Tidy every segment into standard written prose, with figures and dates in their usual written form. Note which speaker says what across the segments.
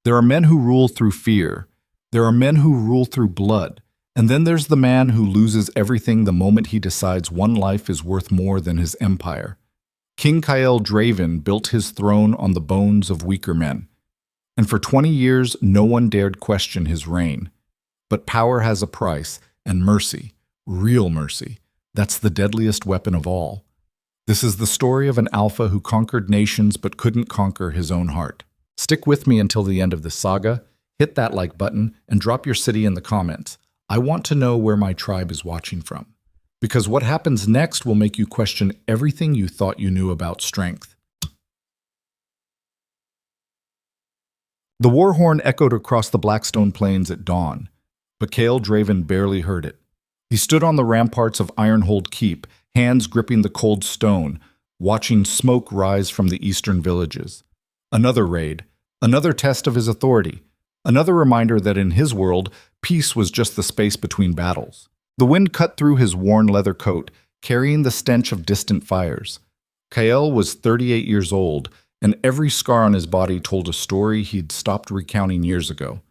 Speaker 1: There are men who rule through fear. There are men who rule through blood. And then there's the man who loses everything the moment he decides one life is worth more than his empire. King Kael Draven built his throne on the bones of weaker men. And for 20 years, no one dared question his reign. But power has a price, and mercy, real mercy, that's the deadliest weapon of all. This is the story of an alpha who conquered nations but couldn't conquer his own heart. Stick with me until the end of this saga, hit that like button, and drop your city in the comments. I want to know where my tribe is watching from. Because what happens next will make you question everything you thought you knew about strength. The war horn echoed across the Blackstone Plains at dawn, but Kael Draven barely heard it. He stood on the ramparts of Ironhold Keep, hands gripping the cold stone, watching smoke rise from the eastern villages. Another raid, another test of his authority, another reminder that in his world, peace was just the space between battles. The wind cut through his worn leather coat, carrying the stench of distant fires. Kael was 38 years old, and every scar on his body told a story he'd stopped recounting years ago.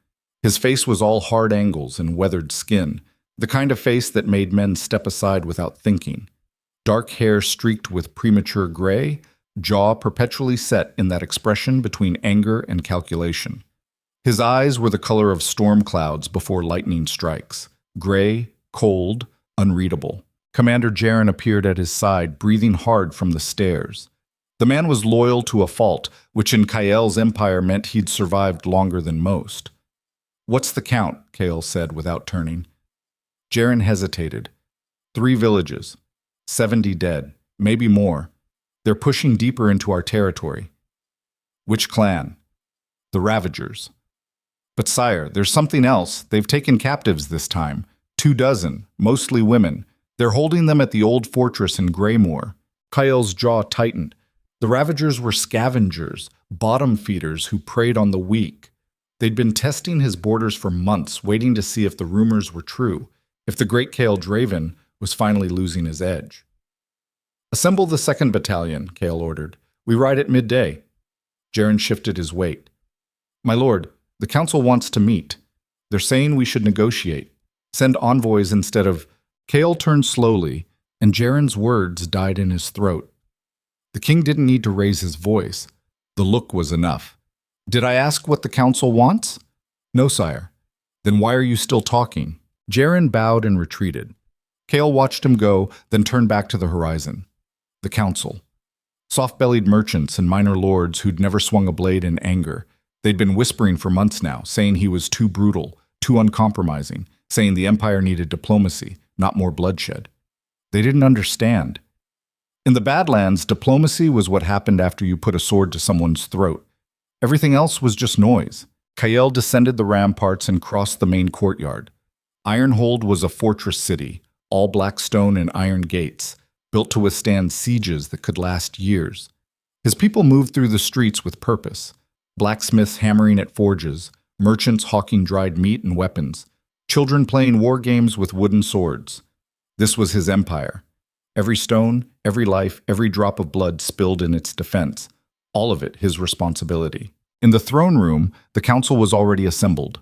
Speaker 1: His face was all hard angles and weathered skin, the kind of face that made men step aside without thinking. Dark hair streaked with premature gray, jaw perpetually set in that expression between anger and calculation. His eyes were the color of storm clouds before lightning strikes, gray, cold, unreadable. Commander Jaren appeared at his side, breathing hard from the stairs. The man was loyal to a fault, which in Kael's empire meant he'd survived longer than most. "What's the count?" Kael said without turning. Jaren hesitated. 3 villages. 70 dead. Maybe more. They're pushing deeper into our territory. "Which clan?" "The Ravagers." "But sire, there's something else. They've taken captives this time. 24, mostly women. They're holding them at the old fortress in Greymoor." Kael's jaw tightened. The Ravagers were scavengers, bottom feeders who preyed on the weak. They'd been testing his borders for months, waiting to see if the rumors were true, if the great Kael Draven was finally losing his edge. "Assemble the 2nd Battalion," Kael ordered. "We ride at midday." Jaren shifted his weight. "My lord, the council wants to meet. They're saying we should negotiate. Send envoys instead of—" Kael turned slowly, and Jaren's words died in his throat. The king didn't need to raise his voice. The look was enough. "Did I ask what the council wants?" "No, sire." "Then why are you still talking?" Jaren bowed and retreated. Kael watched him go, then turned back to the horizon. The council. Soft-bellied merchants and minor lords who'd never swung a blade in anger. They'd been whispering for months now, saying he was too brutal, too uncompromising, saying the empire needed diplomacy, not more bloodshed. They didn't understand. In the Badlands, diplomacy was what happened after you put a sword to someone's throat. Everything else was just noise. Kael descended the ramparts and crossed the main courtyard. Ironhold was a fortress city, all black stone and iron gates, built to withstand sieges that could last years. His people moved through the streets with purpose. Blacksmiths hammering at forges, merchants hawking dried meat and weapons, children playing war games with wooden swords. This was his empire. Every stone, every life, every drop of blood spilled in its defense. All of it his responsibility. In the throne room, the council was already assembled.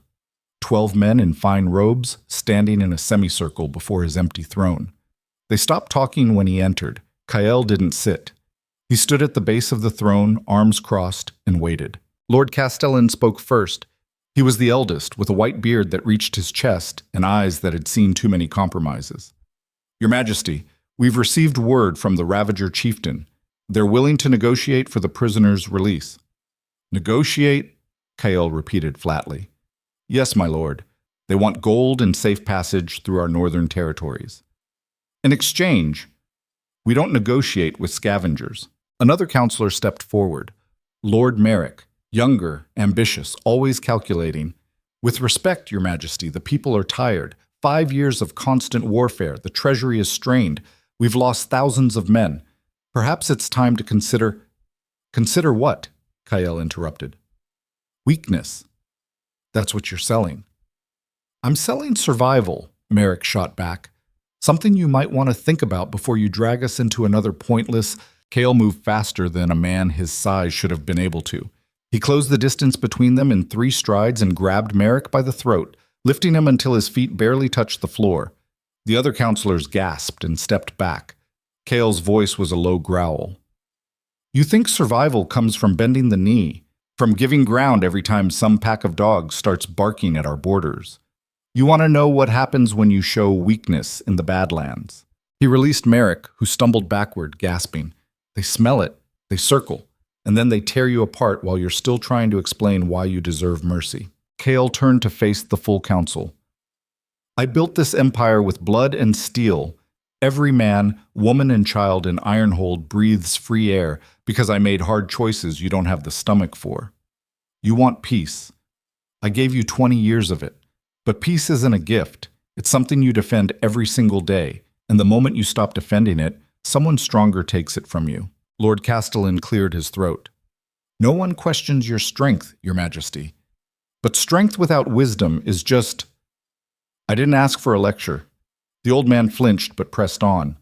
Speaker 1: 12 men in fine robes, standing in a semicircle before his empty throne. They stopped talking when he entered. Kael didn't sit. He stood at the base of the throne, arms crossed, and waited. Lord Castellan spoke first. He was the eldest, with a white beard that reached his chest and eyes that had seen too many compromises. "Your Majesty, we've received word from the Ravager chieftain. They're willing to negotiate for the prisoner's release." "Negotiate?" Kael repeated flatly. "Yes, my lord. They want gold and safe passage through our northern territories." "In exchange?" "We don't negotiate with scavengers." Another counselor stepped forward. Lord Merrick, younger, ambitious, always calculating. "With respect, Your Majesty, the people are tired. 5 years of constant warfare. The treasury is strained. We've lost thousands of men. Perhaps it's time to consider—" "Consider what?" Kael interrupted. "Weakness. That's what you're selling." "I'm selling survival," Merrick shot back. "Something you might want to think about before you drag us into another pointless—" Kael moved faster than a man his size should have been able to. He closed the distance between them in 3 strides and grabbed Merrick by the throat, lifting him until his feet barely touched the floor. The other counselors gasped and stepped back. Cale's voice was a low growl. You think survival comes from bending the knee, from giving ground every time some pack of dogs starts barking at our borders. You want to know what happens when you show weakness in the Badlands. He released Merrick, who stumbled backward, gasping. They smell it, they circle, and then they tear you apart while you're still trying to explain why you deserve mercy. Cale turned to face the full council. I built this empire with blood and steel. Every man, woman, and child in Ironhold breathes free air because I made hard choices you don't have the stomach for. You want peace. I gave you 20 years of it. But peace isn't a gift. It's something you defend every single day, and the moment you stop defending it, someone stronger takes it from you. Lord Castellan cleared his throat. No one questions your strength, Your Majesty. But strength without wisdom is just... I didn't ask for a lecture. The old man flinched but pressed on.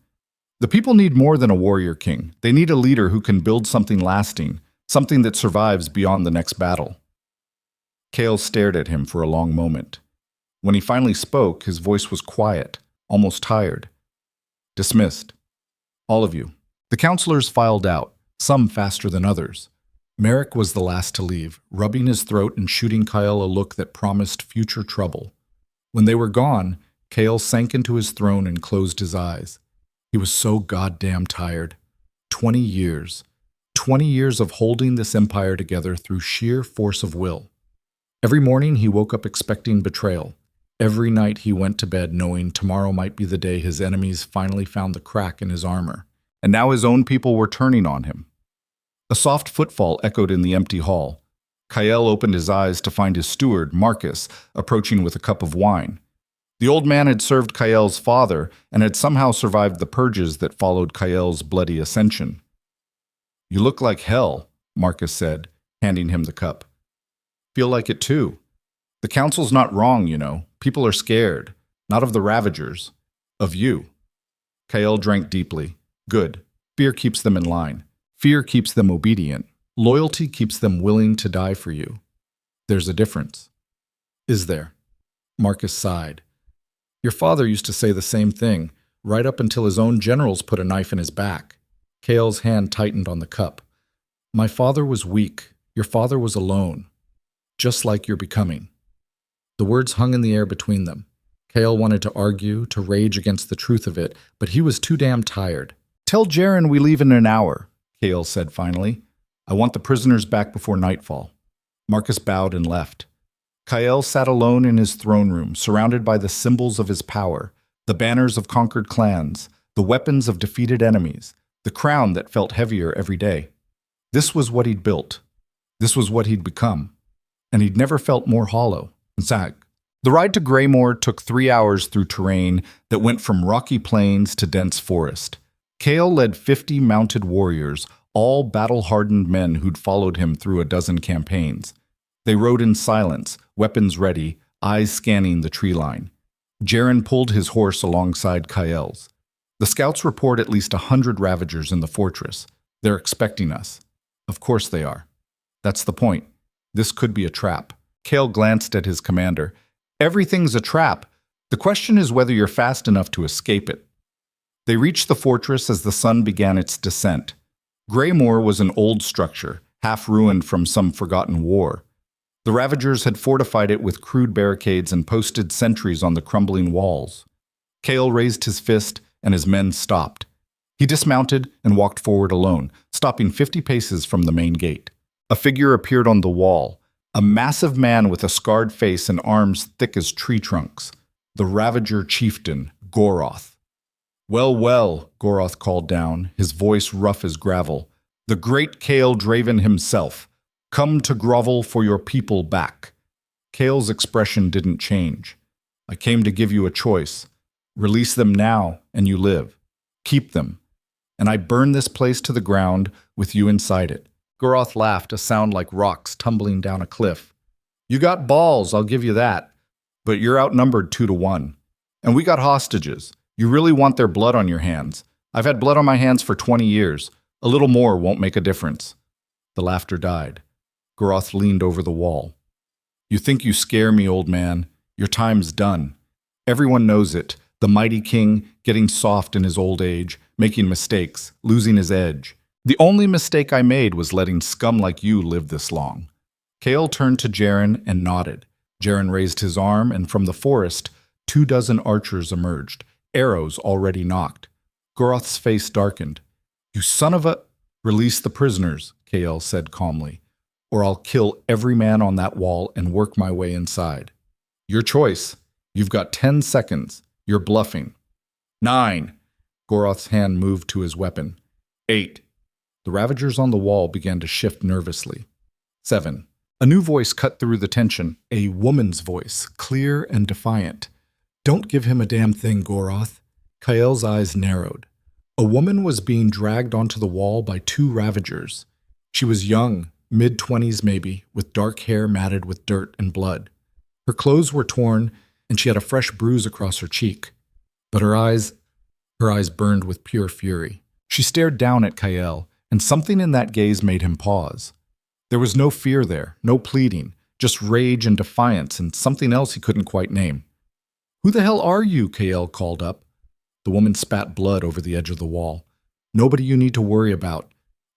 Speaker 1: The people need more than a warrior king. They need a leader who can build something lasting, something that survives beyond the next battle. Cale stared at him for a long moment. When he finally spoke, his voice was quiet, almost tired. Dismissed. All of you. The counselors filed out, some faster than others. Merrick was the last to leave, rubbing his throat and shooting Kyle a look that promised future trouble. When they were gone, Cale sank into his throne and closed his eyes. He was so goddamn tired. 20 years. 20 years of holding this empire together through sheer force of will. Every morning he woke up expecting betrayal. Every night he went to bed knowing tomorrow might be the day his enemies finally found the crack in his armor. And now his own people were turning on him. A soft footfall echoed in the empty hall. Kyle opened his eyes to find his steward, Marcus, approaching with a cup of wine. The old man had served Kyle's father and had somehow survived the purges that followed Kyle's bloody ascension. You look like hell, Marcus said, handing him the cup. Feel like it too. The council's not wrong, you know. People are scared. Not of the Ravagers. Of you. Kyle drank deeply. Good. Fear keeps them in line. Fear keeps them obedient. Loyalty keeps them willing to die for you. There's a difference. Is there? Marcus sighed. Your father used to say the same thing, right up until his own generals put a knife in his back. Cale's hand tightened on the cup. My father was weak. Your father was alone. Just like you're becoming. The words hung in the air between them. Cale wanted to argue, to rage against the truth of it, but he was too damn tired. Tell Jaren we leave in an hour, Cale said finally. I want the prisoners back before nightfall. Marcus bowed and left. Kyle sat alone in his throne room, surrounded by the symbols of his power, the banners of conquered clans, the weapons of defeated enemies, the crown that felt heavier every day. This was what he'd built. This was what he'd become. And he'd never felt more hollow and sad. The ride to Greymoor took 3 hours through terrain that went from rocky plains to dense forest. Cale led 50 mounted warriors, all battle-hardened men who'd followed him through a dozen campaigns. They rode in silence, weapons ready, eyes scanning the tree line. Jaren pulled his horse alongside Kyle's. The scouts report at least 100 Ravagers in the fortress. They're expecting us. Of course they are. That's the point. This could be a trap. Cale glanced at his commander. Everything's a trap. The question is whether you're fast enough to escape it. They reached the fortress as the sun began its descent. Greymoor was an old structure, half ruined from some forgotten war. The Ravagers had fortified it with crude barricades and posted sentries on the crumbling walls. Cale raised his fist, and his men stopped. He dismounted and walked forward alone, stopping 50 paces from the main gate. A figure appeared on the wall, a massive man with a scarred face and arms thick as tree trunks. The Ravager chieftain, Goroth. Well, well, Goroth called down, his voice rough as gravel. The great Cale Draven himself. Come to grovel for your people back. Cale's expression didn't change. I came to give you a choice. Release them now, and you live. Keep them. And I burn this place to the ground with you inside it. Goroth laughed, a sound like rocks tumbling down a cliff. You got balls, I'll give you that. But you're outnumbered 2 to 1. And we got hostages. You really want their blood on your hands. I've had blood on my hands for 20 years. A little more won't make a difference. The laughter died. Goroth leaned over the wall. You think you scare me, old man. Your time's done. Everyone knows it. The mighty king, getting soft in his old age, making mistakes, losing his edge. The only mistake I made was letting scum like you live this long. Kale turned to Jaren and nodded. Jaren raised his arm, and from the forest, 24 archers emerged, arrows already nocked. Goroth's face darkened. You son of a— Release the prisoners, Kale said calmly, or I'll kill every man on that wall and work my way inside. Your choice. You've got 10 seconds. You're bluffing. 9. Goroth's hand moved to his weapon. 8. The Ravagers on the wall began to shift nervously. 7. A new voice cut through the tension, a woman's voice, clear and defiant. Don't give him a damn thing, Goroth. Kael's eyes narrowed. A woman was being dragged onto the wall by 2 Ravagers. She was young, mid-20s maybe, with dark hair matted with dirt and blood. Her clothes were torn, and she had a fresh bruise across her cheek. But her eyes burned with pure fury. She stared down at Kael, and something in that gaze made him pause. There was no fear there, no pleading, just rage and defiance and something else he couldn't quite name. Who the hell are you? Kael called up. The woman spat blood over the edge of the wall. Nobody you need to worry about.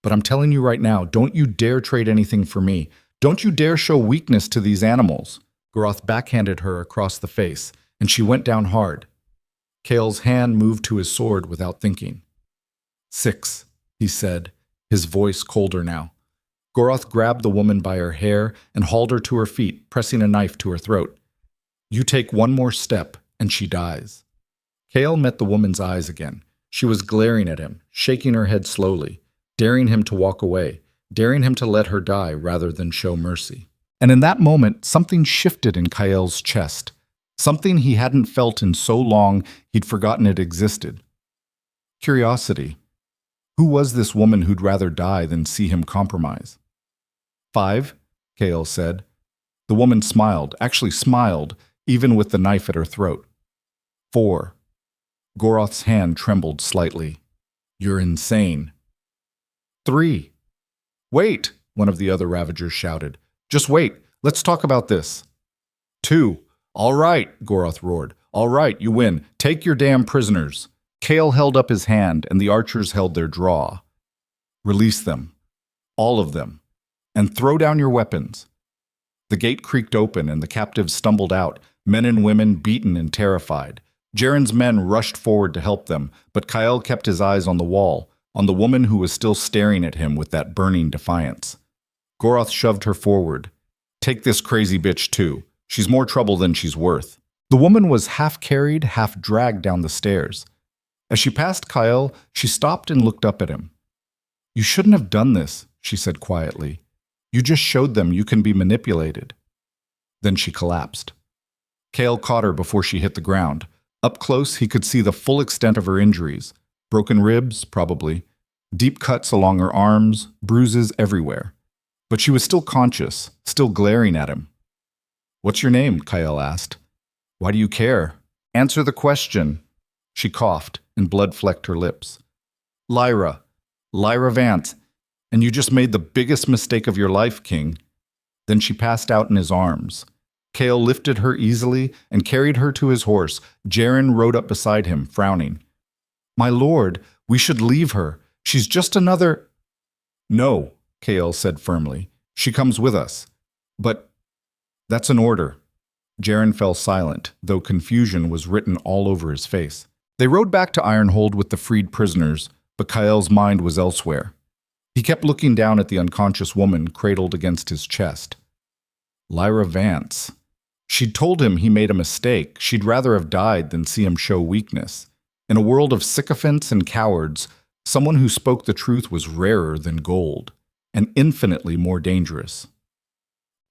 Speaker 1: But I'm telling you right now, don't you dare trade anything for me. Don't you dare show weakness to these animals. Goroth backhanded her across the face, and she went down hard. Kael's hand moved to his sword without thinking. 6, he said, his voice colder now. Goroth grabbed the woman by her hair and hauled her to her feet, pressing a knife to her throat. You take one more step, and she dies. Kael met the woman's eyes again. She was glaring at him, shaking her head slowly, daring him to walk away, daring him to let her die rather than show mercy. And in that moment, something shifted in Kael's chest, something he hadn't felt in so long he'd forgotten it existed. Curiosity. Who was this woman who'd rather die than see him compromise? 5, Kael said. The woman smiled, actually smiled, even with the knife at her throat. 4. Goroth's hand trembled slightly. You're insane. 3. Wait, one of the other Ravagers shouted. Just wait, let's talk about this. 2. All right, Goroth roared. All right, you win. Take your damn prisoners. Kael held up his hand, and the archers held their draw. Release them. All of them. And throw down your weapons. The gate creaked open, and the captives stumbled out, men and women beaten and terrified. Jaren's men rushed forward to help them, but Kael kept his eyes on the wall, on the woman who was still staring at him with that burning defiance. Goroth shoved her forward. Take this crazy bitch too. She's more trouble than she's worth. The woman was half carried, half dragged down the stairs. As she passed Kael, she stopped and looked up at him. You shouldn't have done this, she said quietly. You just showed them you can be manipulated. Then she collapsed. Kael caught her before she hit the ground. Up close, he could see the full extent of her injuries. Broken ribs, probably. Deep cuts along her arms, bruises everywhere. But she was still conscious, still glaring at him. What's your name? Kael asked. Why do you care? Answer the question. She coughed, and blood flecked her lips. Lyra Vance. And you just made the biggest mistake of your life, King. Then she passed out in his arms. Kael lifted her easily and carried her to his horse. Jaren rode up beside him, frowning. My lord, we should leave her. She's just another— No, Kael said firmly. She comes with us. But that's an order. Jaren fell silent, though confusion was written all over his face. They rode back to Ironhold with the freed prisoners, but Kael's mind was elsewhere. He kept looking down at the unconscious woman cradled against his chest. Lyra Vance. She'd told him he made a mistake. She'd rather have died than see him show weakness. In a world of sycophants and cowards, someone who spoke the truth was rarer than gold, and infinitely more dangerous.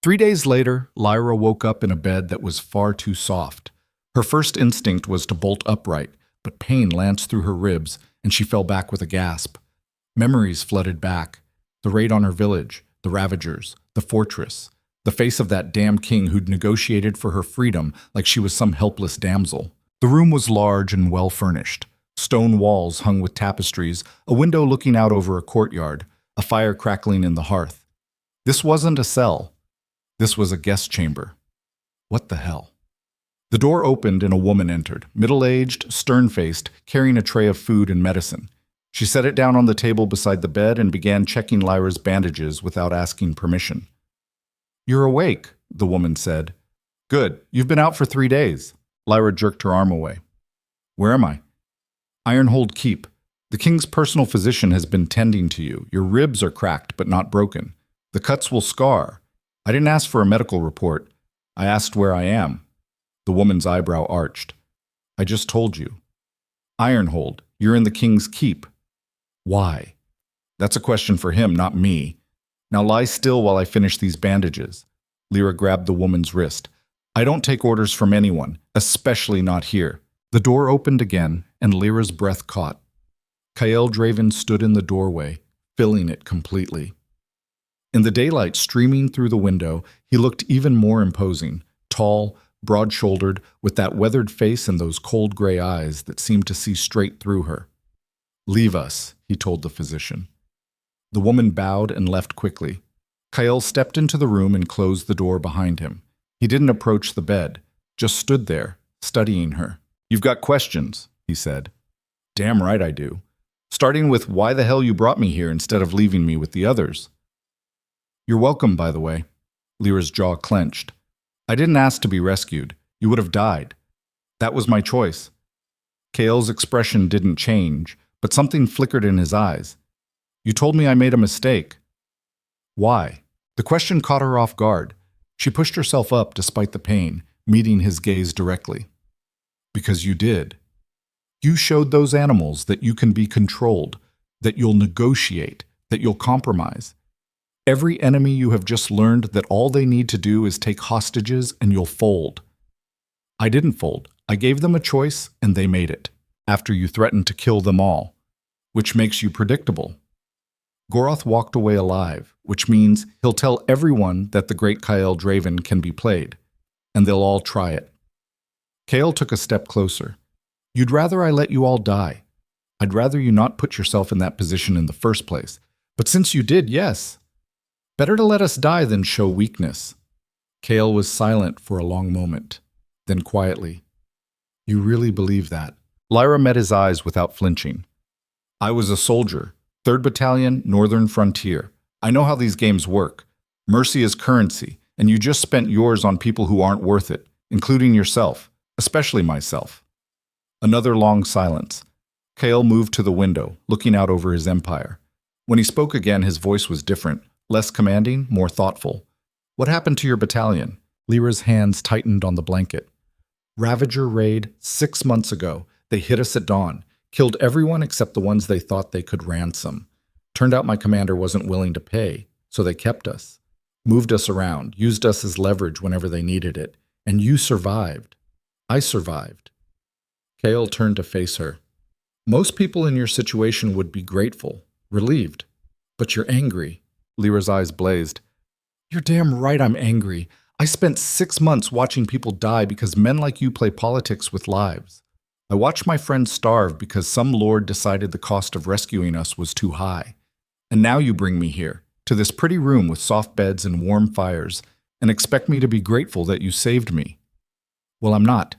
Speaker 1: 3 days later, Lyra woke up in a bed that was far too soft. Her first instinct was to bolt upright, but pain lanced through her ribs, and she fell back with a gasp. Memories flooded back. The raid on her village, the Ravagers, the fortress, the face of that damn king who'd negotiated for her freedom like she was some helpless damsel. The room was large and well-furnished. Stone walls hung with tapestries, a window looking out over a courtyard, a fire crackling in the hearth. This wasn't a cell. This was a guest chamber. What the hell? The door opened and a woman entered, middle-aged, stern-faced, carrying a tray of food and medicine. She set it down on the table beside the bed and began checking Lyra's bandages without asking permission. "You're awake," the woman said. "Good. You've been out for 3 days." Lyra jerked her arm away. "Where am I?" "Ironhold Keep. The king's personal physician has been tending to you. Your ribs are cracked but not broken. The cuts will scar. I didn't ask for a medical report. I asked where I am." The woman's eyebrow arched. "I just told you." "Ironhold, you're in the king's keep." "Why?" "That's a question for him, not me. Now lie still while I finish these bandages." Lyra grabbed the woman's wrist. "I don't take orders from anyone, especially not here." The door opened again, and Lyra's breath caught. Kael Draven stood in the doorway, filling it completely. In the daylight streaming through the window, he looked even more imposing, tall, broad-shouldered, with that weathered face and those cold gray eyes that seemed to see straight through her. "Leave us," he told the physician. The woman bowed and left quickly. Kael stepped into the room and closed the door behind him. He didn't approach the bed, just stood there, studying her. "You've got questions," he said. "Damn right I do. Starting with why the hell you brought me here instead of leaving me with the others." "You're welcome, by the way." Lyra's jaw clenched. "I didn't ask to be rescued. You would have died. That was my choice." Kael's expression didn't change, but something flickered in his eyes. "You told me I made a mistake." "Why?" The question caught her off guard. She pushed herself up despite the pain, meeting his gaze directly. "Because you did. You showed those animals that you can be controlled, that you'll negotiate, that you'll compromise. Every enemy you have just learned that all they need to do is take hostages and you'll fold. I didn't fold. I gave them a choice and they made it, after you threatened to kill them all, which makes you predictable." Goroth walked away alive, which means he'll tell everyone that the great Kael Draven can be played, and they'll all try it. Kael took a step closer. "You'd rather I let you all die. I'd rather you not put yourself in that position in the first place. But since you did, yes. Better to let us die than show weakness." Kael was silent for a long moment. Then quietly, "You really believe that?" Lyra met his eyes without flinching. "I was a soldier. 3rd Battalion, Northern Frontier. I know how these games work. Mercy is currency, and you just spent yours on people who aren't worth it, including yourself, especially myself." Another long silence. Kael moved to the window, looking out over his empire. When he spoke again, his voice was different, less commanding, more thoughtful. "What happened to your battalion?" Lyra's hands tightened on the blanket. "Ravager raid 6 months ago. They hit us at dawn. Killed everyone except the ones they thought they could ransom. Turned out my commander wasn't willing to pay, so they kept us. Moved us around, used us as leverage whenever they needed it. And you survived. I survived." Kael turned to face her. "Most people in your situation would be grateful, relieved. But you're angry." Lyra's eyes blazed. "You're damn right I'm angry. I spent 6 months watching people die because men like you play politics with lives. I watched my friends starve because some lord decided the cost of rescuing us was too high. And now you bring me here, to this pretty room with soft beds and warm fires, and expect me to be grateful that you saved me. Well, I'm not.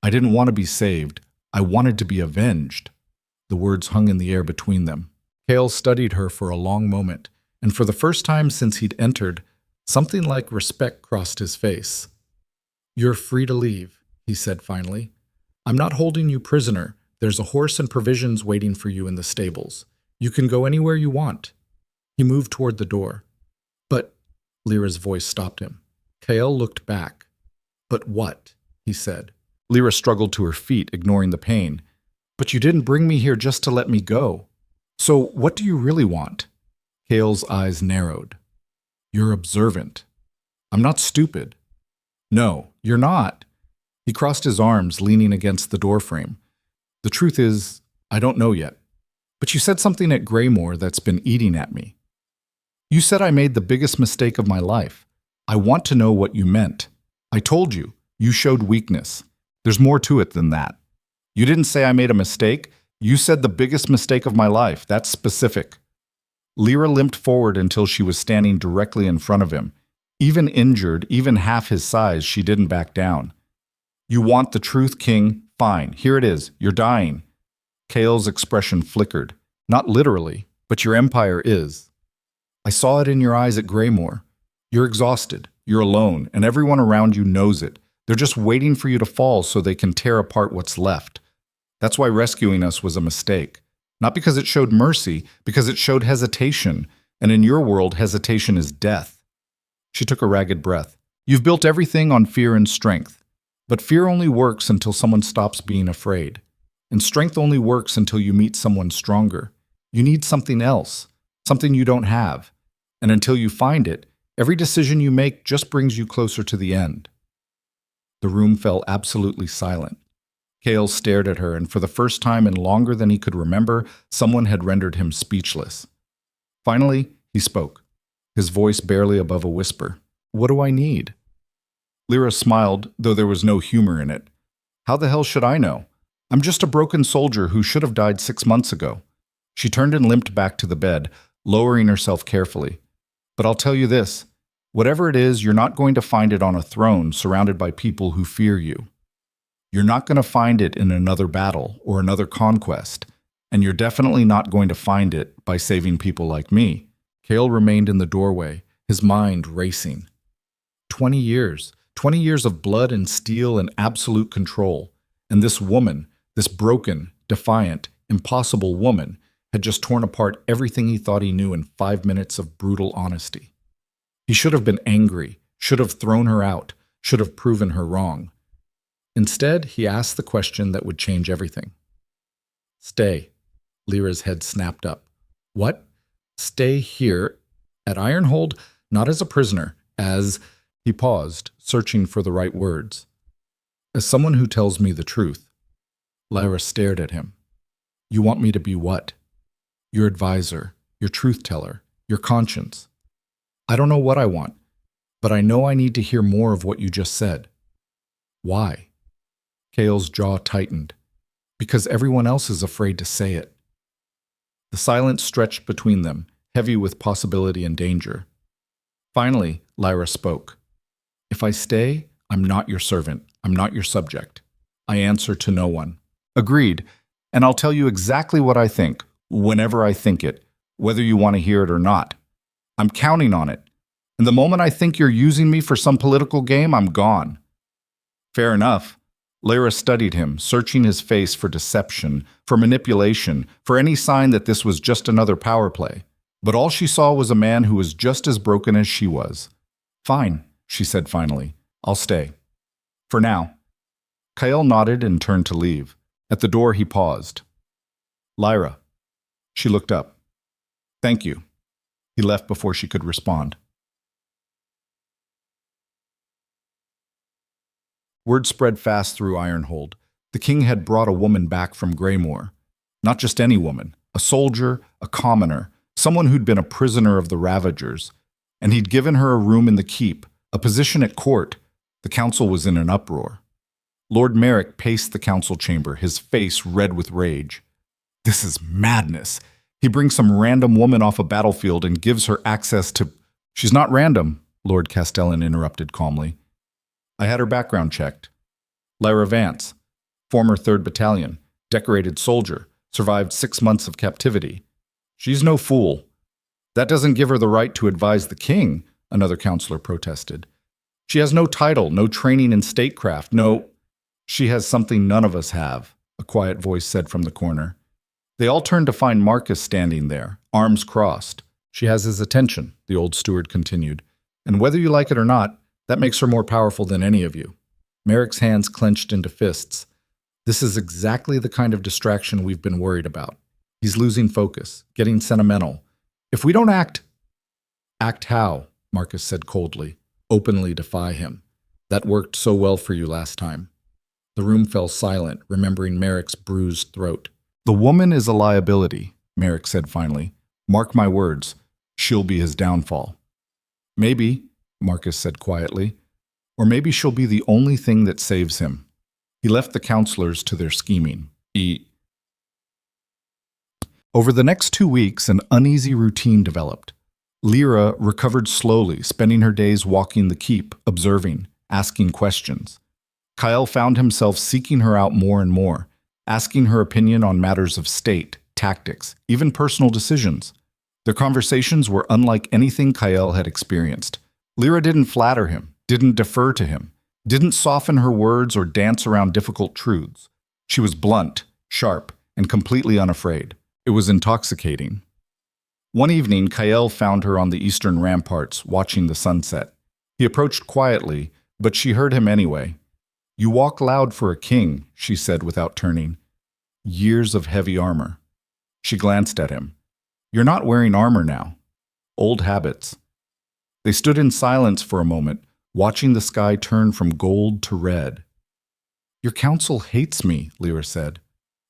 Speaker 1: I didn't want to be saved. I wanted to be avenged." The words hung in the air between them. Kael studied her for a long moment, and for the first time since he'd entered, something like respect crossed his face. "You're free to leave," he said finally. "I'm not holding you prisoner. There's a horse and provisions waiting for you in the stables. You can go anywhere you want." He moved toward the door. "But," Lyra's voice stopped him. Kael looked back. "But what?" he said. Lyra struggled to her feet, ignoring the pain. "But you didn't bring me here just to let me go. So what do you really want?" Kael's eyes narrowed. "You're observant. I'm not stupid." "No, you're not." He crossed his arms, leaning against the doorframe. "The truth is, I don't know yet. But you said something at Greymore that's been eating at me. You said I made the biggest mistake of my life. I want to know what you meant. I told you. You showed weakness. There's more to it than that. You didn't say I made a mistake. You said the biggest mistake of my life. That's specific." Lyra limped forward until she was standing directly in front of him. Even injured, even half his size, she didn't back down. You want the truth, King? Fine, here it is. You're dying. Kale's expression flickered. Not literally, but your empire is. I saw it in your eyes at Greymore. You're exhausted, you're alone, and everyone around you knows it. They're just waiting for you to fall so they can tear apart what's left. That's why rescuing us was a mistake. Not because it showed mercy, because it showed hesitation, and in your world, hesitation is death. She took a ragged breath. You've built everything on fear and strength, but fear only works until someone stops being afraid, and strength only works until you meet someone stronger. You need something else, something you don't have, and until you find it, every decision you make just brings you closer to the end. The room fell absolutely silent. Kale stared at her, and for the first time in longer than he could remember, someone had rendered him speechless. Finally, he spoke, his voice barely above a whisper. What do I need? Lyra smiled, though there was no humor in it. How the hell should I know? I'm just a broken soldier who should have died 6 months ago. She turned and limped back to the bed, lowering herself carefully. But I'll tell you this, whatever it is, you're not going to find it on a throne surrounded by people who fear you. You're not going to find it in another battle or another conquest, and you're definitely not going to find it by saving people like me. Kale remained in the doorway, his mind racing. 20 years of blood and steel and absolute control, and this woman, this broken, defiant, impossible woman, had just torn apart everything he thought he knew in 5 minutes of brutal honesty. He should have been angry, should have thrown her out, should have proven her wrong. Instead, he asked the question that would change everything. Stay. Lyra's head snapped up. What? Stay here at Ironhold, not as a prisoner, as... He paused, searching for the right words. As someone who tells me the truth. Lyra stared at him. You want me to be what? Your advisor, your truth teller, your conscience. I don't know what I want, but I know I need to hear more of what you just said. Why? Kale's jaw tightened. Because everyone else is afraid to say it. The silence stretched between them, heavy with possibility and danger. Finally, Lyra spoke. If I stay, I'm not your servant. I'm not your subject. I answer to no one. Agreed. And I'll tell you exactly what I think, whenever I think it, whether you want to hear it or not. I'm counting on it. And the moment I think you're using me for some political game, I'm gone. Fair enough. Lyra studied him, searching his face for deception, for manipulation, for any sign that this was just another power play. But all she saw was a man who was just as broken as she was. Fine, she said finally. I'll stay. For now. Kale nodded and turned to leave. At the door, he paused. Lyra. She looked up. Thank you. He left before she could respond. Word spread fast through Ironhold. The king had brought a woman back from Greymore. Not just any woman, a soldier, a commoner, someone who'd been a prisoner of the Ravagers. And he'd given her a room in the keep, a position at court. The council was in an uproar. Lord Merrick paced the council chamber, his face red with rage. This is madness. He brings some random woman off a battlefield and gives her access to... She's not random, Lord Castellan interrupted calmly. I had her background checked. Lyra Vance, former 3rd Battalion, decorated soldier, survived 6 months of captivity. She's no fool. That doesn't give her the right to advise the king, another counselor protested. She has no title, no training in statecraft, no... She has something none of us have, a quiet voice said from the corner. They all turned to find Marcus standing there, arms crossed. She has his attention, the old steward continued. And whether you like it or not, that makes her more powerful than any of you. Merrick's hands clenched into fists. This is exactly the kind of distraction we've been worried about. He's losing focus, getting sentimental. If we don't act... Act how? Marcus said coldly. Openly defy him. That worked so well for you last time. The room fell silent, remembering Merrick's bruised throat. The woman is a liability, Merrick said finally. Mark my words, she'll be his downfall. Maybe, Marcus said quietly, or maybe she'll be the only thing that saves him. He left the counselors to their scheming. Over the next 2 weeks, an uneasy routine developed. Lyra recovered slowly, spending her days walking the keep, observing, asking questions. Kyle found himself seeking her out more and more, asking her opinion on matters of state, tactics, even personal decisions. Their conversations were unlike anything Kyle had experienced. Lyra didn't flatter him, didn't defer to him, didn't soften her words or dance around difficult truths. She was blunt, sharp, and completely unafraid. It was intoxicating. One evening, Kyle found her on the eastern ramparts, watching the sunset. He approached quietly, but she heard him anyway. "You walk loud for a king," she said without turning. "Years of heavy armor." She glanced at him. "You're not wearing armor now. Old habits." They stood in silence for a moment, watching the sky turn from gold to red. "Your council hates me," Lyra said.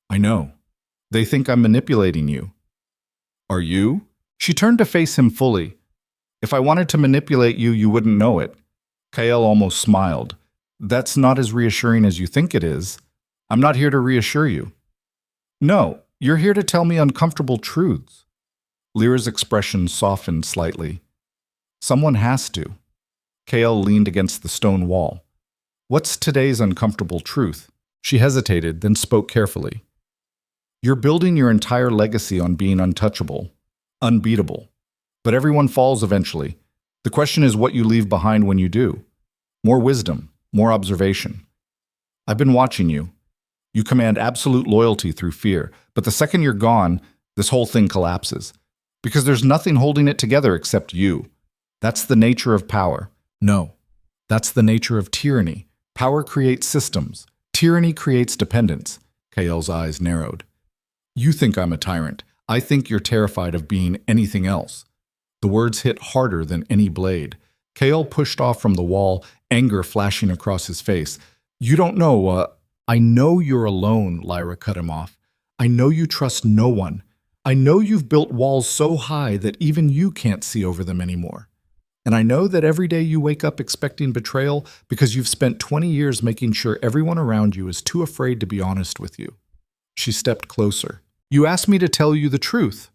Speaker 1: "I know. They think I'm manipulating you." "Are you?" She turned to face him fully. "If I wanted to manipulate you, you wouldn't know it." Kyle almost smiled. "That's not as reassuring as you think it is. I'm not here to reassure you." "No, you're here to tell me uncomfortable truths." Lyra's expression softened slightly. "Someone has to." Kale leaned against the stone wall. "What's today's uncomfortable truth?" She hesitated, then spoke carefully. "You're building your entire legacy on being untouchable, unbeatable. But everyone falls eventually. The question is what you leave behind when you do. More wisdom, more observation. I've been watching you. You command absolute loyalty through fear, but the second you're gone, this whole thing collapses. Because there's nothing holding it together except you. That's the nature of power. No, that's the nature of tyranny. Power creates systems. Tyranny creates dependence." Kael's eyes narrowed. "You think I'm a tyrant. I think you're terrified of being anything else." The words hit harder than any blade. Kael pushed off from the wall, anger flashing across his face. "You don't know, I know you're alone," Lyra cut him off. "I know you trust no one. I know you've built walls so high that even you can't see over them anymore. And I know that every day you wake up expecting betrayal because you've spent 20 years making sure everyone around you is too afraid to be honest with you." She stepped closer. "You asked me to tell you the truth.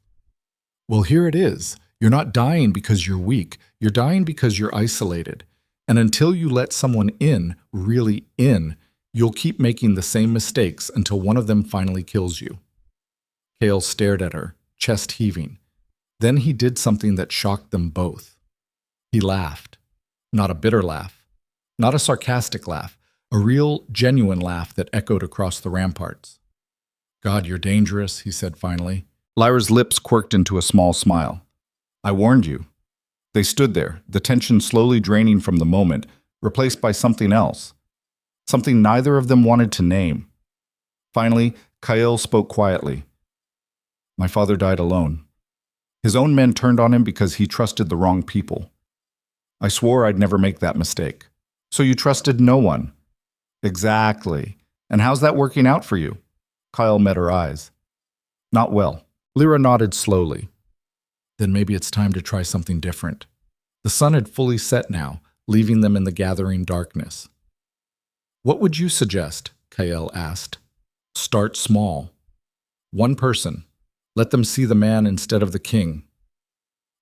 Speaker 1: Well, here it is. You're not dying because you're weak. You're dying because you're isolated. And until you let someone in, really in, you'll keep making the same mistakes until one of them finally kills you." Kale stared at her, chest heaving. Then he did something that shocked them both. He laughed. Not a bitter laugh. Not a sarcastic laugh. A real, genuine laugh that echoed across the ramparts. "God, you're dangerous," he said finally. Lyra's lips quirked into a small smile. "I warned you." They stood there, the tension slowly draining from the moment, replaced by something else. Something neither of them wanted to name. Finally, Kyle spoke quietly. "My father died alone. His own men turned on him because he trusted the wrong people. I swore I'd never make that mistake. So you trusted no one." "Exactly. And how's that working out for you?" Kyle met her eyes. "Not well." Lyra nodded slowly. "Then maybe it's time to try something different." The sun had fully set now, leaving them in the gathering darkness. "What would you suggest?" Kyle asked. "Start small. One person. Let them see the man instead of the king."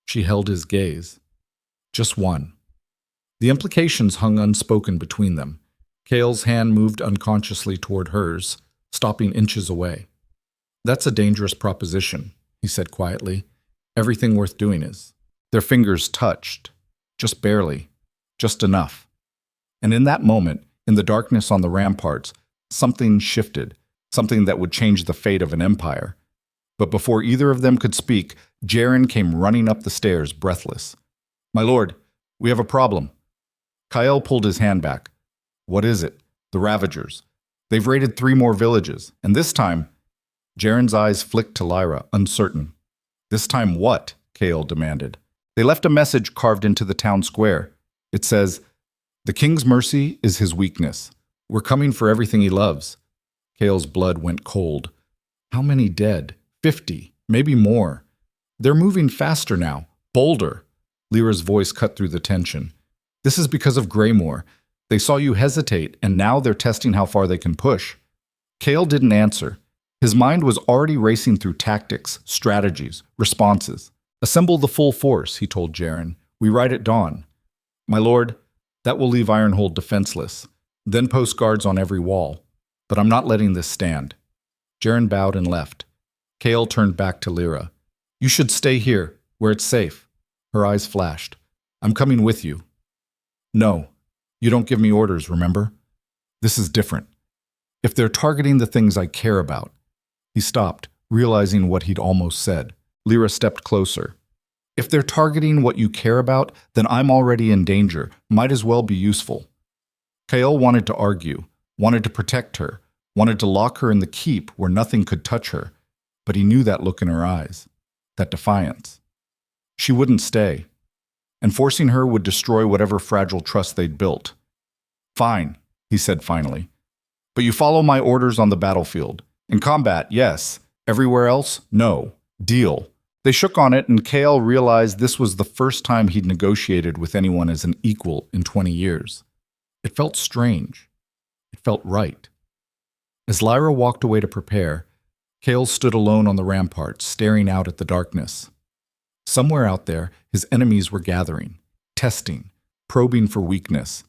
Speaker 1: She held his gaze. Just one. The implications hung unspoken between them. Kale's hand moved unconsciously toward hers, stopping inches away. "That's a dangerous proposition," he said quietly. "Everything worth doing is." Their fingers touched. Just barely. Just enough. And in that moment, in the darkness on the ramparts, something shifted, something that would change the fate of an empire. But before either of them could speak, Jaren came running up the stairs, breathless. "My lord, we have a problem." Kyle pulled his hand back. "What is it?" "The Ravagers. They've raided 3 more villages, and this time—" Jaren's eyes flicked to Lyra, uncertain. "This time what?" Kale demanded. "They left a message carved into the town square. It says, 'The king's mercy is his weakness. We're coming for everything he loves.'" Kale's blood went cold. How many dead? 50, maybe more. They're moving faster now, bolder. Lyra's voice cut through the tension. "This is because of Greymore. They saw you hesitate, and now they're testing how far they can push." Kale didn't answer. His mind was already racing through tactics, strategies, responses. "Assemble the full force," he told Jaren. "We ride at dawn." "My lord, that will leave Ironhold defenseless. Then post guards on every wall. But I'm not letting this stand." Jaren bowed and left. Kale turned back to Lyra. "You should stay here, where it's safe." Her eyes flashed. "I'm coming with you." "No, you don't give me orders, remember? This is different. If they're targeting the things I care about." He stopped, realizing what he'd almost said. Lyra stepped closer. "If they're targeting what you care about, then I'm already in danger. Might as well be useful." Kael wanted to argue, wanted to protect her, wanted to lock her in the keep where nothing could touch her, but he knew that look in her eyes, that defiance. She wouldn't stay, and forcing her would destroy whatever fragile trust they'd built. "Fine," he said finally. "But you follow my orders on the battlefield. In combat, yes. Everywhere else, no. Deal." They shook on it, and Kael realized this was the first time he'd negotiated with anyone as an equal in 20 years. It felt strange. It felt right. As Lyra walked away to prepare, Kael stood alone on the ramparts, staring out at the darkness. Somewhere out there, his enemies were gathering, testing, probing for weakness.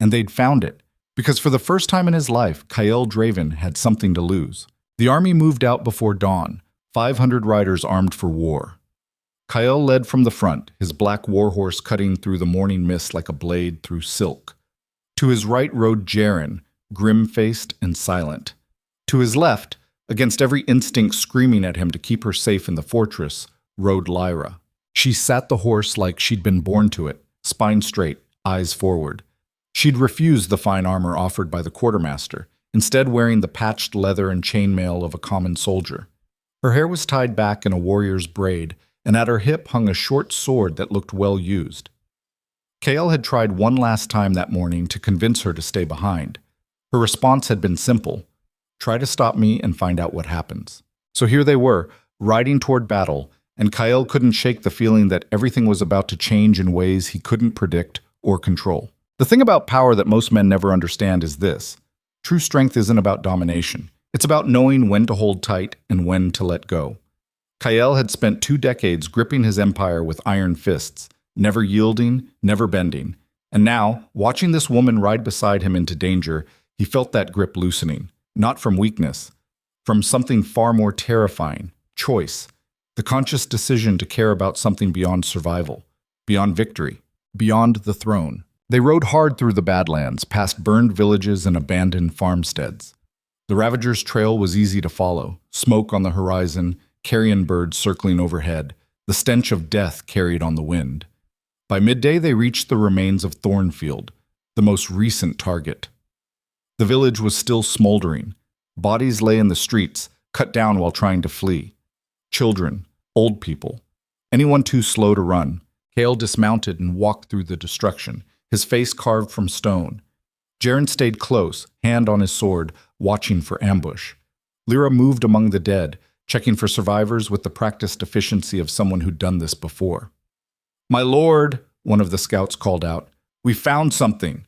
Speaker 1: And they'd found it, because for the first time in his life, Kael Draven had something to lose. The army moved out before dawn, 500 riders armed for war. Kael led from the front, his black warhorse cutting through the morning mist like a blade through silk. To his right rode Jaren, grim-faced and silent. To his left, against every instinct screaming at him to keep her safe in the fortress, rode Lyra. She sat the horse like she'd been born to it, spine straight, eyes forward. She'd refused the fine armor offered by the quartermaster, instead wearing the patched leather and chainmail of a common soldier. Her hair was tied back in a warrior's braid, and at her hip hung a short sword that looked well used. Kael had tried one last time that morning to convince her to stay behind. Her response had been simple: "Try to stop me and find out what happens." So here they were, riding toward battle, and Kael couldn't shake the feeling that everything was about to change in ways he couldn't predict or control. The thing about power that most men never understand is this: true strength isn't about domination. It's about knowing when to hold tight and when to let go. Kael had spent 2 decades gripping his empire with iron fists, never yielding, never bending. And now, watching this woman ride beside him into danger, he felt that grip loosening, not from weakness, from something far more terrifying: choice, the conscious decision to care about something beyond survival, beyond victory, beyond the throne. They rode hard through the Badlands, past burned villages and abandoned farmsteads. The Ravager's trail was easy to follow, smoke on the horizon, carrion birds circling overhead, the stench of death carried on the wind. By midday, they reached the remains of Thornfield, the most recent target. The village was still smoldering. Bodies lay in the streets, cut down while trying to flee. Children, old people, anyone too slow to run. Kael dismounted and walked through the destruction, his face carved from stone. Jaren stayed close, hand on his sword, watching for ambush. Lyra moved among the dead, checking for survivors with the practiced efficiency of someone who'd done this before. "My lord," one of the scouts called out, "we found something."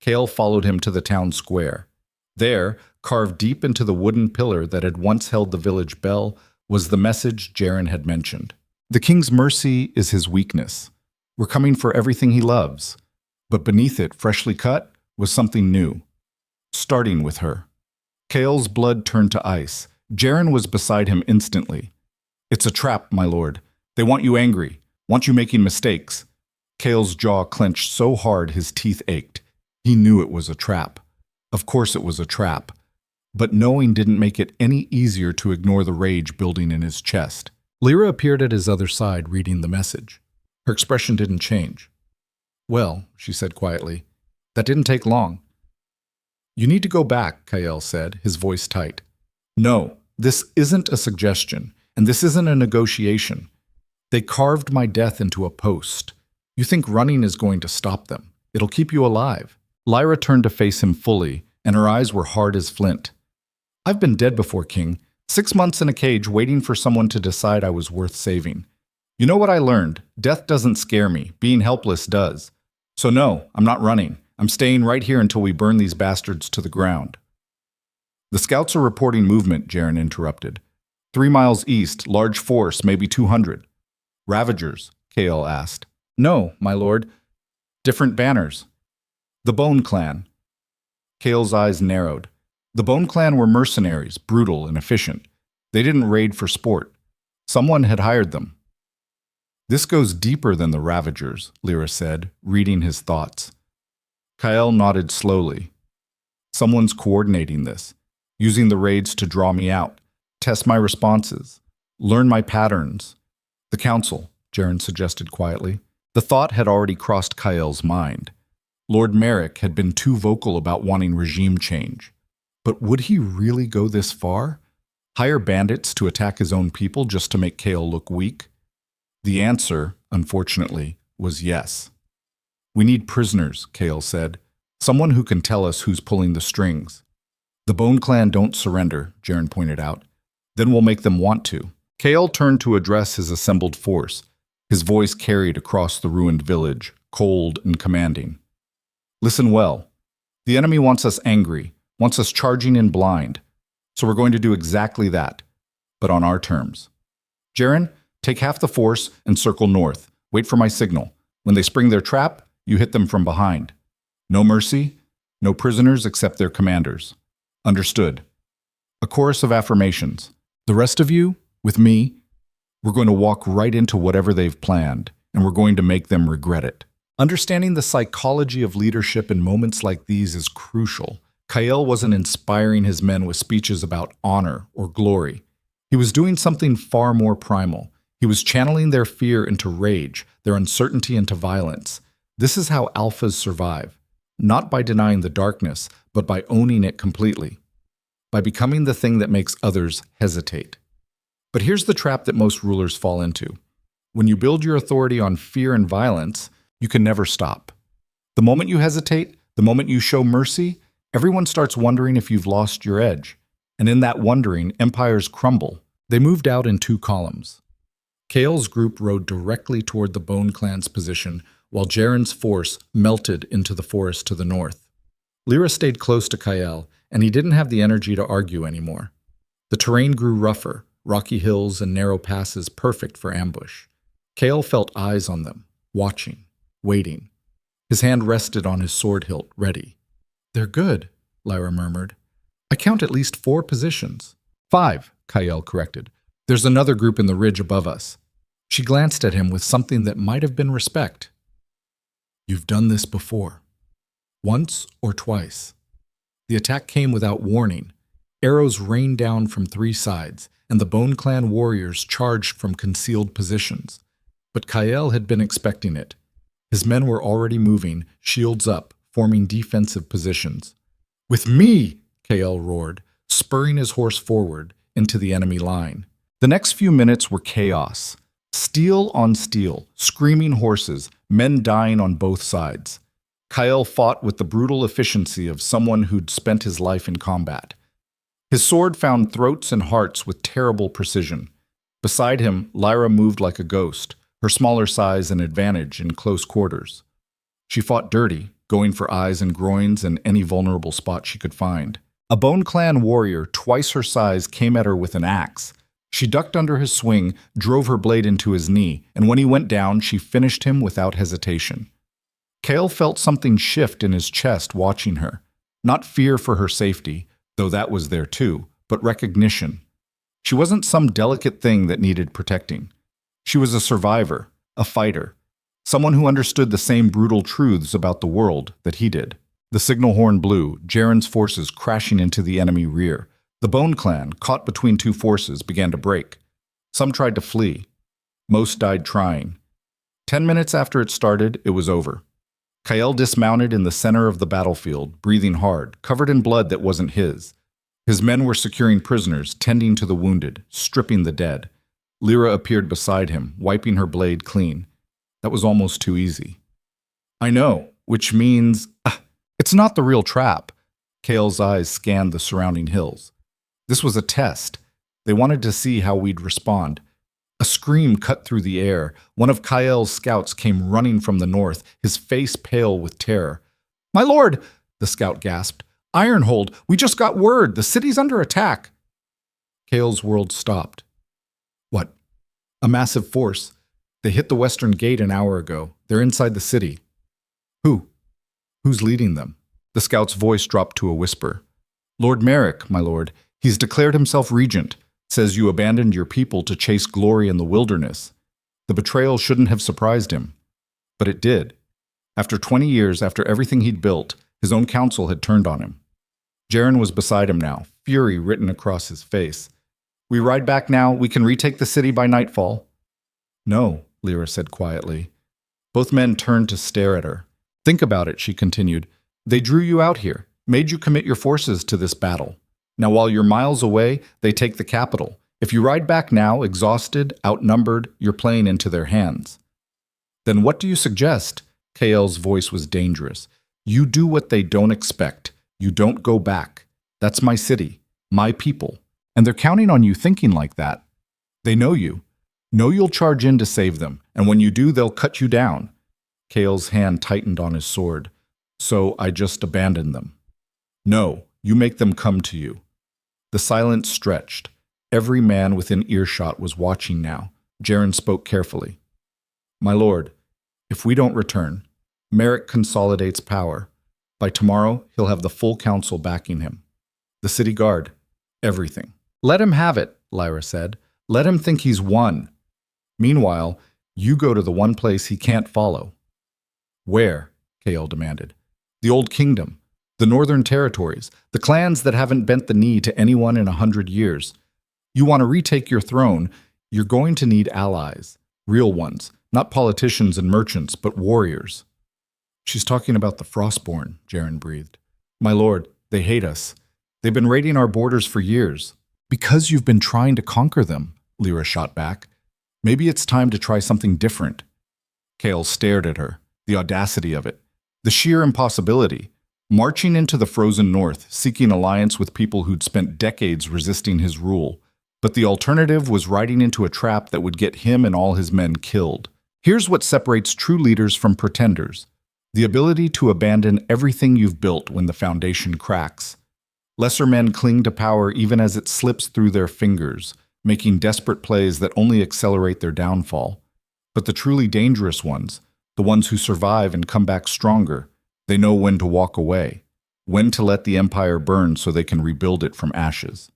Speaker 1: Kael followed him to the town square. There, carved deep into the wooden pillar that had once held the village bell, was the message Jaren had mentioned. "The king's mercy is his weakness. We're coming for everything he loves." But beneath it, freshly cut, was something new. Starting with her. Kael's blood turned to ice. Jaren was beside him instantly. "It's a trap, my lord. They want you angry, want you making mistakes." Kael's jaw clenched so hard his teeth ached. He knew it was a trap. Of course it was a trap. But knowing didn't make it any easier to ignore the rage building in his chest. Lyra appeared at his other side, reading the message. Her expression didn't change. "Well," she said quietly, "that didn't take long." "You need to go back," Kael said, his voice tight. "No, this isn't a suggestion, and this isn't a negotiation. They carved my death into a post. You think running is going to stop them. It'll keep you alive." Lyra turned to face him fully, and her eyes were hard as flint. "I've been dead before, King. 6 months in a cage waiting for someone to decide I was worth saving. You know what I learned? Death doesn't scare me. Being helpless does. So no, I'm not running. I'm staying right here until we burn these bastards to the ground." The scouts are reporting movement, Jaren interrupted. 3 miles east, large force, maybe 200. Ravagers, Kael asked. No, my lord. Different banners. The Bone Clan. Kael's eyes narrowed. The Bone Clan were mercenaries, brutal and efficient. They didn't raid for sport. Someone had hired them. This goes deeper than the Ravagers, Lyra said, reading his thoughts. Kael nodded slowly. Someone's coordinating this, using the raids to draw me out, test my responses, learn my patterns. The council, Jaren suggested quietly. The thought had already crossed Kael's mind. Lord Merrick had been too vocal about wanting regime change. But would he really go this far? Hire bandits to attack his own people just to make Kael look weak? The answer, unfortunately, was yes. We need prisoners, Kael said. Someone who can tell us who's pulling the strings. The Bone Clan don't surrender, Jaren pointed out. Then we'll make them want to. Kael turned to address his assembled force. His voice carried across the ruined village, cold and commanding. Listen well. The enemy wants us angry, wants us charging in blind. So we're going to do exactly that, but on our terms. Jaren, take half the force and circle north. Wait for my signal. When they spring their trap, you hit them from behind. No mercy, no prisoners except their commanders. Understood. A chorus of affirmations. The rest of you, with me, we're going to walk right into whatever they've planned, and we're going to make them regret it. Understanding the psychology of leadership in moments like these is crucial. Kael wasn't inspiring his men with speeches about honor or glory. He was doing something far more primal. He was channeling their fear into rage, their uncertainty into violence. This is how alphas survive. Not by denying the darkness, but by owning it completely. By becoming the thing that makes others hesitate. But here's the trap that most rulers fall into. When you build your authority on fear and violence, you can never stop. The moment you hesitate, the moment you show mercy, everyone starts wondering if you've lost your edge. And in that wondering, empires crumble. They moved out in 2 columns. Kael's group rode directly toward the Bone Clan's position, while Jaren's force melted into the forest to the north. Lyra stayed close to Kael, and he didn't have the energy to argue anymore. The terrain grew rougher, rocky hills and narrow passes perfect for ambush. Kael felt eyes on them, watching, waiting. His hand rested on his sword hilt, ready. They're good, Lyra murmured. I count at least 4 positions. 5, Kael corrected. There's another group in the ridge above us. She glanced at him with something that might have been respect. You've done this before. Once or twice. The attack came without warning. Arrows rained down from 3 sides, and the Bone Clan warriors charged from concealed positions. But Kael had been expecting it. His men were already moving, shields up, forming defensive positions. With me, Kael roared, spurring his horse forward into the enemy line. The next few minutes were chaos. Steel on steel, screaming horses, men dying on both sides. Kael fought with the brutal efficiency of someone who'd spent his life in combat. His sword found throats and hearts with terrible precision. Beside him, Lyra moved like a ghost, her smaller size an advantage in close quarters. She fought dirty, going for eyes and groins and any vulnerable spot she could find. A Bone Clan warrior twice her size came at her with an axe. She ducked under his swing, drove her blade into his knee, and when he went down, she finished him without hesitation. Kael felt something shift in his chest watching her. Not fear for her safety, though that was there too, but recognition. She wasn't some delicate thing that needed protecting. She was a survivor, a fighter, someone who understood the same brutal truths about the world that he did. The signal horn blew, Jaren's forces crashing into the enemy rear. The Bone Clan, caught between 2 forces, began to break. Some tried to flee. Most died trying. 10 minutes after it started, it was over. Kael dismounted in the center of the battlefield, breathing hard, covered in blood that wasn't his. His men were securing prisoners, tending to the wounded, stripping the dead. Lyra appeared beside him, wiping her blade clean. That was almost too easy. I know, which means... it's not the real trap. Kael's eyes scanned the surrounding hills. This was a test. They wanted to see how we'd respond. A scream cut through the air. One of Kael's scouts came running from the north, his face pale with terror. My lord, the scout gasped. Ironhold, we just got word. The city's under attack. Cale's world stopped. What? A massive force. They hit the western gate an hour ago. They're inside the city. Who? Who's leading them? The scout's voice dropped to a whisper. Lord Merrick, my lord. He's declared himself regent. Says you abandoned your people to chase glory in the wilderness. The betrayal shouldn't have surprised him. But it did. After 20 years, after everything he'd built, his own council had turned on him. Jaren was beside him now, fury written across his face. We ride back now. We can retake the city by nightfall. No, Lyra said quietly. Both men turned to stare at her. Think about it, she continued. They drew you out here, made you commit your forces to this battle. Now while you're miles away, they take the capital. If you ride back now, exhausted, outnumbered, you're playing into their hands. Then what do you suggest? Kael's voice was dangerous. You do what they don't expect. You don't go back. That's my city, my people. And they're counting on you thinking like that. They know you. Know you'll charge in to save them, and when you do, they'll cut you down. Kael's hand tightened on his sword. So I just abandoned them. No, you make them come to you. The silence stretched. Every man within earshot was watching now. Jaren spoke carefully. My lord, if we don't return, Merrick consolidates power. By tomorrow, he'll have the full council backing him. The city guard, everything. Let him have it, Lyra said. Let him think he's won. Meanwhile, you go to the one place he can't follow. Where? Kael demanded. The Old Kingdom, the Northern Territories, the clans that haven't bent the knee to anyone in 100 years. You want to retake your throne, you're going to need allies, real ones, not politicians and merchants, but warriors. She's talking about the Frostborn, Jaren breathed. My lord, they hate us. They've been raiding our borders for years. Because you've been trying to conquer them, Lyra shot back. Maybe it's time to try something different. Kael stared at her, the audacity of it, the sheer impossibility. Marching into the frozen north, seeking alliance with people who'd spent decades resisting his rule. But the alternative was riding into a trap that would get him and all his men killed. Here's what separates true leaders from pretenders. The ability to abandon everything you've built when the foundation cracks. Lesser men cling to power even as it slips through their fingers, making desperate plays that only accelerate their downfall. But the truly dangerous ones, the ones who survive and come back stronger, they know when to walk away, when to let the empire burn so they can rebuild it from ashes.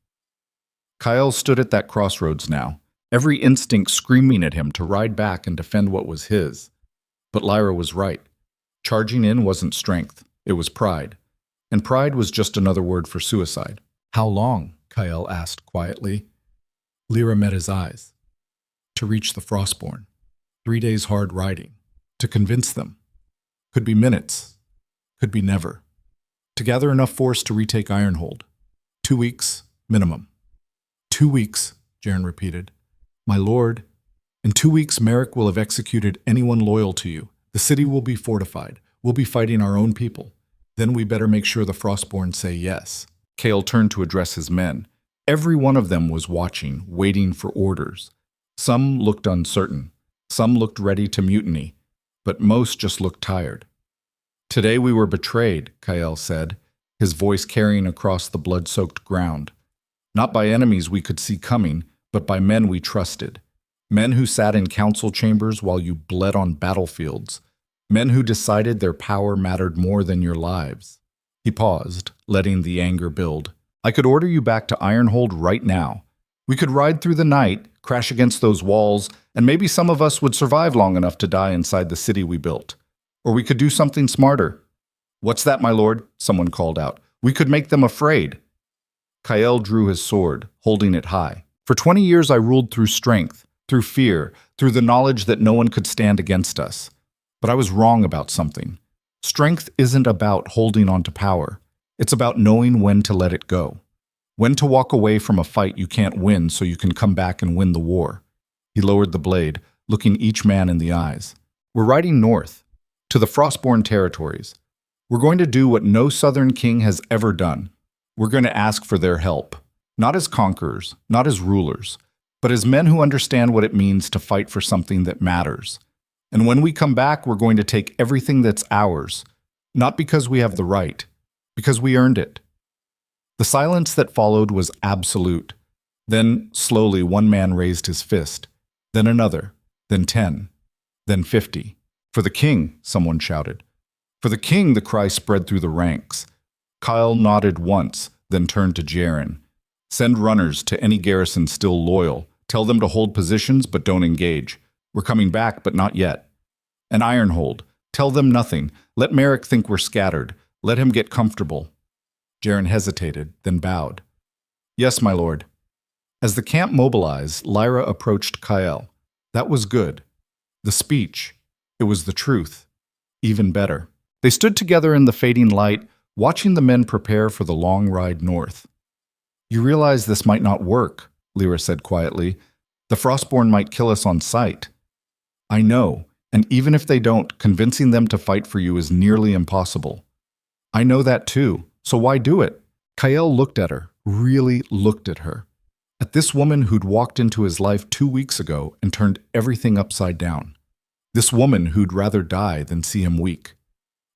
Speaker 1: Kael stood at that crossroads now, every instinct screaming at him to ride back and defend what was his. But Lyra was right. Charging in wasn't strength, it was pride. And pride was just another word for suicide. How long? Kael asked quietly. Lyra met his eyes. To reach the Frostborn. 3 days hard riding. To convince them. Could be minutes. Could be never. To gather enough force to retake Ironhold. 2 weeks, minimum. 2 weeks, Jaren repeated. My lord, in 2 weeks Merrick will have executed anyone loyal to you. The city will be fortified. We'll be fighting our own people. Then we better make sure the Frostborn say yes. Kael turned to address his men. Every one of them was watching, waiting for orders. Some looked uncertain. Some looked ready to mutiny. But most just looked tired. Today we were betrayed, Kael said, his voice carrying across the blood-soaked ground. Not by enemies we could see coming, but by men we trusted. Men who sat in council chambers while you bled on battlefields. Men who decided their power mattered more than your lives. He paused, letting the anger build. I could order you back to Ironhold right now. We could ride through the night, crash against those walls, and maybe some of us would survive long enough to die inside the city we built. Or we could do something smarter. What's that, my lord? Someone called out. We could make them afraid. Kael drew his sword, holding it high. For 20 years I ruled through strength, through fear, through the knowledge that no one could stand against us. But I was wrong about something. Strength isn't about holding on to power. It's about knowing when to let it go. When to walk away from a fight you can't win so you can come back and win the war. He lowered the blade, looking each man in the eyes. We're riding north, to the Frostborn territories. We're going to do what no southern king has ever done. We're going to ask for their help. Not as conquerors, not as rulers, but as men who understand what it means to fight for something that matters. And when we come back, we're going to take everything that's ours, not because we have the right, because we earned it. The silence that followed was absolute. Then, slowly, one man raised his fist, then another, then 10, then 50. "For the king," someone shouted. "For the king," the cry spread through the ranks. Kyle nodded once, then turned to Jaren. "Send runners to any garrison still loyal. Tell them to hold positions but don't engage. We're coming back, but not yet. And Ironhold, tell them nothing. Let Merrick think we're scattered. Let him get comfortable." Jaren hesitated, then bowed. "Yes, my lord." As the camp mobilized, Lyra approached Kyle. That was good. The speech. It was the truth. Even better. They stood together in the fading light, watching the men prepare for the long ride north. "You realize this might not work," Lyra said quietly. "The Frostborn might kill us on sight." "I know, and even if they don't, convincing them to fight for you is nearly impossible." "I know that too, so why do it?" Kyle looked at her, really looked at her. At this woman who'd walked into his life 2 weeks ago and turned everything upside down. This woman who'd rather die than see him weak.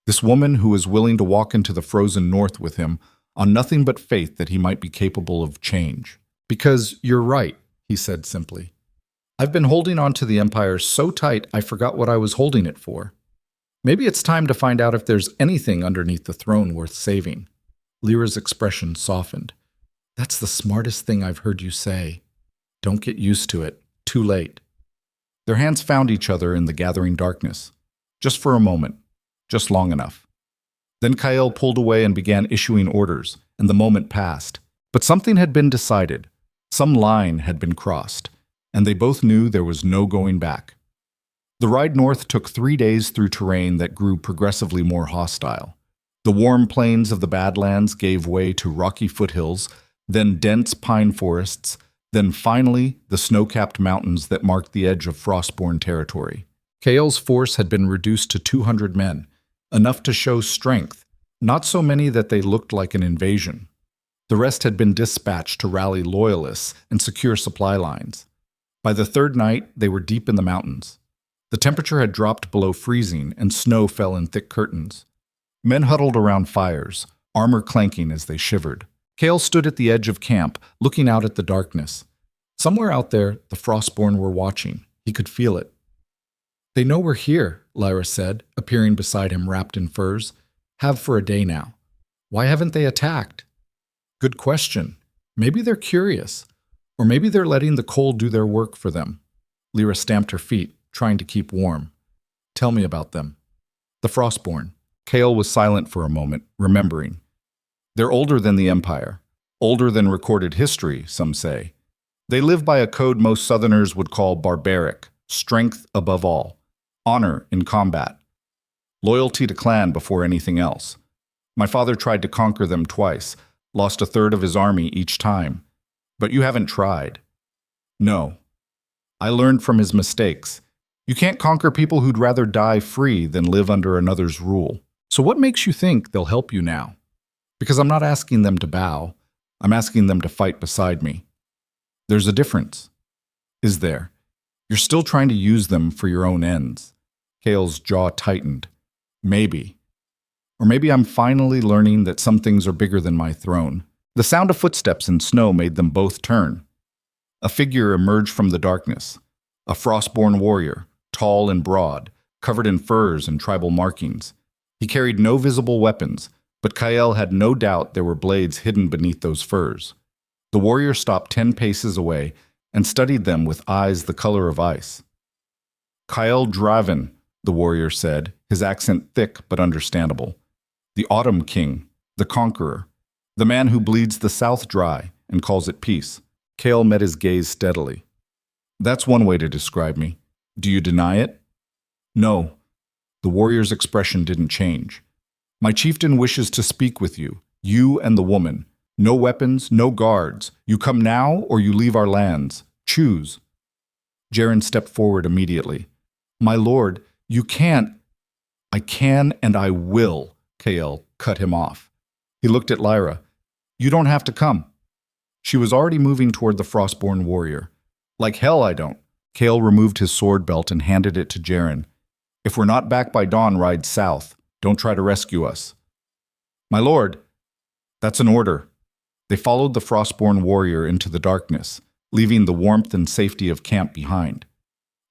Speaker 1: This woman who was willing to walk into the frozen north with him on nothing but faith that he might be capable of change. "Because you're right," he said simply. "I've been holding on to the Empire so tight I forgot what I was holding it for. Maybe it's time to find out if there's anything underneath the throne worth saving." Lyra's expression softened. "That's the smartest thing I've heard you say. Don't get used to it. Too late." Their hands found each other in the gathering darkness. Just for a moment. Just long enough. Then Kyle pulled away and began issuing orders, and the moment passed. But something had been decided. Some line had been crossed, and they both knew there was no going back. The ride north took 3 days through terrain that grew progressively more hostile. The warm plains of the Badlands gave way to rocky foothills, then dense pine forests, then finally the snow-capped mountains that marked the edge of Frostborn territory. Kael's force had been reduced to 200 men, enough to show strength, not so many that they looked like an invasion. The rest had been dispatched to rally loyalists and secure supply lines. By the third night, they were deep in the mountains. The temperature had dropped below freezing, and snow fell in thick curtains. Men huddled around fires, armor clanking as they shivered. Kale stood at the edge of camp, looking out at the darkness. Somewhere out there, the Frostborn were watching. He could feel it. "They know we're here," Lyra said, appearing beside him wrapped in furs. "Have for a day now. Why haven't they attacked?" "Good question. Maybe they're curious. Or maybe they're letting the cold do their work for them." Lyra stamped her feet, trying to keep warm. "Tell me about them." "The Frostborn." Kale was silent for a moment, remembering. "They're older than the Empire. Older than recorded history, some say. They live by a code most Southerners would call barbaric, strength above all, honor in combat, loyalty to clan before anything else. My father tried to conquer them twice, lost a third of his army each time. But you haven't tried." "No. I learned from his mistakes. You can't conquer people who'd rather die free than live under another's rule. So what makes you think they'll help you now?" "Because I'm not asking them to bow. I'm asking them to fight beside me." "There's a difference." "Is there? You're still trying to use them for your own ends." Kale's jaw tightened. "Maybe. Or maybe I'm finally learning that some things are bigger than my throne." The sound of footsteps in snow made them both turn. A figure emerged from the darkness. A Frostborn warrior, tall and broad, covered in furs and tribal markings. He carried no visible weapons, but Kyle had no doubt there were blades hidden beneath those furs. The warrior stopped 10 paces away and studied them with eyes the color of ice. "Kyle Draven," the warrior said, his accent thick but understandable. "The Autumn King, the Conqueror, the man who bleeds the South dry and calls it peace." Kale met his gaze steadily. "That's one way to describe me. Do you deny it?" "No." The warrior's expression didn't change. "My chieftain wishes to speak with you, you and the woman. No weapons, no guards. You come now or you leave our lands. Choose." Jaren stepped forward immediately. "My lord, you can't." "I can and I will," Kael cut him off. He looked at Lyra. "You don't have to come." She was already moving toward the Frostborn warrior. "Like hell I don't." Kael removed his sword belt and handed it to Jaren. "If we're not back by dawn, ride south. Don't try to rescue us." "My lord." "That's an order." They followed the Frostborn warrior into the darkness, leaving the warmth and safety of camp behind.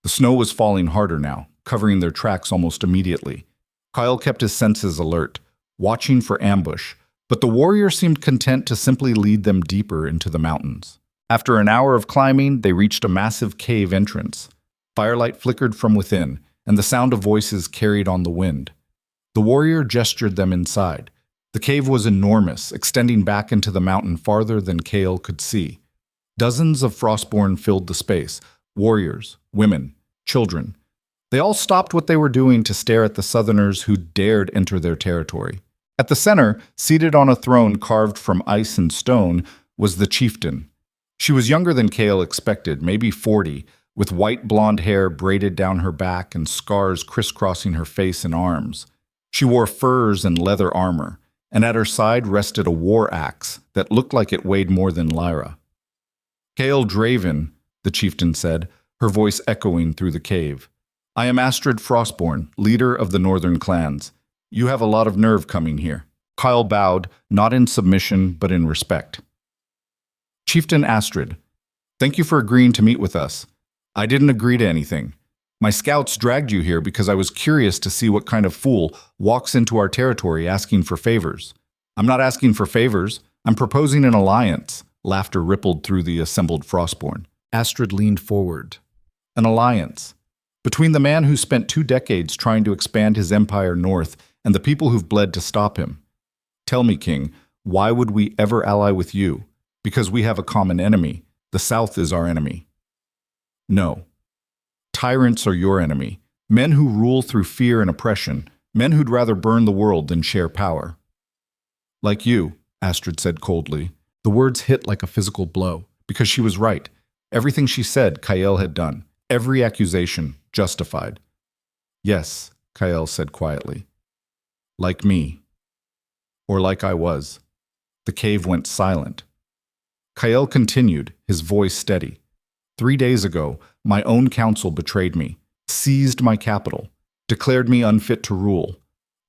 Speaker 1: The snow was falling harder now, covering their tracks almost immediately. Kyle kept his senses alert, watching for ambush, but the warrior seemed content to simply lead them deeper into the mountains. After an hour of climbing, they reached a massive cave entrance. Firelight flickered from within, and the sound of voices carried on the wind. The warrior gestured them inside. The cave was enormous, extending back into the mountain farther than Kale could see. Dozens of Frostborn filled the space, warriors, women, children. They all stopped what they were doing to stare at the Southerners who dared enter their territory. At the center, seated on a throne carved from ice and stone, was the chieftain. She was younger than Kale expected, maybe 40, with white blonde hair braided down her back and scars crisscrossing her face and arms. She wore furs and leather armor, and at her side rested a war axe that looked like it weighed more than Lyra. "Kale Draven," the chieftain said, her voice echoing through the cave. "I am Astrid Frostborn, leader of the northern clans. You have a lot of nerve coming here." Kyle bowed, not in submission, but in respect. "Chieftain Astrid, thank you for agreeing to meet with us. I didn't agree to anything. My scouts dragged you here because I was curious to see what kind of fool walks into our territory asking for favors. I'm not asking for favors. I'm proposing an alliance." Laughter rippled through the assembled Frostborn. Astrid leaned forward. "An alliance. Between the man who spent 2 decades trying to expand his empire north and the people who've bled to stop him. Tell me, King, why would we ever ally with you? Because we have a common enemy. The South is our enemy." "No. Tyrants are your enemy. Men who rule through fear and oppression. Men who'd rather burn the world than share power." "Like you," Astrid said coldly. The words hit like a physical blow, because she was right. Everything she said, Kyle had done. Every accusation, justified. "Yes," Kyle said quietly. "Like me. Or like I was." The cave went silent. Kyle continued, his voice steady. 3 days ago, my own council betrayed me, seized my capital, declared me unfit to rule.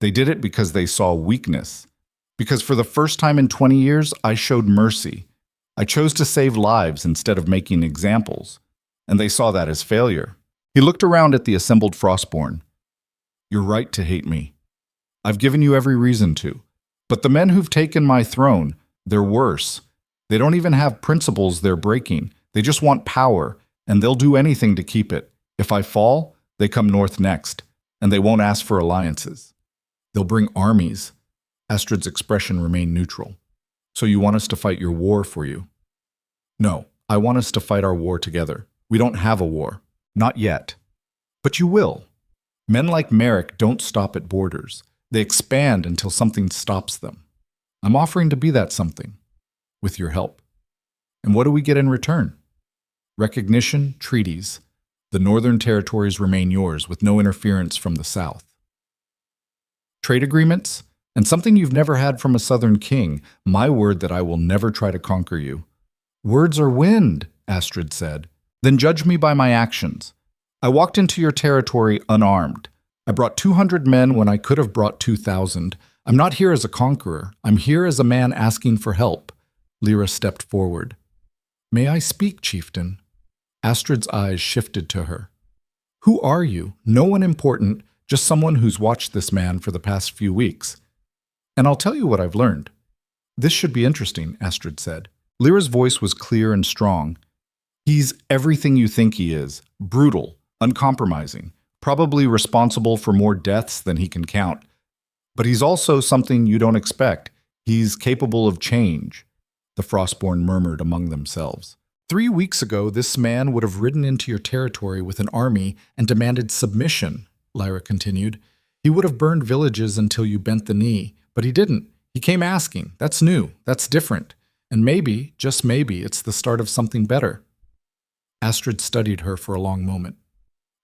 Speaker 1: They did it because they saw weakness. Because for the first time in 20 years, I showed mercy. I chose to save lives instead of making examples. And they saw that as failure. He looked around at the assembled Frostborn. "You're right to hate me. I've given you every reason to. But the men who've taken my throne, they're worse. They don't even have principles they're breaking. They just want power, and they'll do anything to keep it. If I fall, they come north next, and they won't ask for alliances. They'll bring armies." Astrid's expression remained neutral. "So you want us to fight your war for you?" "No, I want us to fight our war together. We don't have a war. Not yet. But you will. Men like Merrick don't stop at borders. They expand until something stops them. I'm offering to be that something, with your help. And what do we get in return? Recognition, treaties. The northern territories remain yours with no interference from the south. Trade agreements? And something you've never had from a southern king, my word that I will never try to conquer you." "Words are wind," Astrid said. "Then judge me by my actions. I walked into your territory unarmed. I brought 200 men when I could have brought 2,000. I'm not here as a conqueror. I'm here as a man asking for help." Lyra stepped forward. "May I speak, chieftain?" Astrid's eyes shifted to her. "Who are you? No one important, just someone who's watched this man for the past few weeks. And I'll tell you what I've learned." "This should be interesting," Astrid said. Lyra's voice was clear and strong. "He's everything you think he is. Brutal, uncompromising, probably responsible for more deaths than he can count. But he's also something you don't expect. He's capable of change," the Frostborn murmured among themselves. 3 weeks ago, this man would have ridden into your territory with an army and demanded submission," Lyra continued. "He would have burned villages until you bent the knee. But he didn't. He came asking. That's new. That's different. And maybe, just maybe, it's the start of something better." Astrid studied her for a long moment.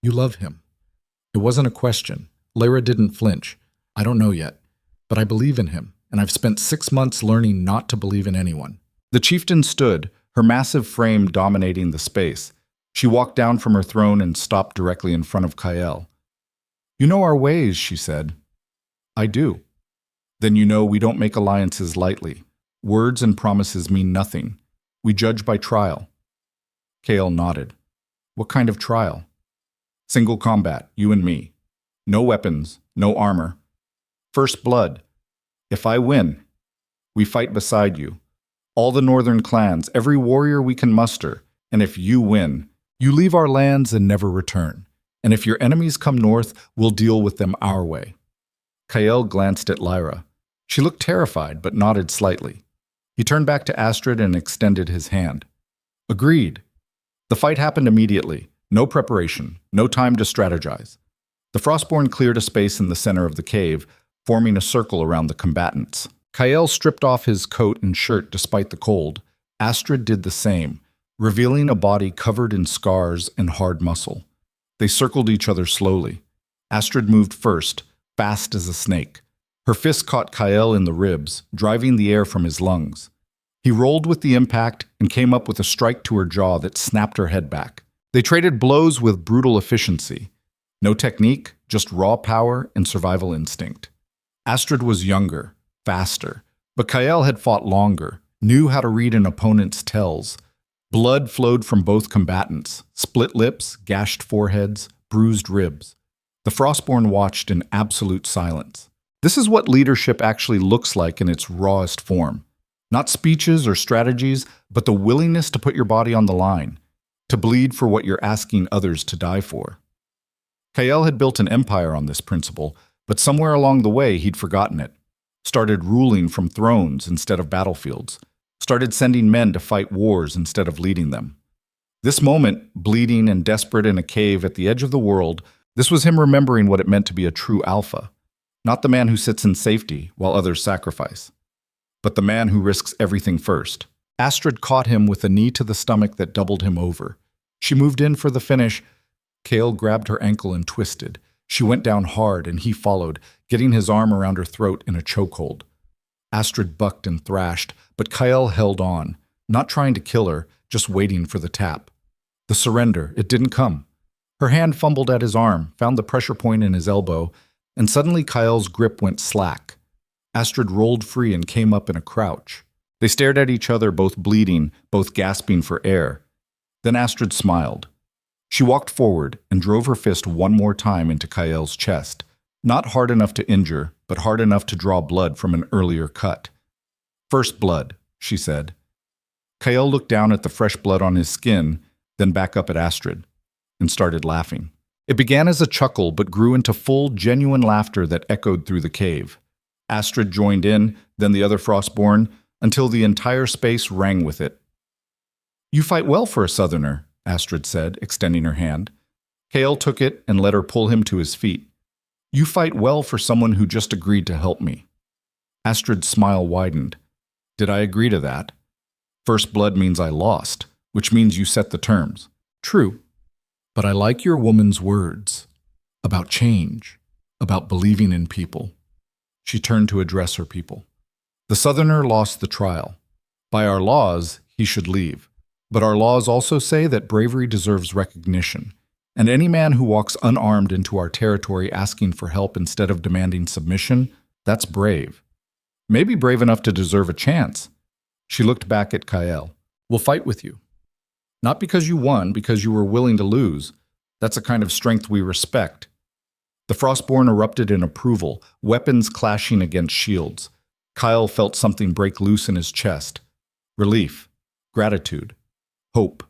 Speaker 1: "You love him." It wasn't a question. Lyra didn't flinch. "I don't know yet. But I believe in him, and I've spent 6 months learning not to believe in anyone." The chieftain stood, her massive frame dominating the space. She walked down from her throne and stopped directly in front of Kyle. "You know our ways," she said. "I do." "Then you know we don't make alliances lightly. Words and promises mean nothing. We judge by trial. Kael nodded. What kind of trial? Single combat, you and me. No weapons, no armor. First blood. If I win, we fight beside you. All the northern clans, every warrior we can muster. And if you win, you leave our lands and never return. And if your enemies come north, we'll deal with them our way. Kael glanced at Lyra. She looked terrified, but nodded slightly. He turned back to Astrid and extended his hand. Agreed. The fight happened immediately. No preparation, no time to strategize. The Frostborn cleared a space in the center of the cave, forming a circle around the combatants. Kael stripped off his coat and shirt despite the cold. Astrid did the same, revealing a body covered in scars and hard muscle. They circled each other slowly. Astrid moved first, fast as a snake. Her fist caught Kael in the ribs, driving the air from his lungs. He rolled with the impact and came up with a strike to her jaw that snapped her head back. They traded blows with brutal efficiency. No technique, just raw power and survival instinct. Astrid was younger, faster, but Kael had fought longer, knew how to read an opponent's tells. Blood flowed from both combatants, split lips, gashed foreheads, bruised ribs. The Frostborn watched in absolute silence. This is what leadership actually looks like in its rawest form. Not speeches or strategies, but the willingness to put your body on the line, to bleed for what you're asking others to die for. Kael had built an empire on this principle, but somewhere along the way he'd forgotten it. Started ruling from thrones instead of battlefields. Started sending men to fight wars instead of leading them. This moment, bleeding and desperate in a cave at the edge of the world, this was him remembering what it meant to be a true alpha. Not the man who sits in safety while others sacrifice, but the man who risks everything first. Astrid caught him with a knee to the stomach that doubled him over. She moved in for the finish. Kael grabbed her ankle and twisted. She went down hard and he followed, getting his arm around her throat in a chokehold. Astrid bucked and thrashed, but Kael held on, not trying to kill her, just waiting for the tap. The surrender, it didn't come. Her hand fumbled at his arm, found the pressure point in his elbow, and suddenly Kael's grip went slack. Astrid rolled free and came up in a crouch. They stared at each other, both bleeding, both gasping for air. Then Astrid smiled. She walked forward and drove her fist one more time into Kael's chest. Not hard enough to injure, but hard enough to draw blood from an earlier cut. First blood, she said. Kael looked down at the fresh blood on his skin, then back up at Astrid, and started laughing. It began as a chuckle, but grew into full, genuine laughter that echoed through the cave. Astrid joined in, then the other Frostborn, until the entire space rang with it. You fight well for a southerner, Astrid said, extending her hand. Kael took it and let her pull him to his feet. You fight well for someone who just agreed to help me. Astrid's smile widened. Did I agree to that? First blood means I lost, which means you set the terms. True. But I like your woman's words. About change. About believing in people. She turned to address her people. The southerner lost the trial. By our laws, he should leave. But our laws also say that bravery deserves recognition. And any man who walks unarmed into our territory asking for help instead of demanding submission, that's brave. Maybe brave enough to deserve a chance. She looked back at Kael. We'll fight with you. Not because you won, because you were willing to lose. That's a kind of strength we respect. The Frostborn erupted in approval, weapons clashing against shields. Kael felt something break loose in his chest. Relief, gratitude, hope.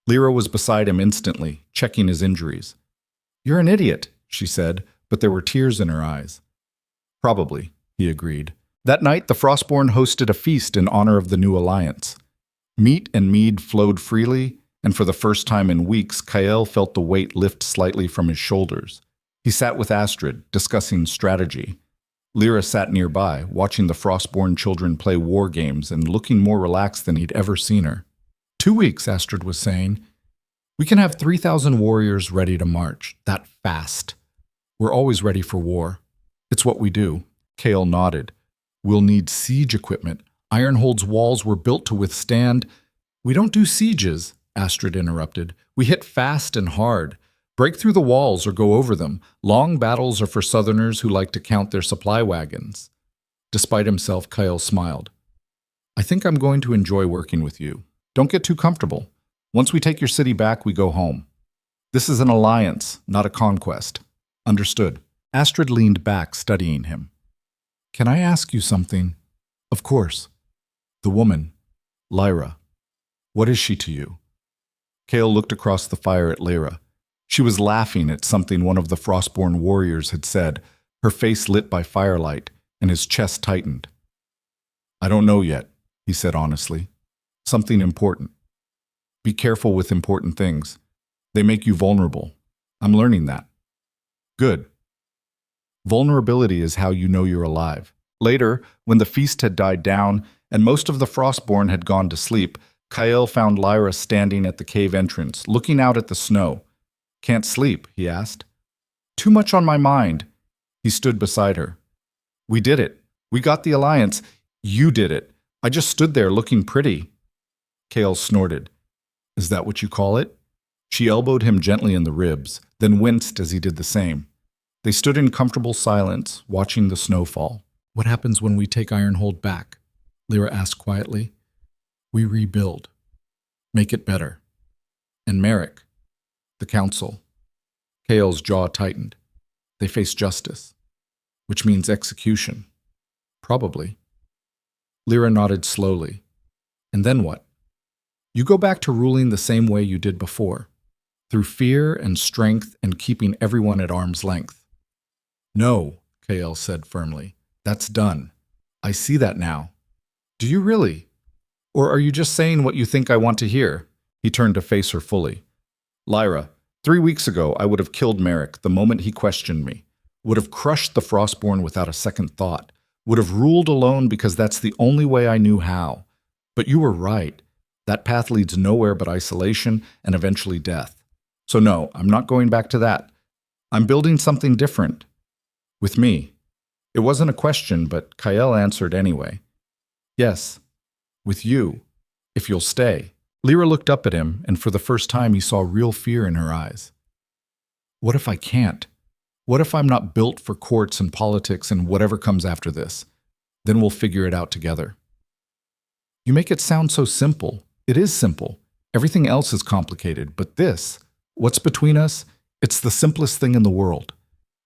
Speaker 1: Lyra was beside him instantly, checking his injuries. You're an idiot, she said, but there were tears in her eyes. Probably, he agreed. That night, the Frostborn hosted a feast in honor of the new alliance. Meat and mead flowed freely, and for the first time in weeks, Kael felt the weight lift slightly from his shoulders. He sat with Astrid, discussing strategy. Lyra sat nearby, watching the Frostborn children play war games and looking more relaxed than he'd ever seen her. 2 weeks, Astrid was saying. We can have 3,000 warriors ready to march, that fast. We're always ready for war. It's what we do. Kael nodded. We'll need siege equipment. Ironhold's walls were built to withstand. We don't do sieges, Astrid interrupted. We hit fast and hard. Break through the walls or go over them. Long battles are for southerners who like to count their supply wagons. Despite himself, Kael smiled. I think I'm going to enjoy working with you. Don't get too comfortable. Once we take your city back, we go home. This is an alliance, not a conquest. Understood. Astrid leaned back, studying him. Can I ask you something? Of course. The woman, Lyra. What is she to you? Kale looked across the fire at Lyra. She was laughing at something one of the Frostborn warriors had said, her face lit by firelight, and his chest tightened. I don't know yet, he said honestly. Something important. Be careful with important things. They make you vulnerable. I'm learning that. Good. Vulnerability is how you know you're alive. Later, when the feast had died down and most of the Frostborn had gone to sleep, Kael found Lyra standing at the cave entrance, looking out at the snow. Can't sleep, he asked. Too much on my mind. He stood beside her. We did it. We got the alliance. You did it. I just stood there looking pretty. Kael snorted. Is that what you call it? She elbowed him gently in the ribs, then winced as he did the same. They stood in comfortable silence, watching the snow fall. What happens when we take Ironhold back? Lyra asked quietly. We rebuild. Make it better. And Merrick, the council. Kael's jaw tightened. They face justice, which means execution. Probably. Lyra nodded slowly. And then what? You go back to ruling the same way you did before, through fear and strength and keeping everyone at arm's length. No, Kael said firmly. That's done. I see that now. Do you really? Or are you just saying what you think I want to hear? He turned to face her fully. Lyra, 3 weeks ago I would have killed Merrick the moment he questioned me, would have crushed the Frostborn without a second thought, would have ruled alone because that's the only way I knew how. But you were right. That path leads nowhere but isolation and eventually death. So no, I'm not going back to that. I'm building something different. With me. It wasn't a question, but Kael answered anyway. Yes, with you, if you'll stay. Lyra looked up at him, and for the first time he saw real fear in her eyes. What if I can't? What if I'm not built for courts and politics and whatever comes after this? Then we'll figure it out together. You make it sound so simple. It is simple. Everything else is complicated, but this, what's between us, it's the simplest thing in the world.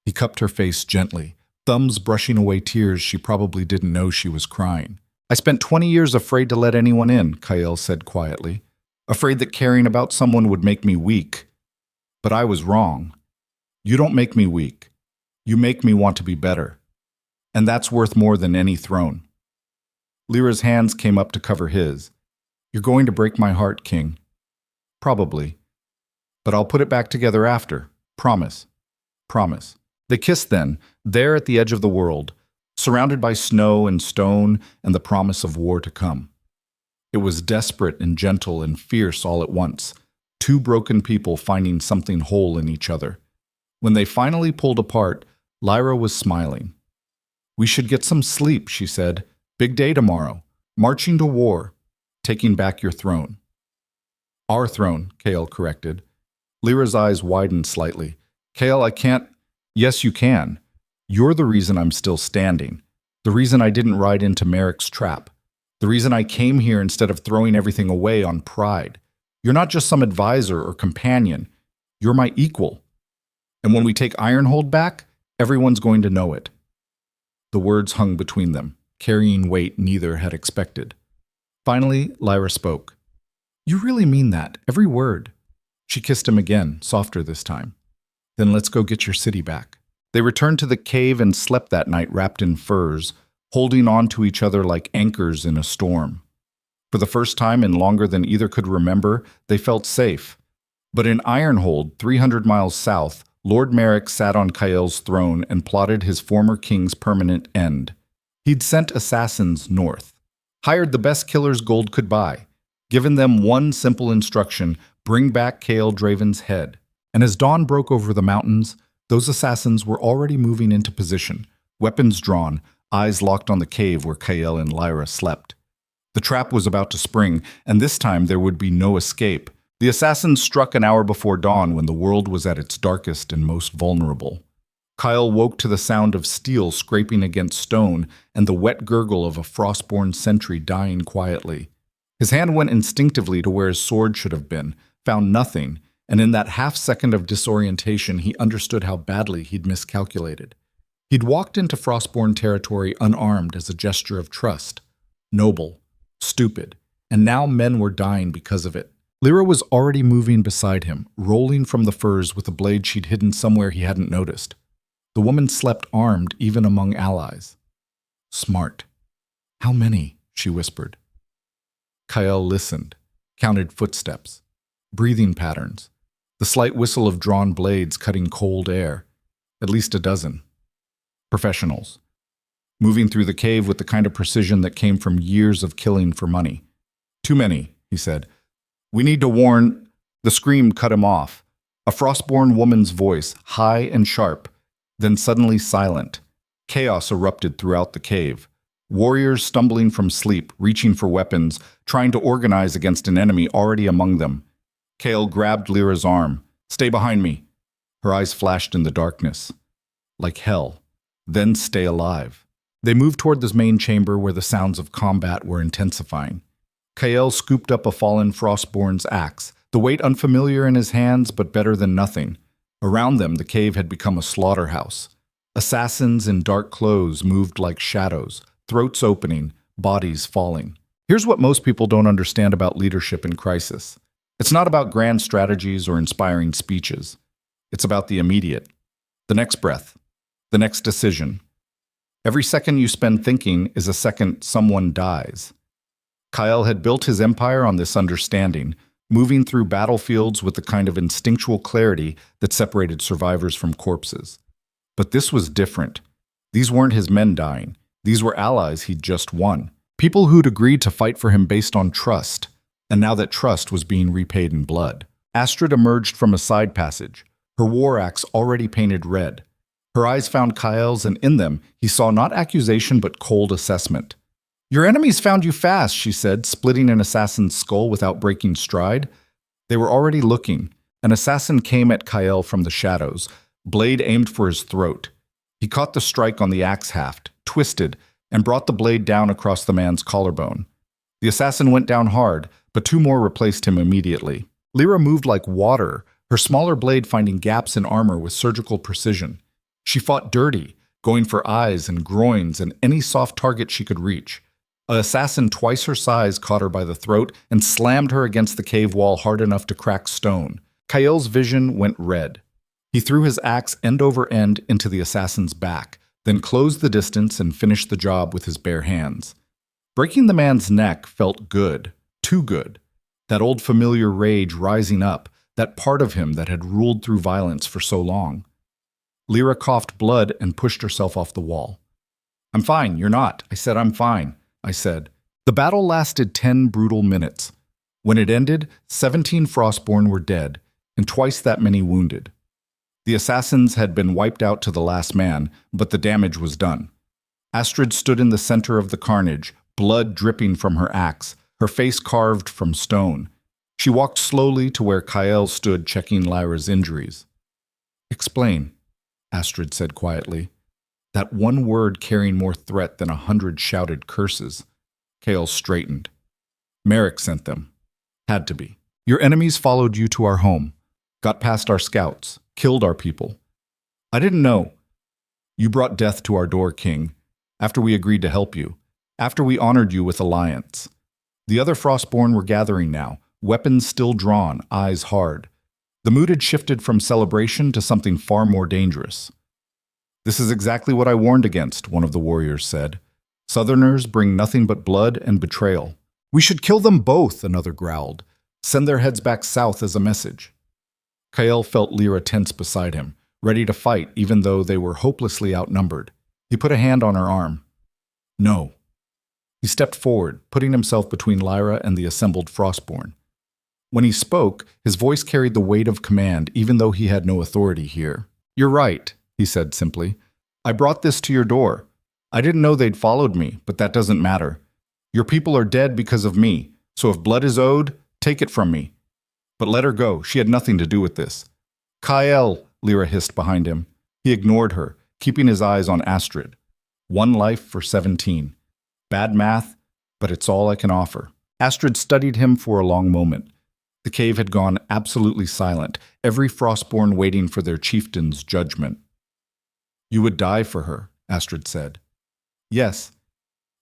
Speaker 1: He cupped her face gently, thumbs brushing away tears she probably didn't know she was crying. I spent 20 years afraid to let anyone in, Kael said quietly, afraid that caring about someone would make me weak. But I was wrong. You don't make me weak. You make me want to be better. And that's worth more than any throne. Lyra's hands came up to cover his. You're going to break my heart, King. Probably. But I'll put it back together after. Promise. Promise. They kissed then, there at the edge of the world, surrounded by snow and stone and the promise of war to come. It was desperate and gentle and fierce all at once, two broken people finding something whole in each other. When they finally pulled apart, Lyra was smiling. We should get some sleep, she said. Big day tomorrow. Marching to war. Taking back your throne. Our throne, Kael corrected. Lyra's eyes widened slightly. Kael, I can't. Yes, you can. You're the reason I'm still standing. The reason I didn't ride into Merrick's trap. The reason I came here instead of throwing everything away on pride. You're not just some advisor or companion. You're my equal. And when we take Ironhold back, everyone's going to know it. The words hung between them, carrying weight neither had expected. Finally, Lyra spoke. You really mean that, every word. She kissed him again, softer this time. Then let's go get your city back. They returned to the cave and slept that night wrapped in furs, holding on to each other like anchors in a storm. For the first time in longer than either could remember, they felt safe. But in Ironhold, 300 miles south, Lord Merrick sat on Kael's throne and plotted his former king's permanent end. He'd sent assassins north, hired the best killers gold could buy, given them one simple instruction, bring back Kael Draven's head. And as dawn broke over the mountains, those assassins were already moving into position, weapons drawn, eyes locked on the cave where Kael and Lyra slept. The trap was about to spring, and this time there would be no escape. The assassins struck an hour before dawn when the world was at its darkest and most vulnerable. Kyle woke to the sound of steel scraping against stone and the wet gurgle of a frostborn sentry dying quietly. His hand went instinctively to where his sword should have been, found nothing, and in that half-second of disorientation he understood how badly he'd miscalculated. He'd walked into frostborn territory unarmed as a gesture of trust. Noble. Stupid. And now men were dying because of it. Lyra was already moving beside him, rolling from the furs with a blade she'd hidden somewhere he hadn't noticed. The woman slept armed even among allies. Smart. How many? She whispered. Kyle listened, counted footsteps, breathing patterns, the slight whistle of drawn blades cutting cold air. At least a dozen. Professionals. Moving through the cave with the kind of precision that came from years of killing for money. Too many, he said. We need to warn. The scream cut him off. A frostborn woman's voice, high and sharp, then suddenly silent. Chaos erupted throughout the cave. Warriors stumbling from sleep, reaching for weapons, trying to organize against an enemy already among them. Kale grabbed Lyra's arm. Stay behind me. Her eyes flashed in the darkness. Like hell. Then stay alive. They moved toward the main chamber where the sounds of combat were intensifying. Kael scooped up a fallen frostborn's axe, the weight unfamiliar in his hands but better than nothing. Around them, the cave had become a slaughterhouse. Assassins in dark clothes moved like shadows, throats opening, bodies falling. Here's what most people don't understand about leadership in crisis. It's not about grand strategies or inspiring speeches. It's about the immediate. The next breath. The next decision. Every second you spend thinking is a second someone dies. Kyle had built his empire on this understanding, moving through battlefields with the kind of instinctual clarity that separated survivors from corpses. But this was different. These weren't his men dying. These were allies he'd just won. People who'd agreed to fight for him based on trust. And now that trust was being repaid in blood. Astrid emerged from a side passage, her war axe already painted red. Her eyes found Kyle's, and in them he saw not accusation but cold assessment. Your enemies found you fast, she said, splitting an assassin's skull without breaking stride. They were already looking. An assassin came at Kyle from the shadows, blade aimed for his throat. He caught the strike on the axe haft, twisted, and brought the blade down across the man's collarbone. The assassin went down hard, but two more replaced him immediately. Lyra moved like water, her smaller blade finding gaps in armor with surgical precision. She fought dirty, going for eyes and groins and any soft target she could reach. An assassin twice her size caught her by the throat and slammed her against the cave wall hard enough to crack stone. Kyle's vision went red. He threw his axe end over end into the assassin's back, then closed the distance and finished the job with his bare hands. Breaking the man's neck felt good, too good. That old familiar rage rising up, that part of him that had ruled through violence for so long. Lyra coughed blood and pushed herself off the wall. I'm fine, you're not. I said I'm fine, I said. The battle lasted 10 brutal minutes. When it ended, 17 Frostborn were dead, and twice that many wounded. The assassins had been wiped out to the last man, but the damage was done. Astrid stood in the center of the carnage, blood dripping from her axe, her face carved from stone. She walked slowly to where Kyle stood checking Lyra's injuries. Explain, Astrid said quietly. That one word carrying more threat than 100 shouted curses. Kale straightened. Merrick sent them. Had to be. Your enemies followed you to our home, got past our scouts, killed our people. I didn't know. You brought death to our door, King, after we agreed to help you, after we honored you with alliance. The other Frostborn were gathering now, weapons still drawn, eyes hard. The mood had shifted from celebration to something far more dangerous. This is exactly what I warned against, one of the warriors said. Southerners bring nothing but blood and betrayal. We should kill them both, another growled. Send their heads back south as a message. Kyle felt Lyra tense beside him, ready to fight even though they were hopelessly outnumbered. He put a hand on her arm. No. He stepped forward, putting himself between Lyra and the assembled Frostborn. When he spoke, his voice carried the weight of command even though he had no authority here. You're right, he said simply. I brought this to your door. I didn't know they'd followed me, but that doesn't matter. Your people are dead because of me, so if blood is owed, take it from me. But let her go. She had nothing to do with this. Kyle, Lyra hissed behind him. He ignored her, keeping his eyes on Astrid. 1 life for 17. Bad math, but it's all I can offer. Astrid studied him for a long moment. The cave had gone absolutely silent, every Frostborn waiting for their chieftain's judgment. You would die for her, Astrid said. Yes.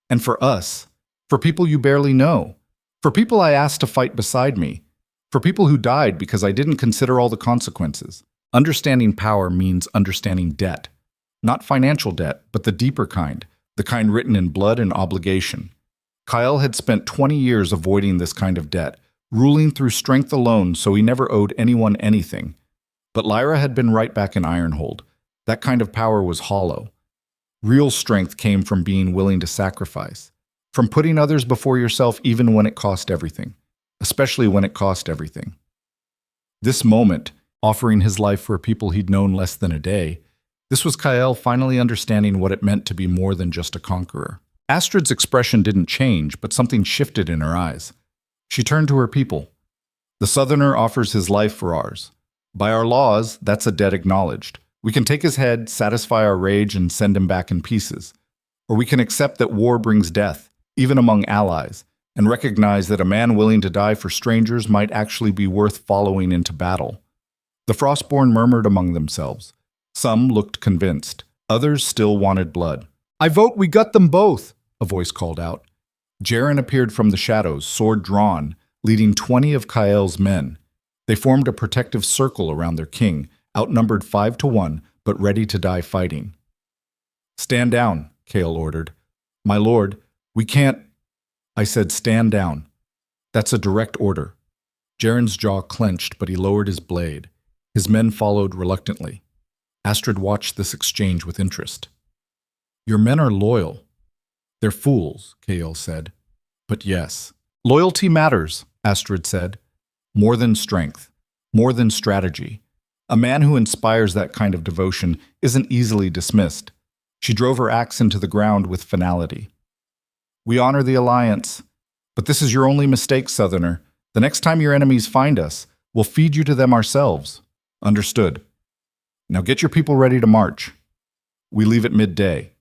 Speaker 1: And for us. For people you barely know. For people I asked to fight beside me. For people who died because I didn't consider all the consequences. Understanding power means understanding debt. Not financial debt, but the deeper kind, the kind written in blood and obligation. Kyle had spent 20 years avoiding this kind of debt, ruling through strength alone so he never owed anyone anything. But Lyra had been right back in Ironhold. That kind of power was hollow. Real strength came from being willing to sacrifice, from putting others before yourself even when it cost everything, especially when it cost everything. This moment, offering his life for people he'd known less than a day, this was Kyle finally understanding what it meant to be more than just a conqueror. Astrid's expression didn't change, but something shifted in her eyes. She turned to her people. The Southerner offers his life for ours. By our laws, that's a debt acknowledged. We can take his head, satisfy our rage, and send him back in pieces. Or we can accept that war brings death, even among allies, and recognize that a man willing to die for strangers might actually be worth following into battle. The Frostborn murmured among themselves. Some looked convinced. Others still wanted blood. I vote we gut them both, a voice called out. Jaren appeared from the shadows, sword drawn, leading 20 of Kael's men. They formed a protective circle around their king, outnumbered 5-1, but ready to die fighting. Stand down, Kael ordered. My lord, we can't... I said stand down. That's a direct order. Jaren's jaw clenched, but he lowered his blade. His men followed reluctantly. Astrid watched this exchange with interest. Your men are loyal. They're fools, Kael said. But yes. Loyalty matters, Astrid said. More than strength. More than strategy. A man who inspires that kind of devotion isn't easily dismissed. She drove her axe into the ground with finality. We honor the alliance. But this is your only mistake, Southerner. The next time your enemies find us, we'll feed you to them ourselves. Understood. Now get your people ready to march. We leave at midday,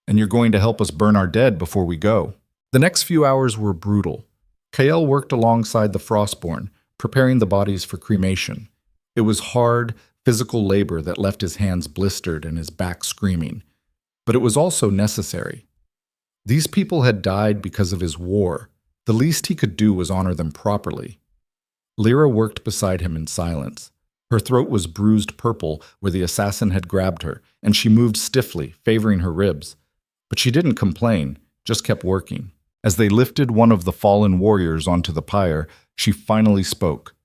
Speaker 1: and you're going to help us burn our dead before we go. The next few hours were brutal. Kael worked alongside the Frostborn, preparing the bodies for cremation. It was hard, physical labor that left his hands blistered and his back screaming. But it was also necessary. These people had died because of his war. The least he could do was honor them properly. Lyra worked beside him in silence. Her throat was bruised purple where the assassin had grabbed her, and she moved stiffly, favoring her ribs. But she didn't complain, just kept working. As they lifted one of the fallen warriors onto the pyre, she finally spoke.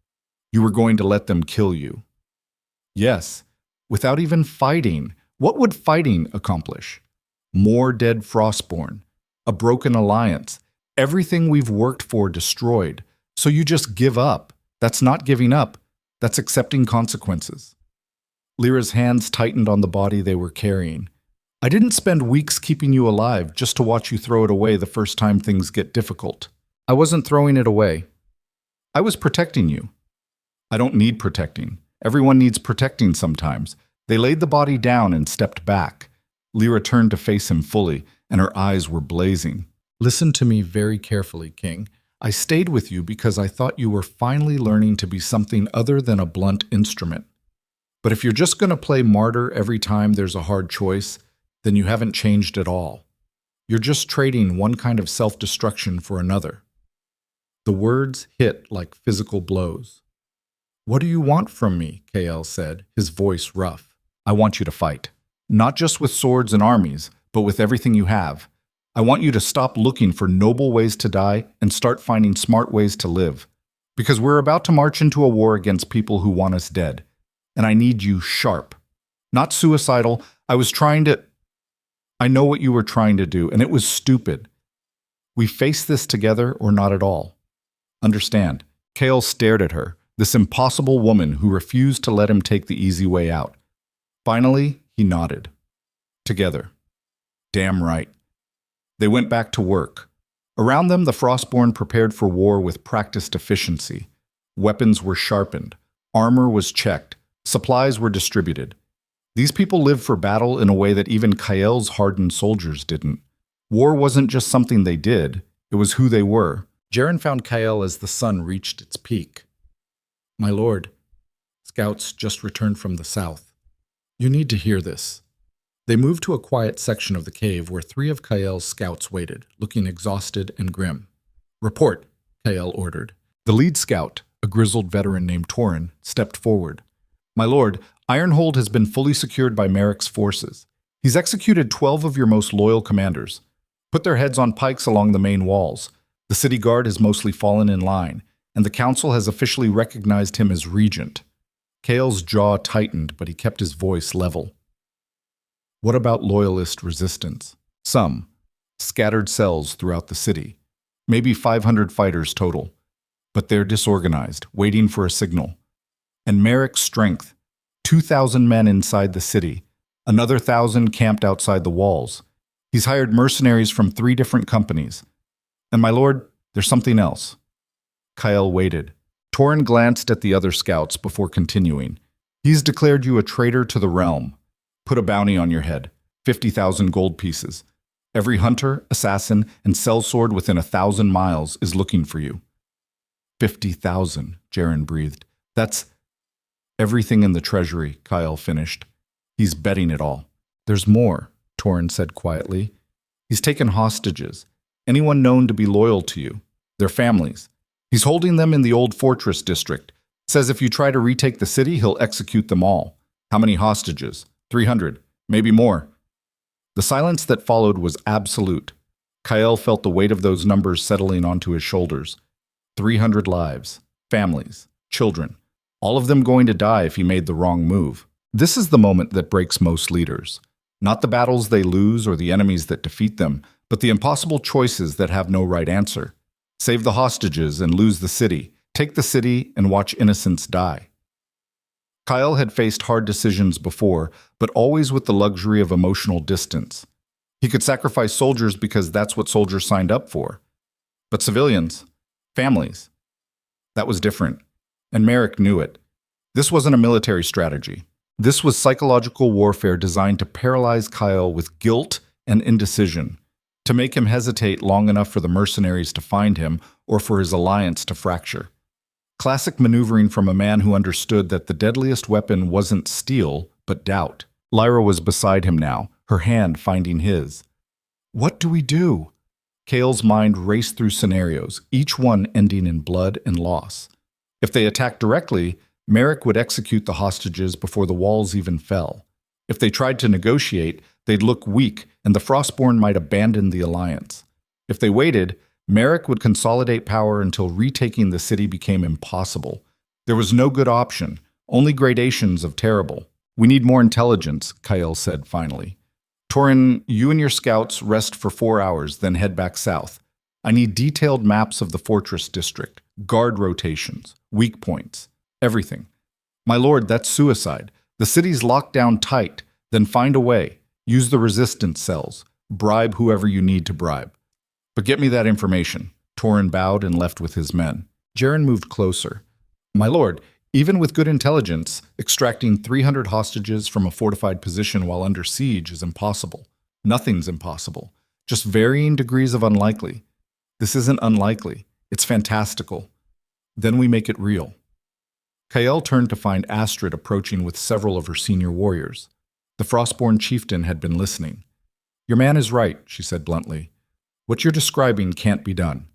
Speaker 1: You were going to let them kill you. Yes, without even fighting. What would fighting accomplish? More dead Frostborn, a broken alliance, everything we've worked for destroyed. So you just give up. That's not giving up. That's accepting consequences. Lyra's hands tightened on the body they were carrying. I didn't spend weeks keeping you alive just to watch you throw it away the first time things get difficult. I wasn't throwing it away. I was protecting you. I don't need protecting. Everyone needs protecting sometimes. They laid the body down and stepped back. Lyra turned to face him fully, and her eyes were blazing. Listen to me very carefully, King. I stayed with you because I thought you were finally learning to be something other than a blunt instrument. But if you're just going to play martyr every time there's a hard choice, then you haven't changed at all. You're just trading one kind of self-destruction for another. The words hit like physical blows. What do you want from me? Kael said, his voice rough. I want you to fight. Not just with swords and armies, but with everything you have. I want you to stop looking for noble ways to die and start finding smart ways to live. Because we're about to march into a war against people who want us dead. And I need you sharp. Not suicidal. I know what you were trying to do, and it was stupid. We face this together or not at all. Understand. Kael stared at her, this impossible woman who refused to let him take the easy way out. Finally, he nodded. Together. Damn right. They went back to work. Around them, the Frostborn prepared for war with practiced efficiency. Weapons were sharpened. Armor was checked. Supplies were distributed. These people lived for battle in a way that even Kael's hardened soldiers didn't. War wasn't just something they did, it was who they were. Jaren found Kael as the sun reached its peak. "My lord, scouts just returned from the south. You need to hear this." They moved to a quiet section of the cave where 3 of Kael's scouts waited, looking exhausted and grim. "Report," Kael ordered. The lead scout, a grizzled veteran named Torin, stepped forward. "My lord, Ironhold has been fully secured by Merrick's forces. He's executed 12 of your most loyal commanders. Put their heads on pikes along the main walls. The city guard has mostly fallen in line, and the council has officially recognized him as regent." Kael's jaw tightened, but he kept his voice level. "What about loyalist resistance?" "Some. Scattered cells throughout the city. Maybe 500 fighters total. But they're disorganized, waiting for a signal. And Merrick's strength. 2,000 men inside the city. Another 1,000 camped outside the walls. He's hired mercenaries from 3 different companies. And my lord, there's something else." Kael waited. Torin glanced at the other scouts before continuing. "He's declared you a traitor to the realm. Put a bounty on your head. 50,000 gold pieces. Every hunter, assassin, and sellsword within 1,000 miles is looking for you." 50,000, Jaren breathed. "That's everything in the treasury," Kael finished. "He's betting it all." "There's more," Torin said quietly. "He's taken hostages. Anyone known to be loyal to you. Their families. He's holding them in the old fortress district. Says if you try to retake the city, he'll execute them all. How many hostages? 300. Maybe more." The silence that followed was absolute. Kael felt the weight of those numbers settling onto his shoulders. 300 lives, families, children, all of them going to die if he made the wrong move. This is the moment that breaks most leaders. Not the battles they lose or the enemies that defeat them, but the impossible choices that have no right answer. Save the hostages and lose the city. Take the city and watch innocents die. Kael had faced hard decisions before, but always with the luxury of emotional distance. He could sacrifice soldiers because that's what soldiers signed up for. But civilians, families, that was different. And Merrick knew it. This wasn't a military strategy. This was psychological warfare designed to paralyze Kael with guilt and indecision, to make him hesitate long enough for the mercenaries to find him or for his alliance to fracture. Classic maneuvering from a man who understood that the deadliest weapon wasn't steel, but doubt. Lyra was beside him now, her hand finding his. "What do we do?" Kael's mind raced through scenarios, each one ending in blood and loss. If they attacked directly, Merrick would execute the hostages before the walls even fell. If they tried to negotiate, they'd look weak, and the Frostborn might abandon the alliance. If they waited, Merrick would consolidate power until retaking the city became impossible. There was no good option, only gradations of terrible. "We need more intelligence," Kael said finally. "Torin, you and your scouts rest for 4 hours, then head back south. I need detailed maps of the fortress district, guard rotations, weak points, everything." "My lord, that's suicide. The city's locked down tight. Then find a way. Use the resistance cells. Bribe whoever you need to bribe. But get me that information." Torin bowed and left with his men. Jaren moved closer. "My lord, even with good intelligence, extracting 300 hostages from a fortified position while under siege is impossible. Nothing's impossible. Just varying degrees of unlikely. This isn't unlikely. It's fantastical. Then we make it real." Kael turned to find Astrid approaching with several of her senior warriors. The Frostborn chieftain had been listening. "Your man is right," she said bluntly. "What you're describing can't be done.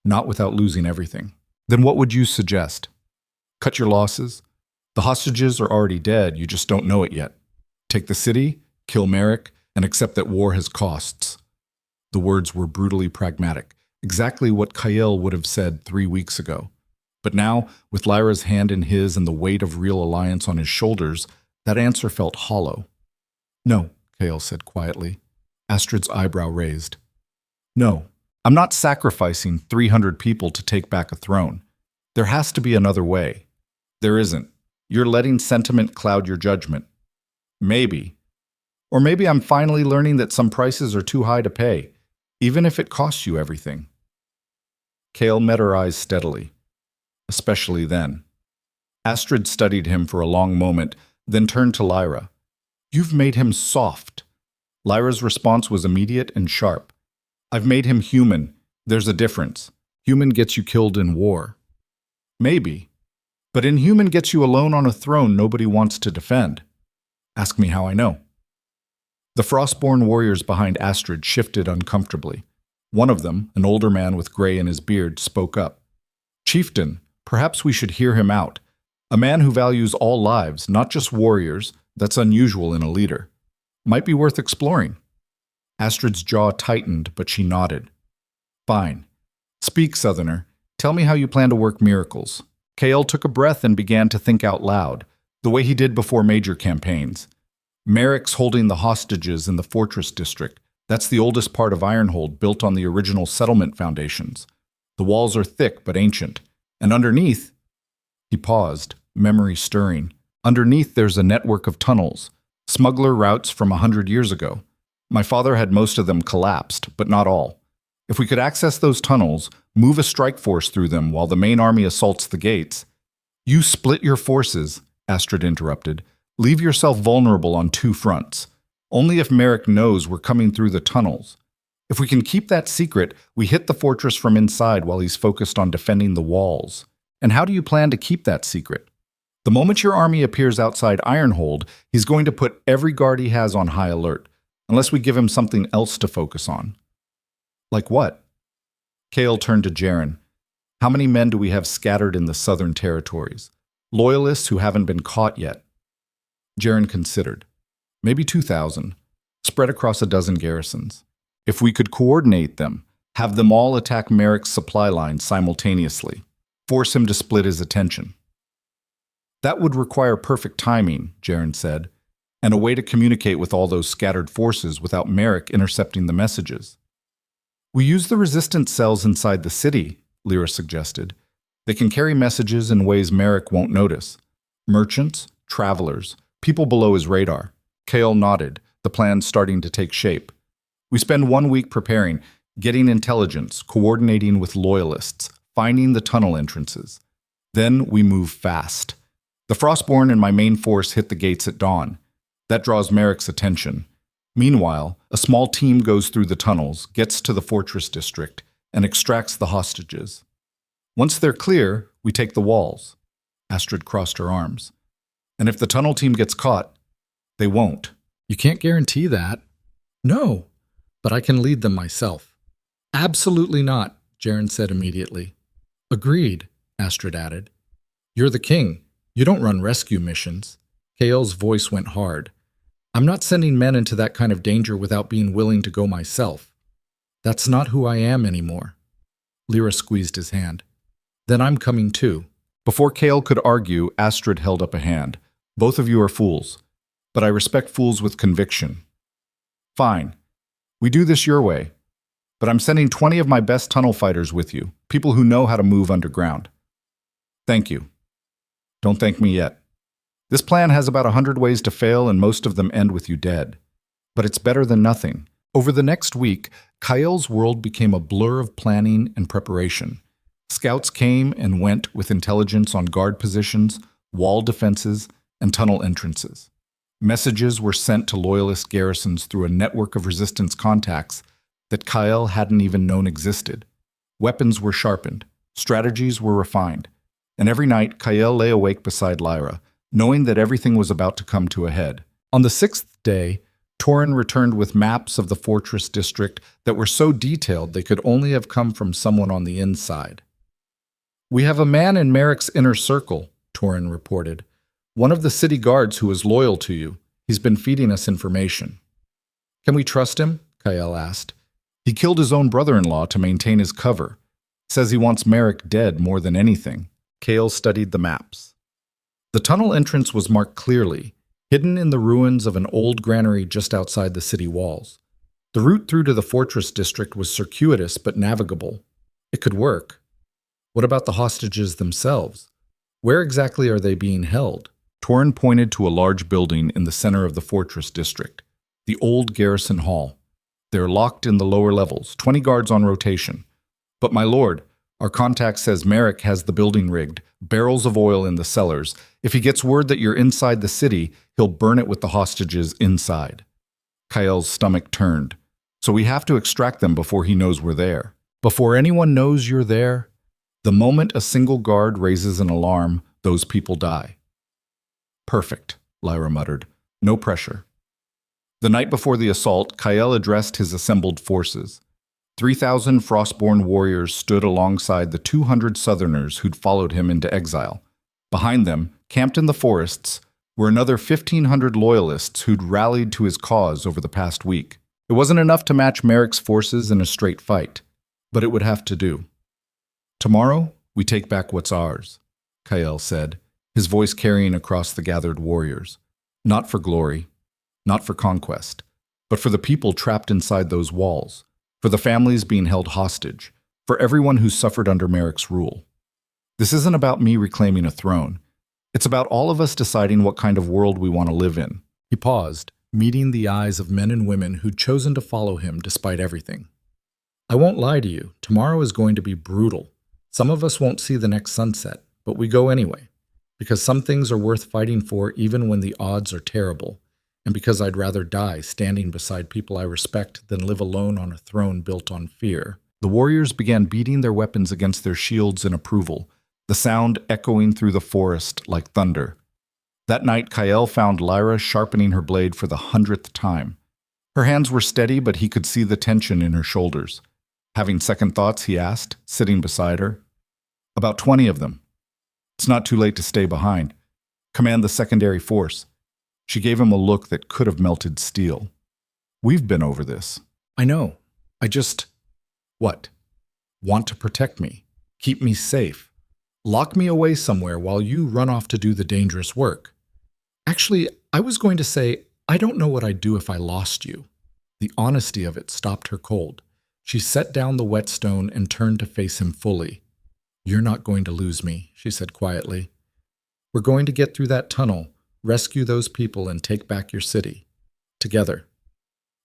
Speaker 1: Not without losing everything." "Then what would you suggest?" "Cut your losses. The hostages are already dead, you just don't know it yet. Take the city, kill Merrick, and accept that war has costs." The words were brutally pragmatic, exactly what Kael would have said 3 weeks ago. But now, with Lyra's hand in his and the weight of real alliance on his shoulders, that answer felt hollow. "No," Kael said quietly. Astrid's eyebrow raised. "No, I'm not sacrificing 300 people to take back a throne. There has to be another way." "There isn't. You're letting sentiment cloud your judgment." "Maybe. Or maybe I'm finally learning that some prices are too high to pay, even if it costs you everything." Kael met her eyes steadily. "Especially then." Astrid studied him for a long moment, then turned to Lyra. You've made him soft. Lyra's response was immediate and sharp. I've made him human. There's a difference. Human gets you killed in war. Maybe. But inhuman gets you alone on a throne nobody wants to defend. Ask me how I know. The Frostborn warriors behind Astrid shifted uncomfortably. One of them, an older man with gray in his beard, spoke up. Chieftain, perhaps we should hear him out. A man who values all lives, not just warriors, that's unusual in a leader. Might be worth exploring. Astrid's jaw tightened, but she nodded. Fine. Speak, Southerner. Tell me how you plan to work miracles. Kael took a breath and began to think out loud, the way he did before major campaigns. Merrick's holding the hostages in the Fortress District. That's the oldest part of Ironhold, built on the original settlement foundations. The walls are thick but ancient. And underneath... He paused, memory stirring. Underneath there's a network of tunnels, smuggler routes from 100 years ago. My father had most of them collapsed, but not all. If we could access those tunnels, move a strike force through them while the main army assaults the gates... You split your forces, Astrid interrupted. Leave yourself vulnerable on two fronts. Only if Merrick knows we're coming through the tunnels. If we can keep that secret, we hit the fortress from inside while he's focused on defending the walls. And how do you plan to keep that secret? The moment your army appears outside Ironhold, he's going to put every guard he has on high alert, unless we give him something else to focus on. Like what? Kael turned to Jaren. How many men do we have scattered in the southern territories? Loyalists who haven't been caught yet. Jaren considered. Maybe 2,000, spread across a dozen garrisons. If we could coordinate them, have them all attack Merrick's supply line simultaneously, force him to split his attention. That would require perfect timing, Jaren said, and a way to communicate with all those scattered forces without Merrick intercepting the messages. We use the resistance cells inside the city, Lyra suggested. They can carry messages in ways Merrick won't notice. Merchants, travelers, people below his radar. Kael nodded, the plan starting to take shape. We spend 1 week preparing, getting intelligence, coordinating with loyalists, finding the tunnel entrances. Then we move fast. The Frostborn and my main force hit the gates at dawn. That draws Merrick's attention. Meanwhile, a small team goes through the tunnels, gets to the Fortress District, and extracts the hostages. Once they're clear, we take the walls. Astrid crossed her arms. And if the tunnel team gets caught, they won't.
Speaker 2: You can't guarantee that. No, but I can lead them myself. Absolutely not, Jaren said immediately. Agreed, Astrid added. You're the king. You don't run rescue missions. Kael's voice went hard. I'm not sending men into that kind of danger without being willing to go myself. That's not who I am anymore. Lyra squeezed his hand. Then I'm coming too.
Speaker 1: Before Kael could argue, Astrid held up a hand. Both of you are fools, but I respect fools with conviction. Fine. We do this your way, but I'm sending 20 of my best tunnel fighters with you, people who know how to move underground. Thank you. Don't thank me yet. This plan has about 100 ways to fail, and most of them end with you dead. But it's better than nothing. Over the next week, Kael's world became a blur of planning and preparation. Scouts came and went with intelligence on guard positions, wall defenses, and tunnel entrances. Messages were sent to loyalist garrisons through a network of resistance contacts that Kael hadn't even known existed. Weapons were sharpened, strategies were refined, and every night Kael lay awake beside Lyra, knowing that everything was about to come to a head. On the 6th day, Torin returned with maps of the Fortress District that were so detailed they could only have come from someone on the inside. We have a man in Merrick's inner circle, Torin reported. One of the city guards who is loyal to you. He's been feeding us information. Can we trust him? Kael asked. He killed his own brother-in-law to maintain his cover. Says he wants Merrick dead more than anything. Kael studied the maps. The tunnel entrance was marked clearly, hidden in the ruins of an old granary just outside the city walls. The route through to the Fortress District was circuitous but navigable. It could work. What about the hostages themselves? Where exactly are they being held? Torin pointed to a large building in the center of the Fortress District, the old garrison hall. They're locked in the lower levels, 20 guards on rotation. But my lord, Our contact says Merrick has the building rigged, barrels of oil in the cellars. If he gets word that you're inside the city, he'll burn it with the hostages inside." Kael's stomach turned. "So we have to extract them before he knows we're there. Before anyone knows you're there, the moment a single guard raises an alarm, those people die." "Perfect," Lyra muttered. "No pressure." The night before the assault, Kael addressed his assembled forces. 3,000 Frostborn warriors stood alongside the 200 Southerners who'd followed him into exile. Behind them, camped in the forests, were another 1,500 loyalists who'd rallied to his cause over the past week. It wasn't enough to match Merrick's forces in a straight fight, but it would have to do. "Tomorrow, we take back what's ours," Kael said, his voice carrying across the gathered warriors. "Not for glory, not for conquest, but for the people trapped inside those walls, for the families being held hostage, for everyone who suffered under Merrick's rule. This isn't about me reclaiming a throne. It's about all of us deciding what kind of world we want to live in." He paused, meeting the eyes of men and women who'd chosen to follow him despite everything. "I won't lie to you, tomorrow is going to be brutal. Some of us won't see the next sunset, but we go anyway, because some things are worth fighting for even when the odds are terrible, and because I'd rather die standing beside people I respect than live alone on a throne built on fear." The warriors began beating their weapons against their shields in approval, the sound echoing through the forest like thunder. That night, Kael found Lyra sharpening her blade for the 100th time. Her hands were steady, but he could see the tension in her shoulders. Having second thoughts, he asked, sitting beside her. "About 20 of them. It's not too late to stay behind. Command the secondary force." She gave him a look that could have melted steel. "We've been over this." "I know. I just—" "What?" "Want to protect me. Keep me safe. Lock me away somewhere while you run off to do the dangerous work. Actually, I was going to say, I don't know what I'd do if I lost you." The honesty of it stopped her cold. She set down the whetstone and turned to face him fully. "You're not going to lose me," she said quietly. "We're going to get through that tunnel, rescue those people, and take back your city. Together.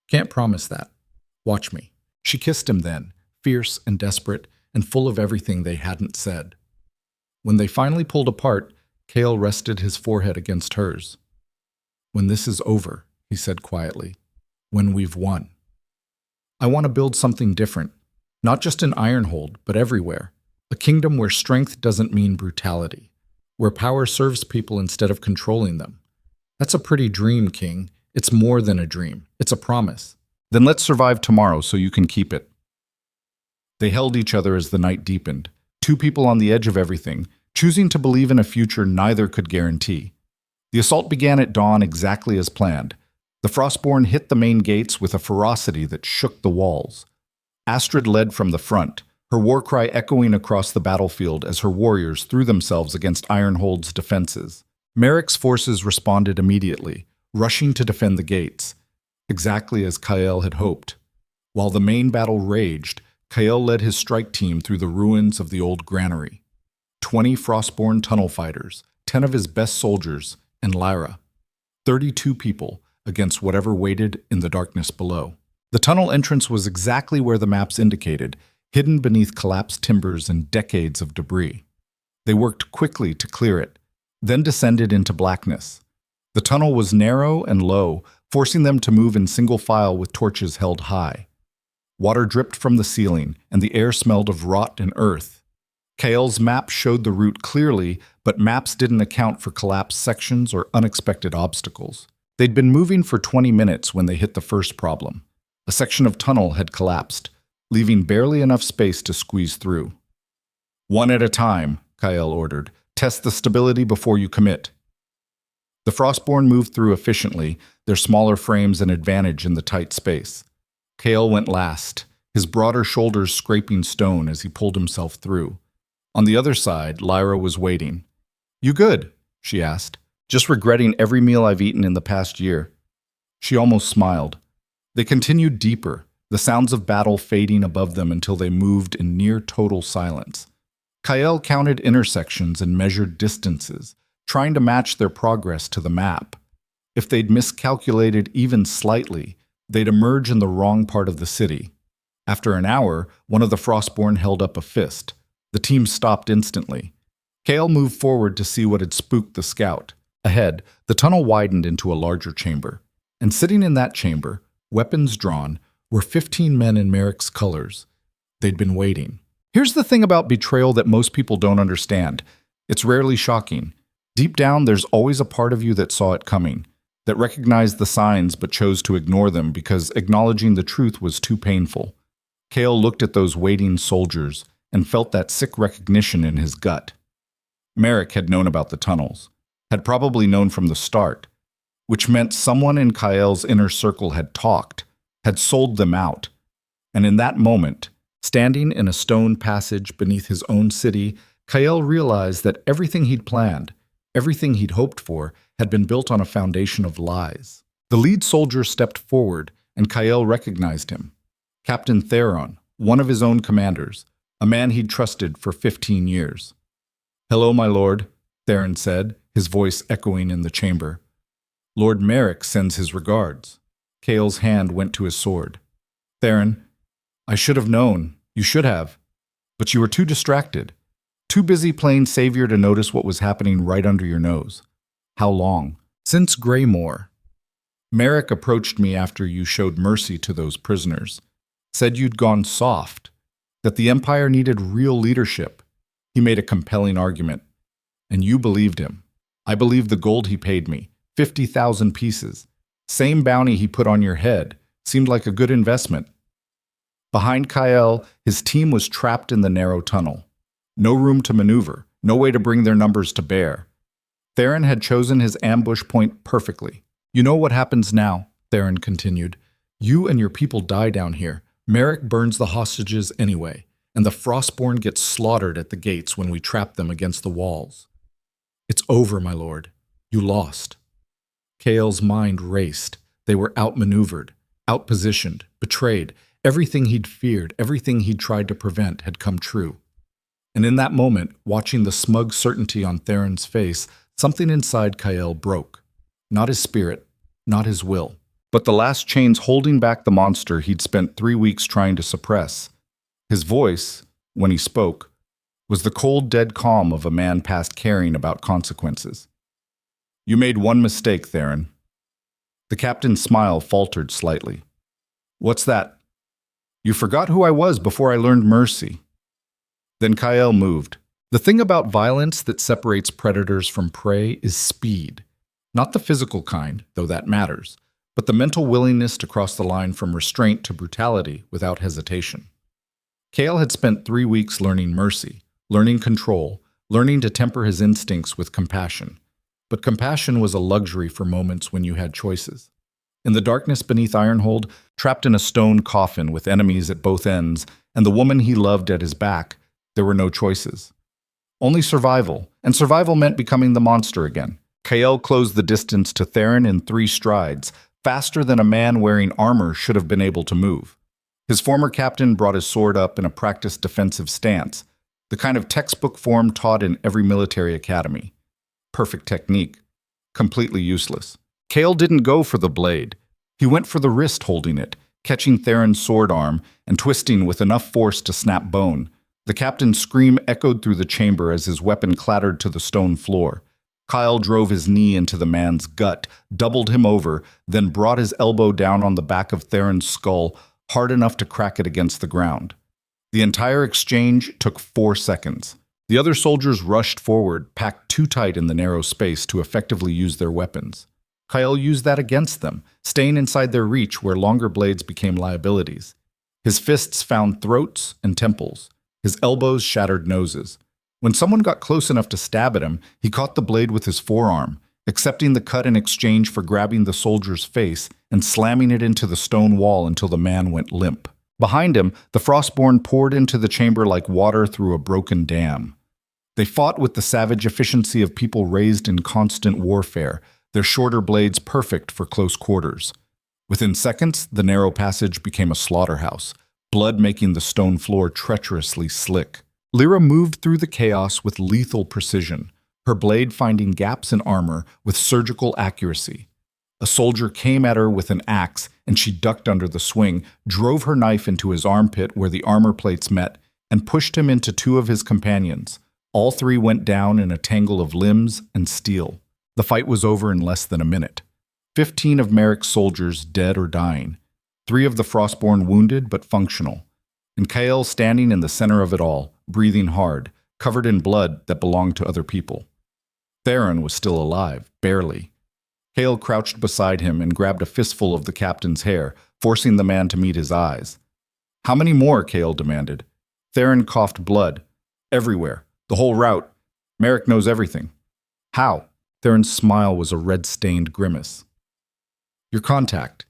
Speaker 1: Can't promise that. Watch me." She kissed him then, fierce and desperate, and full of everything they hadn't said. When they finally pulled apart, Kael rested his forehead against hers. "When this is over," he said quietly, "when we've won. I want to build something different, not just in Ironhold, but everywhere. A kingdom where strength doesn't mean brutality, where power serves people instead of controlling them. That's a pretty dream, King. It's more than a dream. It's a promise." "Then let's survive tomorrow so you can keep it." They held each other as the night deepened, two people on the edge of everything, choosing to believe in a future neither could guarantee. The assault began at dawn exactly as planned. The Frostborn hit the main gates with a ferocity that shook the walls. Astrid led from the front, her war cry echoing across the battlefield as her warriors threw themselves against Ironhold's defenses. Merrick's forces responded immediately, rushing to defend the gates, exactly as Kael had hoped. While the main battle raged, Kael led his strike team through the ruins of the old granary. 20 Frostborn tunnel fighters, 10 of his best soldiers, and Lyra. 32 people against whatever waited in the darkness below. The tunnel entrance was exactly where the maps indicated, hidden beneath collapsed timbers and decades of debris. They worked quickly to clear it, then descended into blackness. The tunnel was narrow and low, forcing them to move in single file with torches held high. Water dripped from the ceiling, and the air smelled of rot and earth. Kael's map showed the route clearly, but maps didn't account for collapsed sections or unexpected obstacles. They'd been moving for 20 minutes when they hit the first problem. A section of tunnel had collapsed, leaving barely enough space to squeeze through. "One at a time," Kael ordered. "Test the stability before you commit." The Frostborn moved through efficiently, their smaller frames an advantage in the tight space. Kael went last, his broader shoulders scraping stone as he pulled himself through. On the other side, Lyra was waiting. "You good?" she asked. "Just regretting every meal I've eaten in the past year." She almost smiled. They continued deeper, the sounds of battle fading above them until they moved in near total silence. Kael counted intersections and measured distances, trying to match their progress to the map. If they'd miscalculated even slightly, they'd emerge in the wrong part of the city. After an hour, one of the Frostborn held up a fist. The team stopped instantly. Kale moved forward to see what had spooked the scout. Ahead, the tunnel widened into a larger chamber. And sitting in that chamber, weapons drawn, were 15 men in Merrick's colors. They'd been waiting. Here's the thing about betrayal that most people don't understand. It's rarely shocking. Deep down, there's always a part of you that saw it coming, that recognized the signs but chose to ignore them because acknowledging the truth was too painful. Kale looked at those waiting soldiers and felt that sick recognition in his gut. Merrick had known about the tunnels, had probably known from the start, which meant someone in Kael's inner circle had talked, had sold them out. And in that moment, standing in a stone passage beneath his own city, Kael realized that everything he'd planned, everything he'd hoped for, had been built on a foundation of lies. The lead soldier stepped forward, and Kael recognized him. Captain Theron, one of his own commanders, a man he'd trusted for 15 years. "Hello, my lord," Theron said, his voice echoing in the chamber. "Lord Merrick sends his regards." Kael's hand went to his sword. "Theron, I should have known. You should have. But you were too distracted. Too busy playing savior to notice what was happening right under your nose. How long?" "Since Greymore. Merrick approached me after you showed mercy to those prisoners. Said you'd gone soft. That the Empire needed real leadership. He made a compelling argument. And you believed him. I believed the gold he paid me. 50,000 pieces. Same bounty he put on your head. Seemed like a good investment." Behind Kael, his team was trapped in the narrow tunnel. No room to maneuver, no way to bring their numbers to bear. Theron had chosen his ambush point perfectly. "You know what happens now," Theron continued. "You and your people die down here. Merrick burns the hostages anyway, and the Frostborn get slaughtered at the gates when we trap them against the walls. It's over, my lord. You lost." Kael's mind raced. They were outmaneuvered, outpositioned, betrayed. Everything he'd feared, everything he'd tried to prevent had come true. And in that moment, watching the smug certainty on Theron's face, something inside Kael broke. Not his spirit, not his will, but the last chains holding back the monster he'd spent 3 weeks trying to suppress. His voice, when he spoke, was the cold, dead calm of a man past caring about consequences. "You made one mistake, Theron." The captain's smile faltered slightly. "What's that?" "You forgot who I was before I learned mercy." Then Kael moved. The thing about violence that separates predators from prey is speed. Not the physical kind, though that matters, but the mental willingness to cross the line from restraint to brutality without hesitation. Kael had spent 3 weeks learning mercy, learning control, learning to temper his instincts with compassion. But compassion was a luxury for moments when you had choices. In the darkness beneath Ironhold, trapped in a stone coffin with enemies at both ends, and the woman he loved at his back, there were no choices. Only survival, and survival meant becoming the monster again. Kael closed the distance to Theron in 3 strides, faster than a man wearing armor should have been able to move. His former captain brought his sword up in a practiced defensive stance, the kind of textbook form taught in every military academy. Perfect technique, completely useless. Kael didn't go for the blade. He went for the wrist holding it, catching Theron's sword arm and twisting with enough force to snap bone. The captain's scream echoed through the chamber as his weapon clattered to the stone floor. Kael drove his knee into the man's gut, doubled him over, then brought his elbow down on the back of Theron's skull, hard enough to crack it against the ground. The entire exchange took 4 seconds. The other soldiers rushed forward, packed too tight in the narrow space to effectively use their weapons. Kael used that against them, staying inside their reach where longer blades became liabilities. His fists found throats and temples. His elbows shattered noses. When someone got close enough to stab at him, he caught the blade with his forearm, accepting the cut in exchange for grabbing the soldier's face and slamming it into the stone wall until the man went limp. Behind him, the Frostborn poured into the chamber like water through a broken dam. They fought with the savage efficiency of people raised in constant warfare, their shorter blades perfect for close quarters. Within seconds, the narrow passage became a slaughterhouse, blood making the stone floor treacherously slick. Lyra moved through the chaos with lethal precision, her blade finding gaps in armor with surgical accuracy. A soldier came at her with an axe, and she ducked under the swing, drove her knife into his armpit where the armor plates met, and pushed him into two of his companions. All three went down in a tangle of limbs and steel. The fight was over in less than a minute. 15 of Merrick's soldiers dead or dying, 3 of the Frostborn wounded but functional, and Kael standing in the center of it all, breathing hard, covered in blood that belonged to other people. Theron was still alive, barely. Kael crouched beside him and grabbed a fistful of the captain's hair, forcing the man to meet his eyes. "How many more?" Kael demanded. Theron coughed blood. "Everywhere. The whole route. Merrick knows everything." "How?" Theron's smile was a red-stained grimace. "Your contact.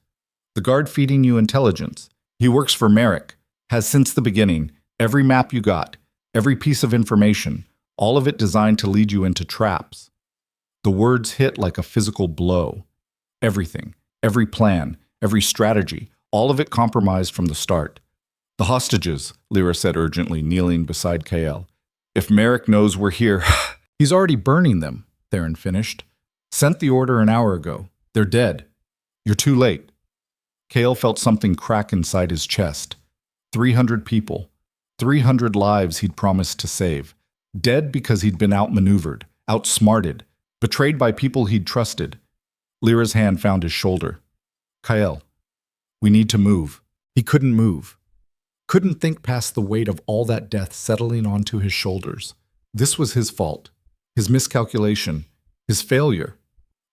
Speaker 1: The guard feeding you intelligence. He works for Merrick, has since the beginning, every map you got, every piece of information, all of it designed to lead you into traps." The words hit like a physical blow. Everything, every plan, every strategy, all of it compromised from the start. "The hostages," Lyra said urgently, kneeling beside Kael. "If Merrick knows we're here..." "He's already burning them," Theron finished. "Sent the order an hour ago. They're dead. You're too late." Kael felt something crack inside his chest. 300 people. 300 lives he'd promised to save. Dead because he'd been outmaneuvered, outsmarted, betrayed by people he'd trusted. Lyra's hand found his shoulder. "Kael, we need to move." He couldn't move. Couldn't think past the weight of all that death settling onto his shoulders. This was his fault. His miscalculation. His failure.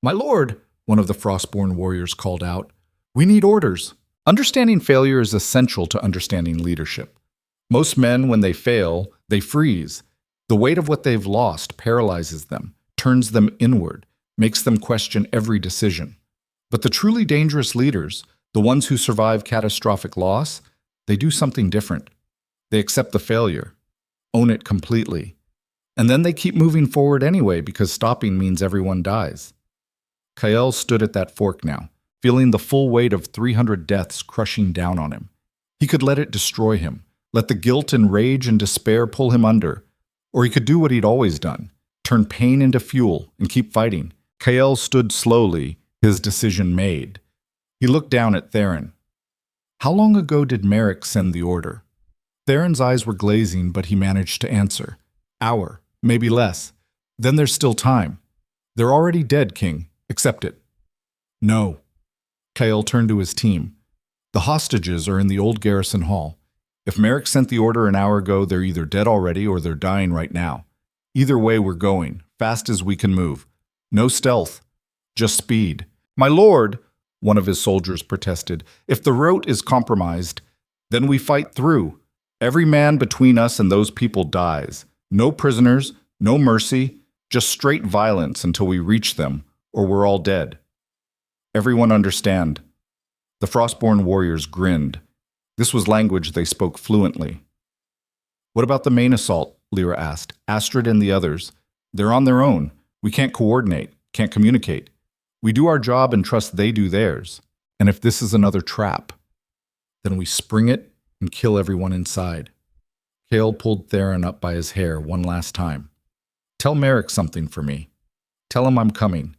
Speaker 1: "My lord," one of the Frostborn warriors called out. "We need orders." Understanding failure is essential to understanding leadership. Most men, when they fail, they freeze. The weight of what they've lost paralyzes them, turns them inward, makes them question every decision. But the truly dangerous leaders, the ones who survive catastrophic loss, they do something different. They accept the failure, own it completely, and then they keep moving forward anyway because stopping means everyone dies. Kael stood at that fork now, feeling the full weight of 300 deaths crushing down on him. He could let it destroy him, let the guilt and rage and despair pull him under, or he could do what he'd always done, turn pain into fuel and keep fighting. Kael stood slowly, his decision made. He looked down at Theron. "How long ago did Merrick send the order?" Theron's eyes were glazing, but he managed to answer. "Hour, maybe less. Then there's still time. They're already dead, King. Accept it." "No." Kael turned to his team. "The hostages are in the old garrison hall. If Merrick sent the order an hour ago, they're either dead already or they're dying right now. Either way, we're going, fast as we can move. No stealth, just speed." "My lord," one of his soldiers protested, "if the route is compromised, then we fight through. Every man between us and those people dies. No prisoners, no mercy, just straight violence until we reach them, or we're all dead." Everyone understand. The Frostborn warriors grinned. This was language they spoke fluently. "What about the main assault?" Lyra asked. "Astrid and the others. They're on their own. We can't coordinate, can't communicate. We do our job and trust they do theirs. And if this is another trap, then we spring it and kill everyone inside." Kael pulled Theron up by his hair one last time. "Tell Merrick something for me. Tell him I'm coming.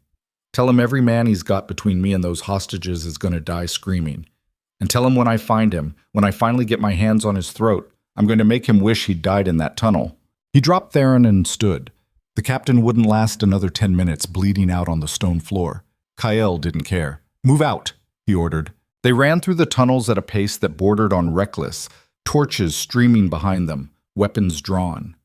Speaker 1: Tell him every man he's got between me and those hostages is going to die screaming. And tell him when I find him, when I finally get my hands on his throat, I'm going to make him wish he'd died in that tunnel." He dropped Theron and stood. The captain wouldn't last another 10 minutes bleeding out on the stone floor. Kael didn't care. "Move out," he ordered. They ran through the tunnels at a pace that bordered on reckless, torches streaming behind them, weapons drawn.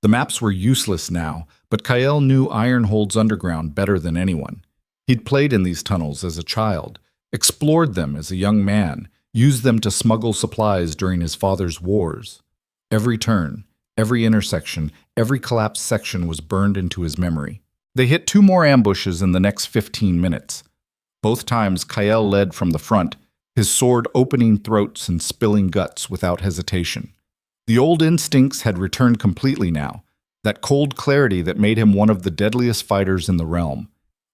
Speaker 1: The maps were useless now, but Kael knew Ironhold's underground better than anyone. He'd played in these tunnels as a child, explored them as a young man, used them to smuggle supplies during his father's wars. Every turn, every intersection, every collapsed section was burned into his memory. They hit 2 more ambushes in the next 15 minutes. Both times Kael led from the front, his sword opening throats and spilling guts without hesitation. The old instincts had returned completely now, that cold clarity that made him one of the deadliest fighters in the realm.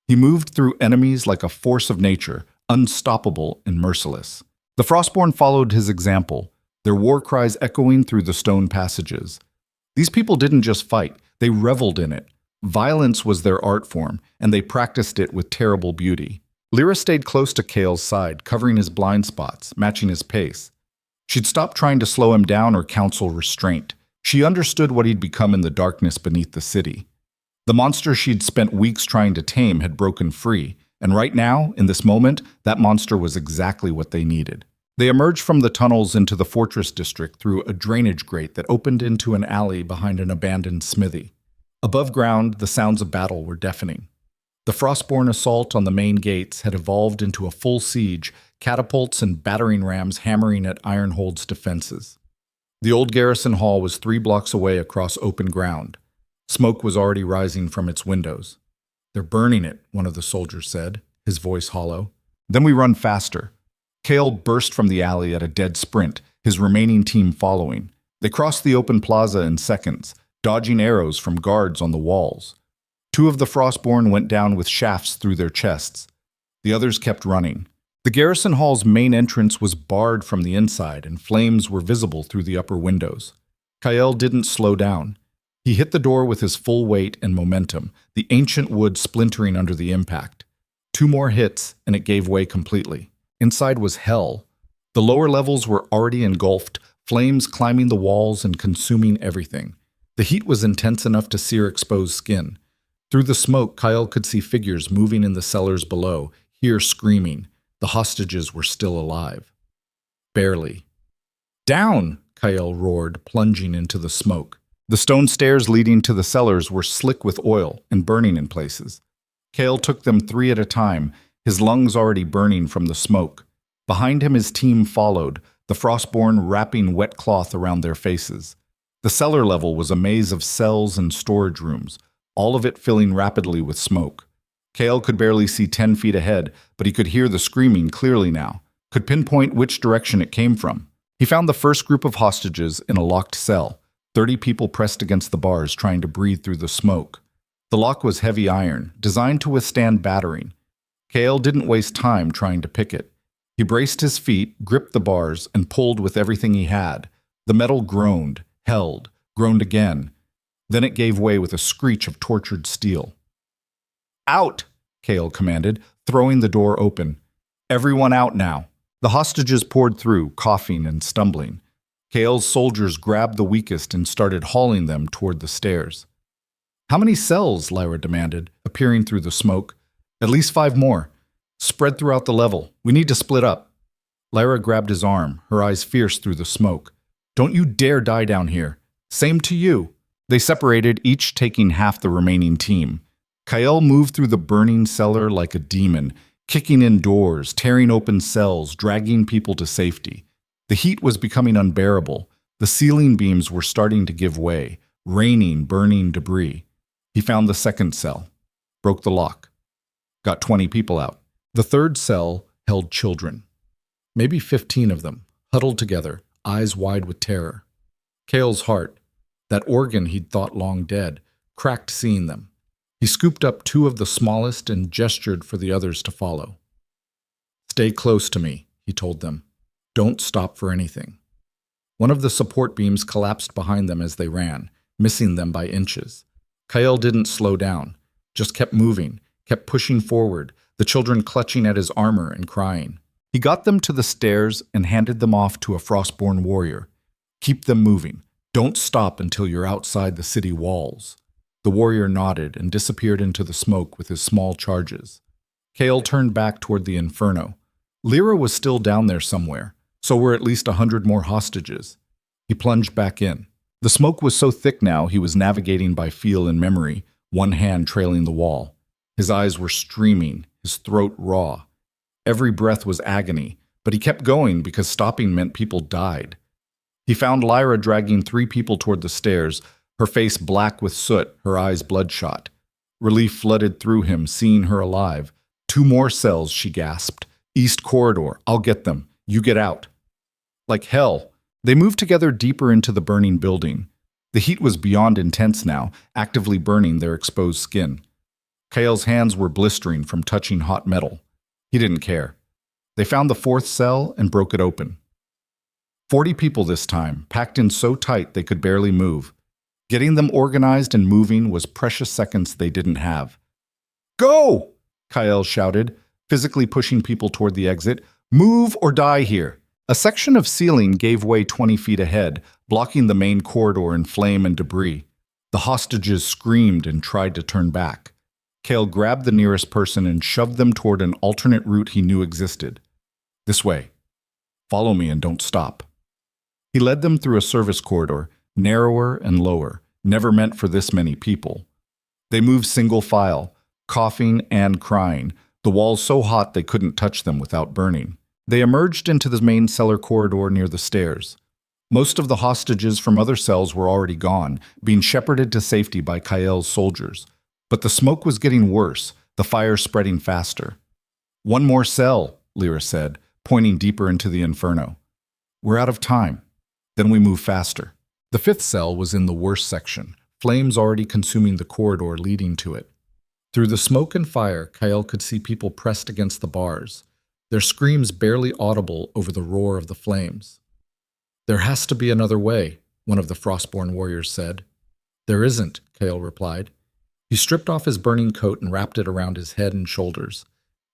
Speaker 1: He moved through enemies like a force of nature, unstoppable and merciless. The Frostborn followed his example, their war cries echoing through the stone passages. These people didn't just fight, they reveled in it. Violence was their art form, and they practiced it with terrible beauty. Lyra stayed close to Kael's side, covering his blind spots, matching his pace. She'd stopped trying to slow him down or counsel restraint. She understood what he'd become in the darkness beneath the city. The monster she'd spent weeks trying to tame had broken free, and right now, in this moment, that monster was exactly what they needed. They emerged from the tunnels into the fortress district through a drainage grate that opened into an alley behind an abandoned smithy. Above ground, the sounds of battle were deafening. The Frostborn assault on the main gates had evolved into a full siege, catapults and battering rams hammering at Ironhold's defenses. The old garrison hall was 3 blocks away across open ground. Smoke was already rising from its windows. "They're burning it," one of the soldiers said, his voice hollow. "Then we run faster." Kale burst from the alley at a dead sprint, his remaining team following. They crossed the open plaza in seconds, dodging arrows from guards on the walls. 2 of the Frostborn went down with shafts through their chests. The others kept running. The garrison hall's main entrance was barred from the inside, and flames were visible through the upper windows. Kyle didn't slow down. He hit the door with his full weight and momentum, the ancient wood splintering under the impact. 2 more hits, and it gave way completely. Inside was hell. The lower levels were already engulfed, flames climbing the walls and consuming everything. The heat was intense enough to sear exposed skin. Through the smoke, Kyle could see figures moving in the cellars below, here screaming. The hostages were still alive. Barely. "Down!" Kyle roared, plunging into the smoke. The stone stairs leading to the cellars were slick with oil and burning in places. Kale took them 3 at a time, his lungs already burning from the smoke. Behind him his team followed, the Frostborn wrapping wet cloth around their faces. The cellar level was a maze of cells and storage rooms, all of it filling rapidly with smoke. Kale could barely see 10 feet ahead, but he could hear the screaming clearly now, could pinpoint which direction it came from. He found the first group of hostages in a locked cell, 30 people pressed against the bars trying to breathe through the smoke. The lock was heavy iron, designed to withstand battering. Kale didn't waste time trying to pick it. He braced his feet, gripped the bars, and pulled with everything he had. The metal groaned, held, groaned again. Then it gave way with a screech of tortured steel. "Out!" Kale commanded, throwing the door open. "Everyone out now." The hostages poured through, coughing and stumbling. Kale's soldiers grabbed the weakest and started hauling them toward the stairs. "How many cells?" Lyra demanded, appearing through the smoke. "At least 5 more. Spread throughout the level. We need to split up." Lyra grabbed his arm, her eyes fierce through the smoke. "Don't you dare die down here. Same to you." They separated, each taking half the remaining team. Kyle moved through the burning cellar like a demon, kicking in doors, tearing open cells, dragging people to safety. The heat was becoming unbearable. The ceiling beams were starting to give way, raining burning debris. He found the second cell, broke the lock, got 20 people out. The third cell held children, maybe 15 of them, huddled together, eyes wide with terror. Kale's heart, that organ he'd thought long dead, cracked seeing them. He scooped up 2 of the smallest and gestured for the others to follow. "Stay close to me," he told them. "Don't stop for anything." One of the support beams collapsed behind them as they ran, missing them by inches. Kyle didn't slow down, just kept moving, kept pushing forward, the children clutching at his armor and crying. He got them to the stairs and handed them off to a Frostborn warrior. "Keep them moving. Don't stop until you're outside the city walls." The warrior nodded and disappeared into the smoke with his small charges. Kale turned back toward the inferno. Lyra was still down there somewhere, so were at least 100 more hostages. He plunged back in. The smoke was so thick now he was navigating by feel and memory, one hand trailing the wall. His eyes were streaming, his throat raw. Every breath was agony, but he kept going because stopping meant people died. He found Lyra dragging 3 people toward the stairs, her face black with soot, her eyes bloodshot. Relief flooded through him, seeing her alive. 2 more cells, she gasped. "East corridor. I'll get them. You get out." Like hell. They moved together deeper into the burning building. The heat was beyond intense now, actively burning their exposed skin. Kale's hands were blistering from touching hot metal. He didn't care. They found the 4th cell and broke it open. 40 people this time, packed in so tight they could barely move. Getting them organized and moving was precious seconds they didn't have. "Go!" Kyle shouted, physically pushing people toward the exit. "Move or die here. A section of ceiling gave way 20 feet ahead, blocking the main corridor in flame and debris. The hostages screamed and tried to turn back. Cale grabbed the nearest person and shoved them toward an alternate route he knew existed. This way. Follow me and don't stop. He led them through a service corridor, narrower and lower, never meant for this many people. They moved single file, coughing and crying, the walls so hot they couldn't touch them without burning. They emerged into the main cellar corridor near the stairs. Most of the hostages from other cells were already gone, being shepherded to safety by Kael's soldiers. But the smoke was getting worse, the fire spreading faster. "One more cell," Lyra said, pointing deeper into the inferno. "We're out of time. Then we move faster." The fifth cell was in the worst section, flames already consuming the corridor leading to it. Through the smoke and fire, Kael could see people pressed against the bars, their screams barely audible over the roar of the flames. "There has to be another way," one of the Frostborn warriors said. "There isn't," Kael replied. He stripped off his burning coat and wrapped it around his head and shoulders.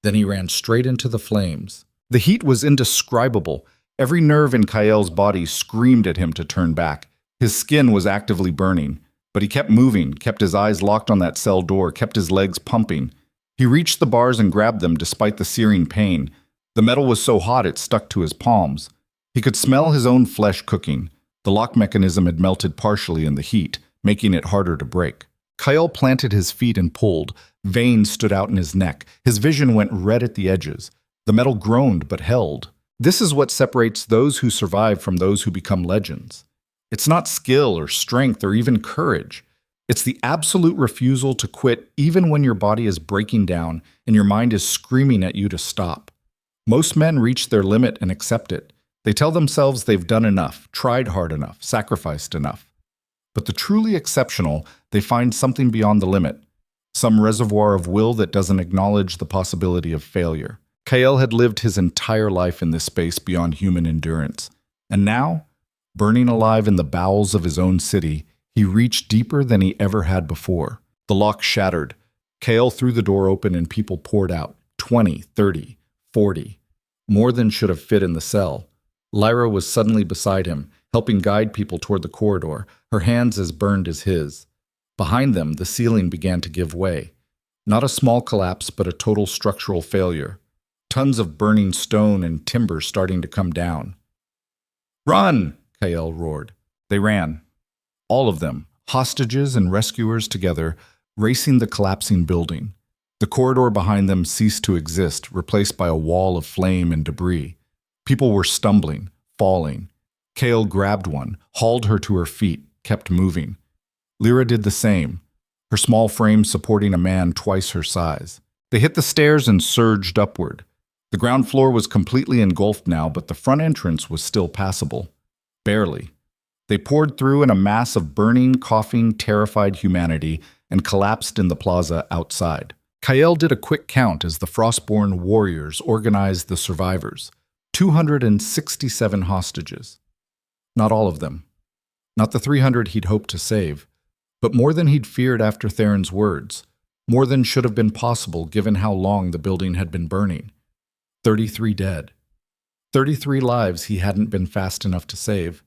Speaker 1: Then he ran straight into the flames. The heat was indescribable. Every nerve in Kael's body screamed at him to turn back. His skin was actively burning, but he kept moving, kept his eyes locked on that cell door, kept his legs pumping. He reached the bars and grabbed them despite the searing pain. The metal was so hot it stuck to his palms. He could smell his own flesh cooking. The lock mechanism had melted partially in the heat, making it harder to break. Kael planted his feet and pulled. Veins stood out in his neck. His vision went red at the edges. The metal groaned but held. This is what separates those who survive from those who become legends. It's not skill or strength or even courage. It's the absolute refusal to quit even when your body is breaking down and your mind is screaming at you to stop. Most men reach their limit and accept it. They tell themselves they've done enough, tried hard enough, sacrificed enough. But the truly exceptional, they find something beyond the limit, some reservoir of will that doesn't acknowledge the possibility of failure. Kael had lived his entire life in this space beyond human endurance. And now, burning alive in the bowels of his own city, he reached deeper than he ever had before. The lock shattered. Kael threw the door open and people poured out. 20, 30, 40. More than should have fit in the cell. Lyra was suddenly beside him, helping guide people toward the corridor, her hands as burned as his. Behind them, the ceiling began to give way. Not a small collapse, but a total structural failure. Tons of burning stone and timber starting to come down. "Run!" Kael roared. They ran. All of them, hostages and rescuers together, racing the collapsing building. The corridor behind them ceased to exist, replaced by a wall of flame and debris. People were stumbling, falling. Kael grabbed one, hauled her to her feet, kept moving. Lyra did the same, her small frame supporting a man twice her size. They hit the stairs and surged upward. The ground floor was completely engulfed now, but the front entrance was still passable. Barely. They poured through in a mass of burning, coughing, terrified humanity and collapsed in the plaza outside. Kael did a quick count as the Frostborn warriors organized the survivors. 267 hostages. Not all of them. Not the 300 he'd hoped to save, but more than he'd feared after Theron's words. More than should have been possible given how long the building had been burning. 33 dead. 33 lives he hadn't been fast enough to save.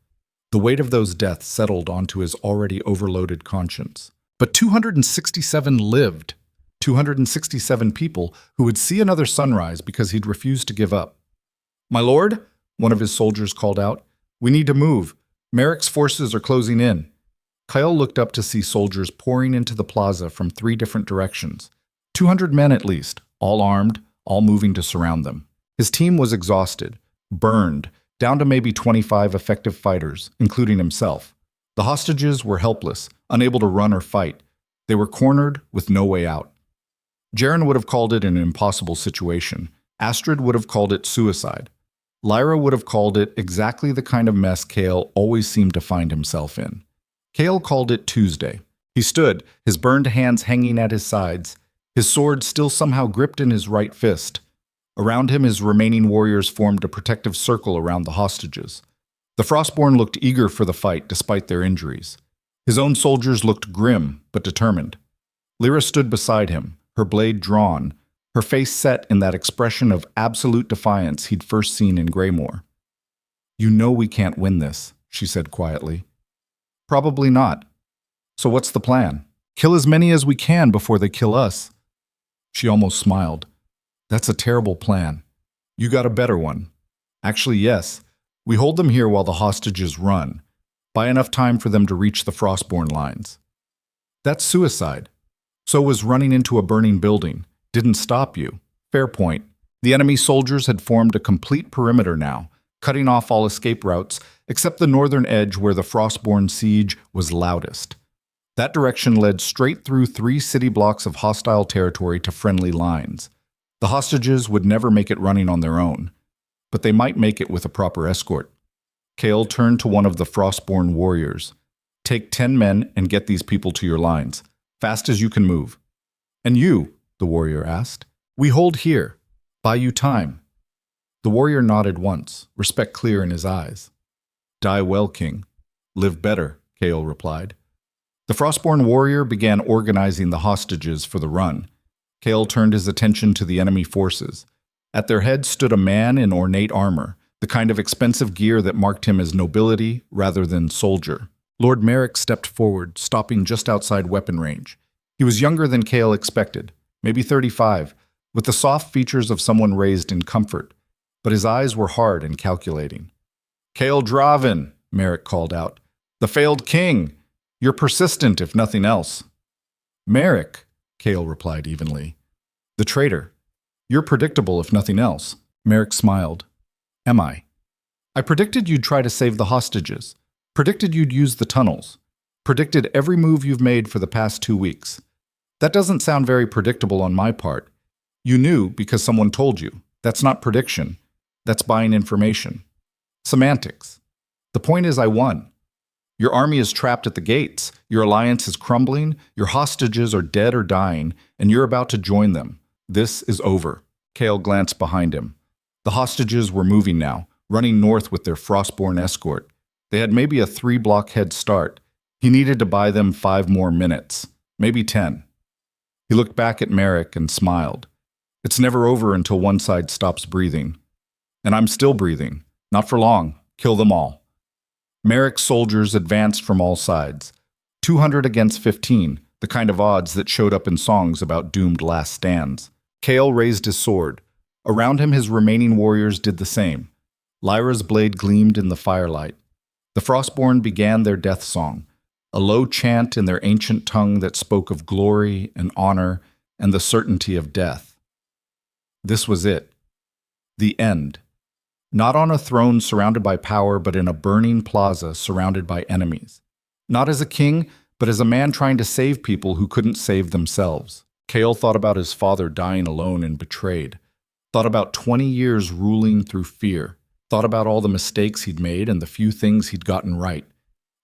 Speaker 1: The weight of those deaths settled onto his already overloaded conscience. But 267 lived. 267 people who would see another sunrise because he'd refused to give up. "My lord," one of his soldiers called out, "we need to move. Merrick's forces are closing in." Kael looked up to see soldiers pouring into the plaza from 3 different directions. 200 men at least, all armed, all moving to surround them. His team was exhausted, burned, down to maybe 25 effective fighters, including himself. The hostages were helpless, unable to run or fight. They were cornered with no way out. Jaren would have called it an impossible situation. Astrid would have called it suicide. Lyra would have called it exactly the kind of mess Kael always seemed to find himself in. Kael called it Tuesday. He stood, his burned hands hanging at his sides, his sword still somehow gripped in his right fist. Around him, his remaining warriors formed a protective circle around the hostages. The Frostborn looked eager for the fight despite their injuries. His own soldiers looked grim but determined. Lyra stood beside him, her blade drawn, her face set in that expression of absolute defiance he'd first seen in Greymore. You know we can't win this, she said quietly. Probably not. So what's the plan? Kill as many as we can before they kill us. She almost smiled. That's a terrible plan. You got a better one. Actually, yes. We hold them here while the hostages run. Buy enough time for them to reach the Frostborn lines. That's suicide. So was running into a burning building. Didn't stop you. Fair point. The enemy soldiers had formed a complete perimeter now, cutting off all escape routes except the northern edge where the Frostborn siege was loudest. That direction led straight through 3 city blocks of hostile territory to friendly lines. The hostages would never make it running on their own, but they might make it with a proper escort. Kale turned to one of the Frostborn warriors. Take 10 men and get these people to your lines, fast as you can move. And you, the warrior asked, we hold here. Buy you time. The warrior nodded once, respect clear in his eyes. Die well, king. Live better, Kale replied. The Frostborn warrior began organizing the hostages for the run. Kale turned his attention to the enemy forces. At their head stood a man in ornate armor, the kind of expensive gear that marked him as nobility rather than soldier. Lord Merrick stepped forward, stopping just outside weapon range. He was younger than Kale expected, maybe 35, with the soft features of someone raised in comfort, but his eyes were hard and calculating. Kale Draven, Merrick called out. The failed king. You're persistent, if nothing else. Merrick, Kale replied evenly. The traitor. You're predictable, if nothing else. Merrick smiled. Am I? I predicted you'd try to save the hostages. Predicted you'd use the tunnels. Predicted every move you've made for the past 2 weeks. That doesn't sound very predictable on my part. You knew because someone told you. That's not prediction. That's buying information. Semantics. The point is I won. Your army is trapped at the gates. Your alliance is crumbling. Your hostages are dead or dying, and you're about to join them. This is over. Kale glanced behind him. The hostages were moving now, running north with their Frostborn escort. They had maybe a 3-block head start. He needed to buy them 5 more minutes, maybe 10. He looked back at Merrick and smiled. It's never over until one side stops breathing. And I'm still breathing. Not for long. Kill them all. Merrick's soldiers advanced from all sides. 200 against 15, the kind of odds that showed up in songs about doomed last stands. Kale raised his sword. Around him his remaining warriors did the same. Lyra's blade gleamed in the firelight. The Frostborn began their death song, a low chant in their ancient tongue that spoke of glory and honor and the certainty of death. This was it. The end. Not on a throne surrounded by power, but in a burning plaza surrounded by enemies. Not as a king, but as a man trying to save people who couldn't save themselves. Kale thought about his father dying alone and betrayed. Thought about 20 years ruling through fear. Thought about all the mistakes he'd made and the few things he'd gotten right.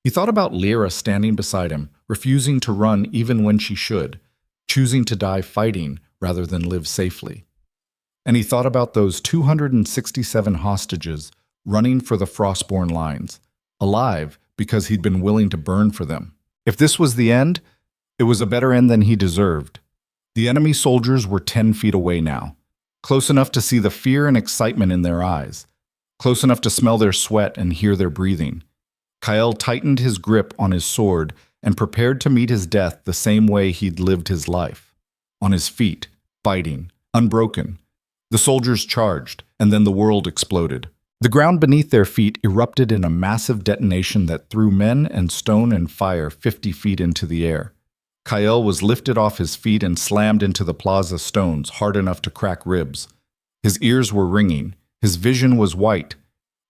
Speaker 1: He thought about Lyra standing beside him, refusing to run even when she should, choosing to die fighting rather than live safely. And he thought about those 267 hostages running for the Frostborn lines, alive because he'd been willing to burn for them. If this was the end, it was a better end than he deserved. The enemy soldiers were 10 feet away now, close enough to see the fear and excitement in their eyes, close enough to smell their sweat and hear their breathing. Kyle tightened his grip on his sword and prepared to meet his death the same way he'd lived his life, on his feet, fighting, unbroken. The soldiers charged, and then the world exploded. The ground beneath their feet erupted in a massive detonation that threw men and stone and fire 50 feet into the air. Kyle was lifted off his feet and slammed into the plaza stones hard enough to crack ribs. His ears were ringing. His vision was white.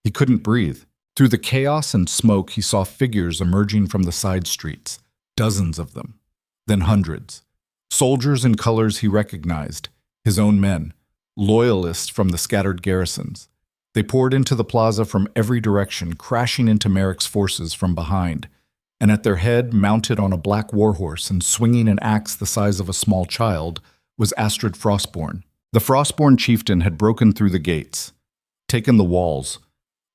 Speaker 1: He couldn't breathe. Through the chaos and smoke, he saw figures emerging from the side streets, dozens of them, then hundreds. Soldiers in colors he recognized, his own men, loyalists from the scattered garrisons. They poured into the plaza from every direction, crashing into Merrick's forces from behind. And at their head, mounted on a black warhorse and swinging an axe the size of a small child, was Astrid Frostborn. The Frostborn chieftain had broken through the gates, taken the walls,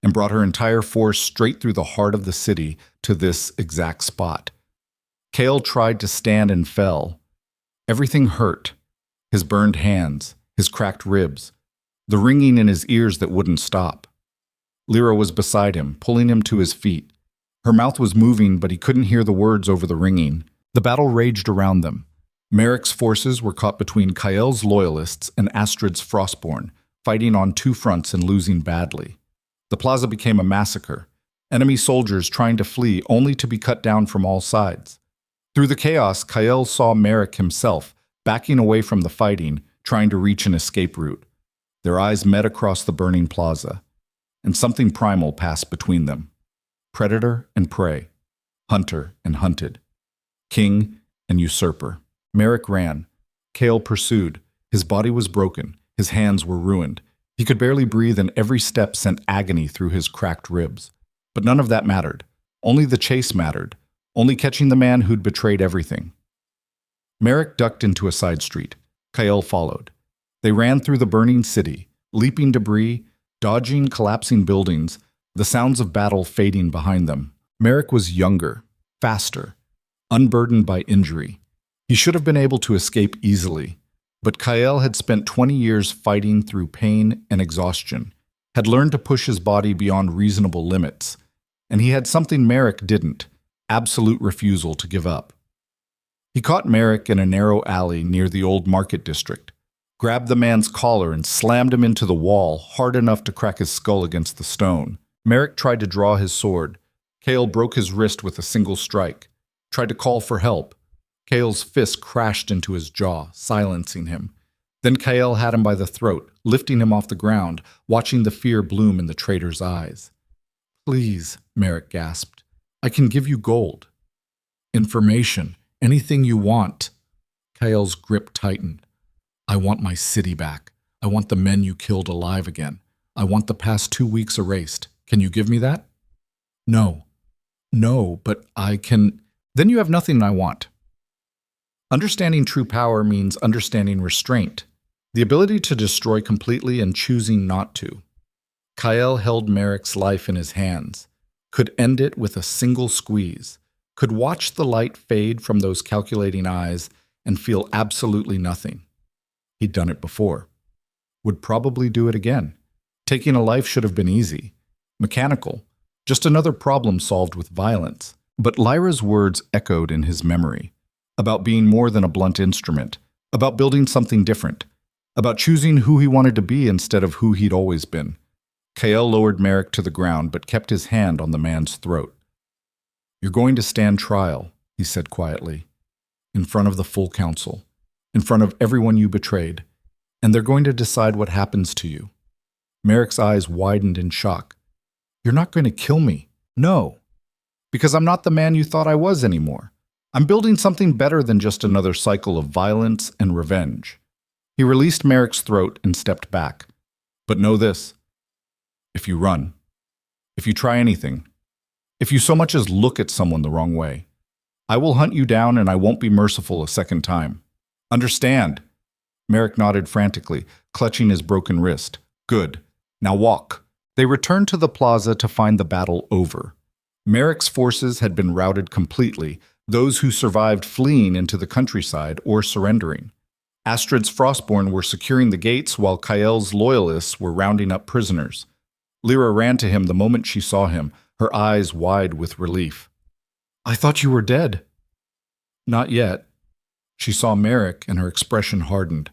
Speaker 1: and brought her entire force straight through the heart of the city to this exact spot. Kale tried to stand and fell. Everything hurt. His burned hands, his cracked ribs, the ringing in his ears that wouldn't stop. Lyra was beside him, pulling him to his feet. Her mouth was moving, but he couldn't hear the words over the ringing. The battle raged around them. Merrick's forces were caught between Kael's loyalists and Astrid's Frostborn, fighting on two fronts and losing badly. The plaza became a massacre, enemy soldiers trying to flee only to be cut down from all sides. Through the chaos, Kael saw Merrick himself, backing away from the fighting, trying to reach an escape route. Their eyes met across the burning plaza, and something primal passed between them. Predator and prey, hunter and hunted, king and usurper. Merrick ran. Kael pursued. His body was broken. His hands were ruined. He could barely breathe, and every step sent agony through his cracked ribs. But none of that mattered. Only the chase mattered. Only catching the man who'd betrayed everything. Merrick ducked into a side street. Kael followed. They ran through the burning city, leaping debris, dodging collapsing buildings, the sounds of battle fading behind them. Merrick was younger, faster, unburdened by injury. He should have been able to escape easily, but Kael had spent 20 years fighting through pain and exhaustion, had learned to push his body beyond reasonable limits, and he had something Merrick didn't: absolute refusal to give up. He caught Merrick in a narrow alley near the old market district, grabbed the man's collar and slammed him into the wall hard enough to crack his skull against the stone. Merrick tried to draw his sword. Kael broke his wrist with a single strike, tried to call for help. Kael's fist crashed into his jaw, silencing him. Then Kael had him by the throat, lifting him off the ground, watching the fear bloom in the traitor's eyes. "Please," Merrick gasped. "I can give you gold. Information. Anything you want." Kael's grip tightened. "I want my city back. I want the men you killed alive again. I want the past 2 weeks erased. Can you give me that?" "No. No, but I can." "Then you have nothing I want." Understanding true power means understanding restraint, the ability to destroy completely and choosing not to. Kael held Merrick's life in his hands, could end it with a single squeeze, could watch the light fade from those calculating eyes and feel absolutely nothing. He'd done it before. Would probably do it again. Taking a life should have been easy. Mechanical. Just another problem solved with violence. But Lyra's words echoed in his memory. About being more than a blunt instrument. About building something different. About choosing who he wanted to be instead of who he'd always been. Kael lowered Merrick to the ground but kept his hand on the man's throat. "You're going to stand trial," he said quietly. "In front of the full council. In front of everyone you betrayed. And they're going to decide what happens to you." Merrick's eyes widened in shock. "You're not going to kill me." "No. Because I'm not the man you thought I was anymore. I'm building something better than just another cycle of violence and revenge." He released Merrick's throat and stepped back. "But know this. If you run, if you try anything, if you so much as look at someone the wrong way, I will hunt you down and I won't be merciful a second time. Understand?" Merrick nodded frantically, clutching his broken wrist. "Good. Now walk." They returned to the plaza to find the battle over. Merrick's forces had been routed completely, those who survived fleeing into the countryside or surrendering. Astrid's Frostborn were securing the gates while Kael's loyalists were rounding up prisoners. Lyra ran to him the moment she saw him, her eyes wide with relief. "I thought you were dead." "Not yet." She saw Merrick and her expression hardened.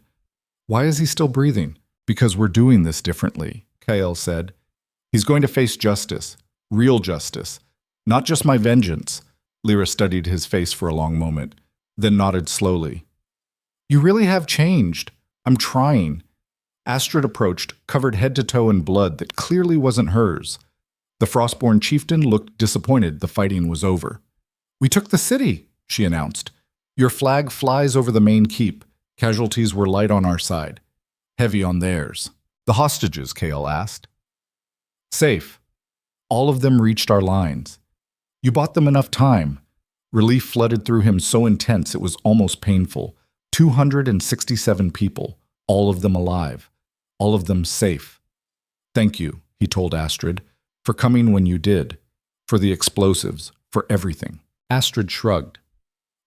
Speaker 1: "Why is he still breathing?" "Because we're doing this differently," Kael said. "He's going to face justice, real justice, not just my vengeance." Lyra studied his face for a long moment, then nodded slowly. "You really have changed. I'm trying." Astrid approached, covered head to toe in blood that clearly wasn't hers. The Frostborn chieftain looked disappointed the fighting was over. "We took the city," she announced. "Your flag flies over the main keep. Casualties were light on our side, heavy on theirs." "The hostages?" Kael asked. "Safe. All of them reached our lines. You bought them enough time." Relief flooded through him so intense it was almost painful. 267 people, all of them alive, all of them safe. "Thank you," he told Astrid, "for coming when you did, for the explosives, for everything." Astrid shrugged.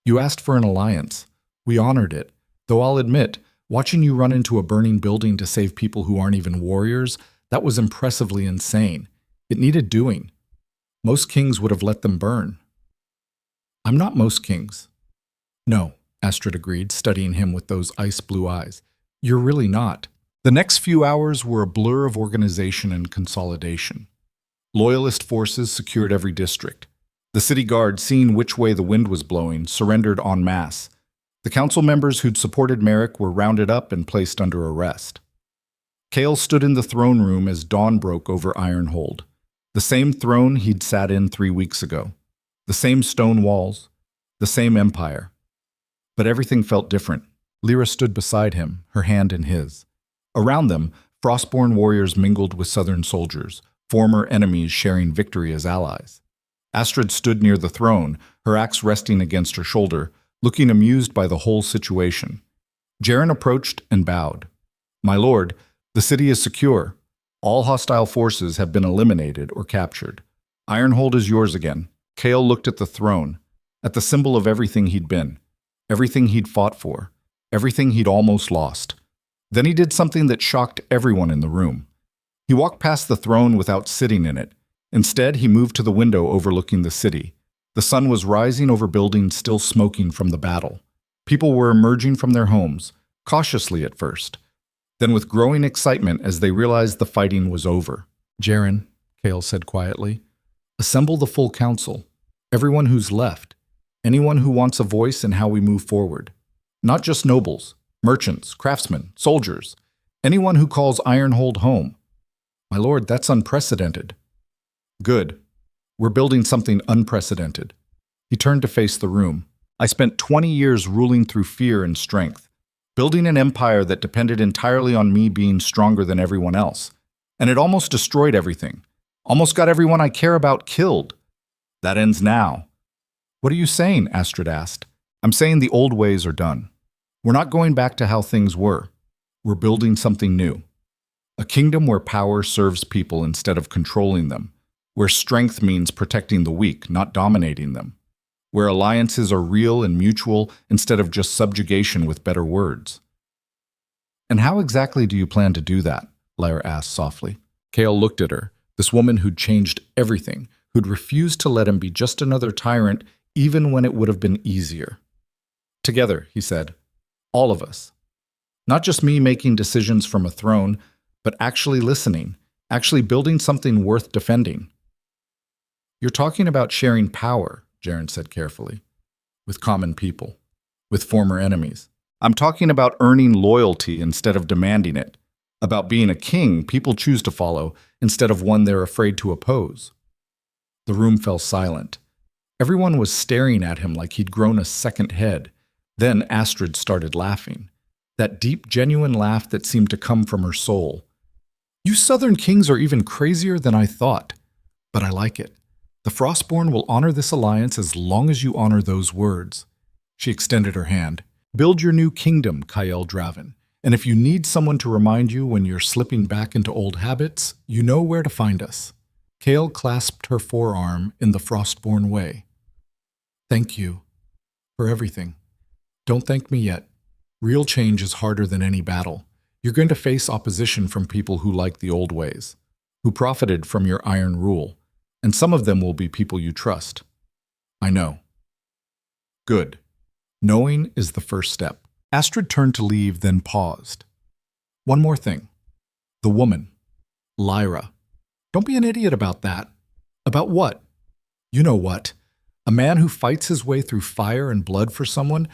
Speaker 1: "You asked for an alliance. We honored it. Though I'll admit, watching you run into a burning building to save people who aren't even warriors, that was impressively insane.
Speaker 2: It needed doing. Most kings would have let them burn. I'm not most kings. No, Astrid agreed, studying him with those ice-blue eyes. You're really not.
Speaker 1: The next few hours were a blur of organization and consolidation. Loyalist forces secured every district. The city guard, seeing which way the wind was blowing, surrendered en masse. The council members who'd supported Merrick were rounded up and placed under arrest. Cale stood in the throne room as dawn broke over Ironhold. The same throne he'd sat in 3 weeks ago. The same stone walls. The same empire. But everything felt different. Lyra stood beside him, her hand in his. Around them, Frostborn warriors mingled with Southern soldiers, former enemies sharing victory as allies. Astrid stood near the throne, her axe resting against her shoulder, looking amused by the whole situation. Jaren approached and bowed. "My lord, the city is secure. All hostile forces have been eliminated or captured. Ironhold is yours again." Cale looked at the throne, at the symbol of everything he'd been, everything he'd fought for, everything he'd almost lost. Then he did something that shocked everyone in the room. He walked past the throne without sitting in it. Instead, he moved to the window overlooking the city. The sun was rising over buildings still smoking from the battle. People were emerging from their homes, cautiously at first, then with growing excitement as they realized the fighting was over.
Speaker 2: Jaren, Cale said quietly, assemble the full council, everyone who's left, anyone who wants a voice in how we move forward. Not just nobles, merchants, craftsmen, soldiers, anyone who calls Ironhold home. My lord, that's unprecedented. Good. We're building something unprecedented. He turned to face the room. I spent 20 years ruling through fear and strength, building an empire that depended entirely on me being stronger than everyone else. And it almost destroyed everything. Almost got everyone I care about killed. That ends now. What are you saying? Astrid asked. I'm saying the old ways are done. We're not going back to how things were. We're building something new. A kingdom where power serves people instead of controlling them. Where strength means protecting the weak, not dominating them. Where alliances are real and mutual instead of just subjugation with better words. And how exactly do you plan to do that? Lyra asked softly. Cale looked at her, this woman who'd changed everything, who'd refused to let him be just another tyrant even when it would have been easier. Together, he said, all of us. Not just me making decisions from a throne, but actually listening, actually building something worth defending. You're talking about sharing power, Jaren said carefully, with common people, with former enemies. I'm talking about earning loyalty instead of demanding it, about being a king people choose to follow instead of one they're afraid to oppose. The room fell silent. Everyone was staring at him like he'd grown a second head. Then Astrid started laughing, that deep, genuine laugh that seemed to come from her soul. You Southern kings are even crazier than I thought, but I like it. The Frostborn will honor this alliance as long as you honor those words. She extended her hand. Build your new kingdom, Kael Draven, and if you need someone to remind you when you're slipping back into old habits, you know where to find us. Kael clasped her forearm in the Frostborn way. Thank you for everything. Don't thank me yet. Real change is harder than any battle. You're going to face opposition from people who like the old ways, who profited from your iron rule. And some of them will be people you trust. I know. Good. Knowing is the first step. Astrid turned to leave, then paused. One more thing. The woman. Lyra. Don't be an idiot about that. About what? You know what. A man who fights his way through fire and blood for someone,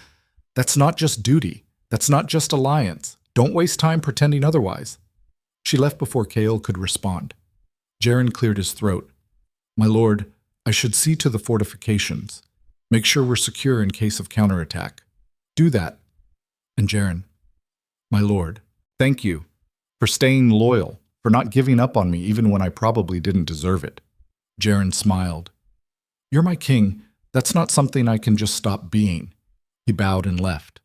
Speaker 2: that's not just duty. That's not just alliance. Don't waste time pretending otherwise. She left before Cale could respond. Jaren cleared his throat. My lord, I should see to the fortifications. Make sure we're secure in case of counterattack. Do that. And Jaren, my lord, thank you for staying loyal, for not giving up on me even when I probably didn't deserve it. Jaren smiled. You're my king. That's not something I can just stop being. He bowed and left.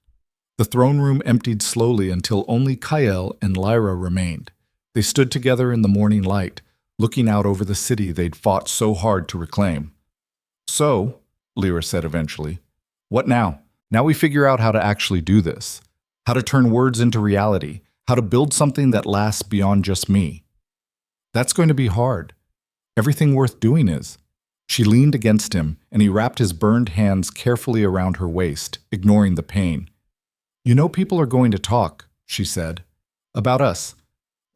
Speaker 2: The throne room emptied slowly until only Kael and Lyra remained. They stood together in the morning light, looking out over the city they'd fought so hard to reclaim. So, Lyra said eventually, what now? Now we figure out how to actually do this. How to turn words into reality. How to build something that lasts beyond just me. That's going to be hard.
Speaker 1: Everything worth doing is. She leaned against him, and he wrapped his burned hands carefully around her waist, ignoring the pain. You know people are going to talk, she said. About us.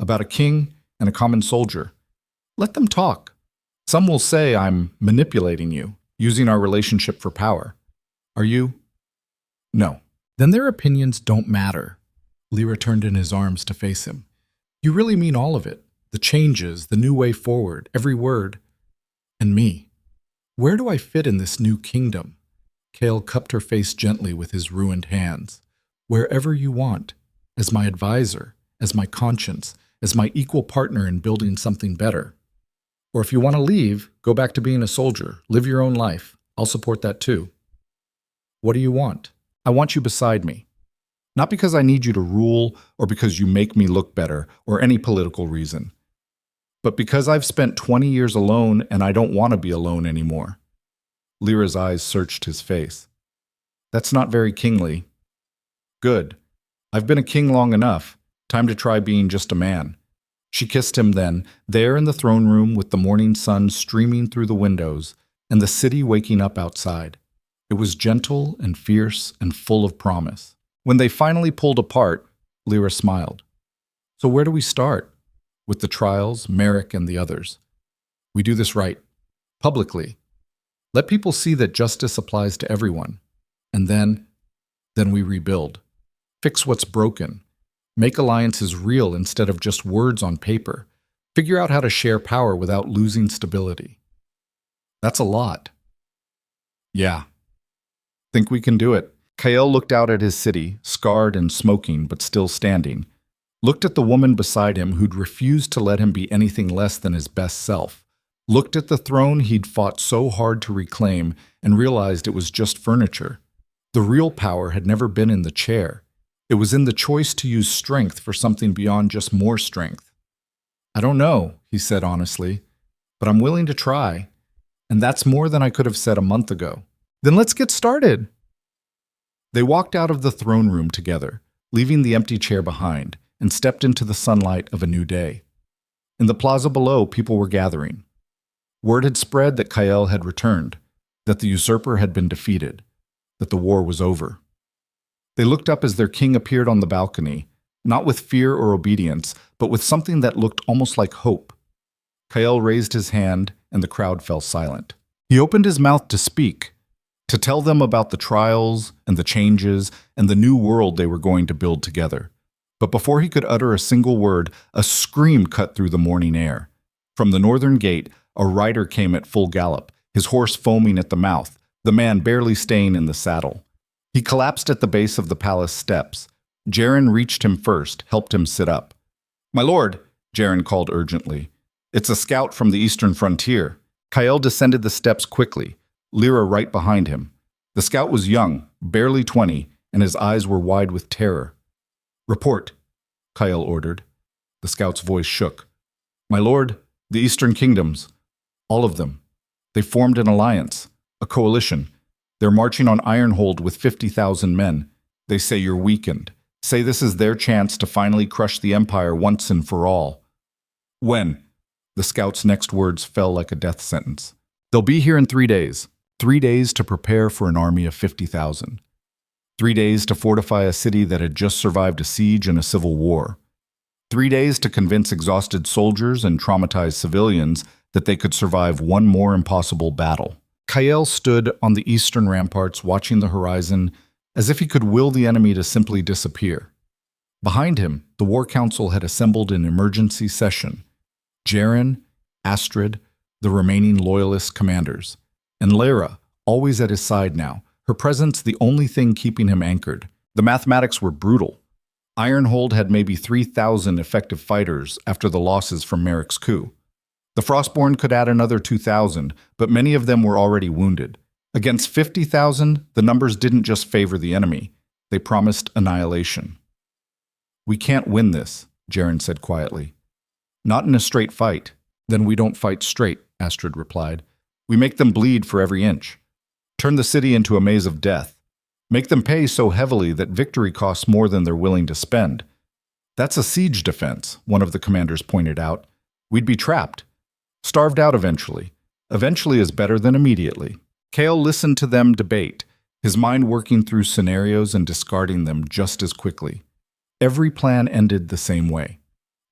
Speaker 1: About a king and a common soldier. Let them talk. Some will say I'm manipulating you, using our relationship for power. Are you? No.
Speaker 2: Then their opinions don't matter. Lyra turned in his arms to face him. You really mean all of it. The changes, the new way forward, every word. And me. Where do I fit in this new kingdom? Cale cupped her face gently with his ruined hands. Wherever you want. As my advisor, as my conscience, as my equal partner in building something better. Or if you want to leave, go back to being a soldier. Live your own life. I'll support that too. What do you want?
Speaker 1: I want you beside me. Not because I need you to rule or because you make me look better or any political reason. But because I've spent 20 years alone and I don't want to be alone anymore. Lyra's eyes searched his face. That's not very kingly. Good. I've been a king long enough. Time to try being just a man. She kissed him then, there in the throne room with the morning sun streaming through the windows and the city waking up outside. It was gentle and fierce and full of promise. When they finally pulled apart, Lyra smiled. So where do we start? With the trials, Merrick, and the others. We do this right. Publicly. Let people see that justice applies to everyone. And then we rebuild. Fix what's broken. Make alliances real instead of just words on paper. Figure out how to share power without losing stability. That's a lot. Yeah. Think we can do it. Kael looked out at his city, scarred and smoking, but still standing. Looked at the woman beside him who'd refused to let him be anything less than his best self. Looked at the throne he'd fought so hard to reclaim and realized it was just furniture. The real power had never been in the chair. It was in the choice to use strength for something beyond just more strength. I don't know, he said honestly, but I'm willing to try. And that's more than I could have said a month ago. Then let's get started. They walked out of the throne room together, leaving the empty chair behind, and stepped into the sunlight of a new day. In the plaza below, people were gathering. Word had spread that Kael had returned, that the usurper had been defeated, that the war was over. They looked up as their king appeared on the balcony, not with fear or obedience, but with something that looked almost like hope. Kael raised his hand, and the crowd fell silent. He opened his mouth to speak, to tell them about the trials and the changes and the new world they were going to build together. But before he could utter a single word, a scream cut through the morning air. From the northern gate, a rider came at full gallop, his horse foaming at the mouth, the man barely staying in the saddle. He collapsed at the base of the palace steps. Jaren reached him first, helped him sit up. My lord, Jaren called urgently. It's a scout from the eastern frontier. Kael descended the steps quickly, Lyra right behind him. The scout was young, barely 20, and his eyes were wide with terror. Report, Kael ordered. The scout's voice shook. My lord, the eastern kingdoms, all of them. They formed an alliance, a coalition. They're marching on Ironhold with 50,000 men. They say you're weakened. Say this is their chance to finally crush the Empire once and for all. When? The scout's next words fell like a death sentence. They'll be here in 3 days. 3 days to prepare for an army of 50,000. 3 days to fortify a city that had just survived a siege and a civil war. 3 days to convince exhausted soldiers and traumatized civilians that they could survive one more impossible battle. Kael stood on the eastern ramparts watching the horizon as if he could will the enemy to simply disappear. Behind him, the War Council had assembled an emergency session. Jaren, Astrid, the remaining loyalist commanders, and Lyra, always at his side now, her presence the only thing keeping him anchored. The mathematics were brutal. Ironhold had maybe 3,000 effective fighters after the losses from Merrick's coup. The Frostborn could add another 2,000, but many of them were already wounded. Against 50,000, the numbers didn't just favor the enemy. They promised annihilation. We can't win this, Jaren said quietly. Not in a straight fight. Then we don't fight straight, Astrid replied. We make them bleed for every inch. Turn the city into a maze of death. Make them pay so heavily that victory costs more than they're willing to spend. That's a siege defense, one of the commanders pointed out. We'd be trapped. Starved out eventually. Eventually is better than immediately. Kale listened to them debate, his mind working through scenarios and discarding them just as quickly. Every plan ended the same way.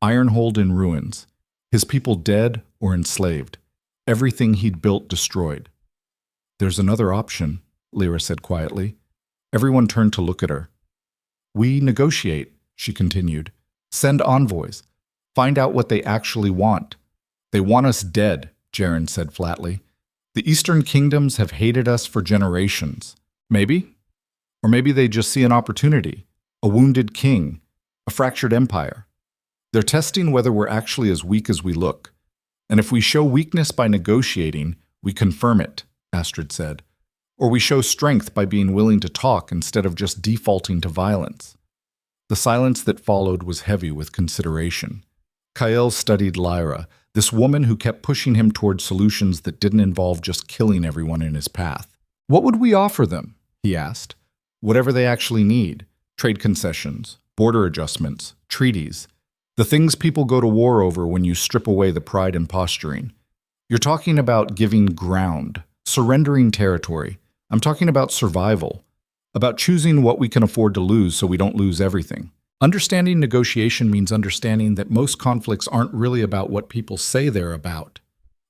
Speaker 1: Ironhold in ruins. His people dead or enslaved. Everything he'd built destroyed. There's another option, Lyra said quietly. Everyone turned to look at her. We negotiate, she continued. Send envoys. Find out what they actually want. They want us dead, Jaren said flatly. The Eastern Kingdoms have hated us for generations. Maybe? Or maybe they just see an opportunity, a wounded king, a fractured empire. They're testing whether we're actually as weak as we look. And if we show weakness by negotiating, we confirm it, Astrid said. Or we show strength by being willing to talk instead of just defaulting to violence. The silence that followed was heavy with consideration. Kael studied Lyra, this woman who kept pushing him toward solutions that didn't involve just killing everyone in his path. What would we offer them? He asked. Whatever they actually need. Trade concessions, border adjustments, treaties. The things people go to war over when you strip away the pride and posturing. You're talking about giving ground, surrendering territory. I'm talking about survival, about choosing what we can afford to lose so we don't lose everything. Understanding negotiation means understanding that most conflicts aren't really about what people say they're about.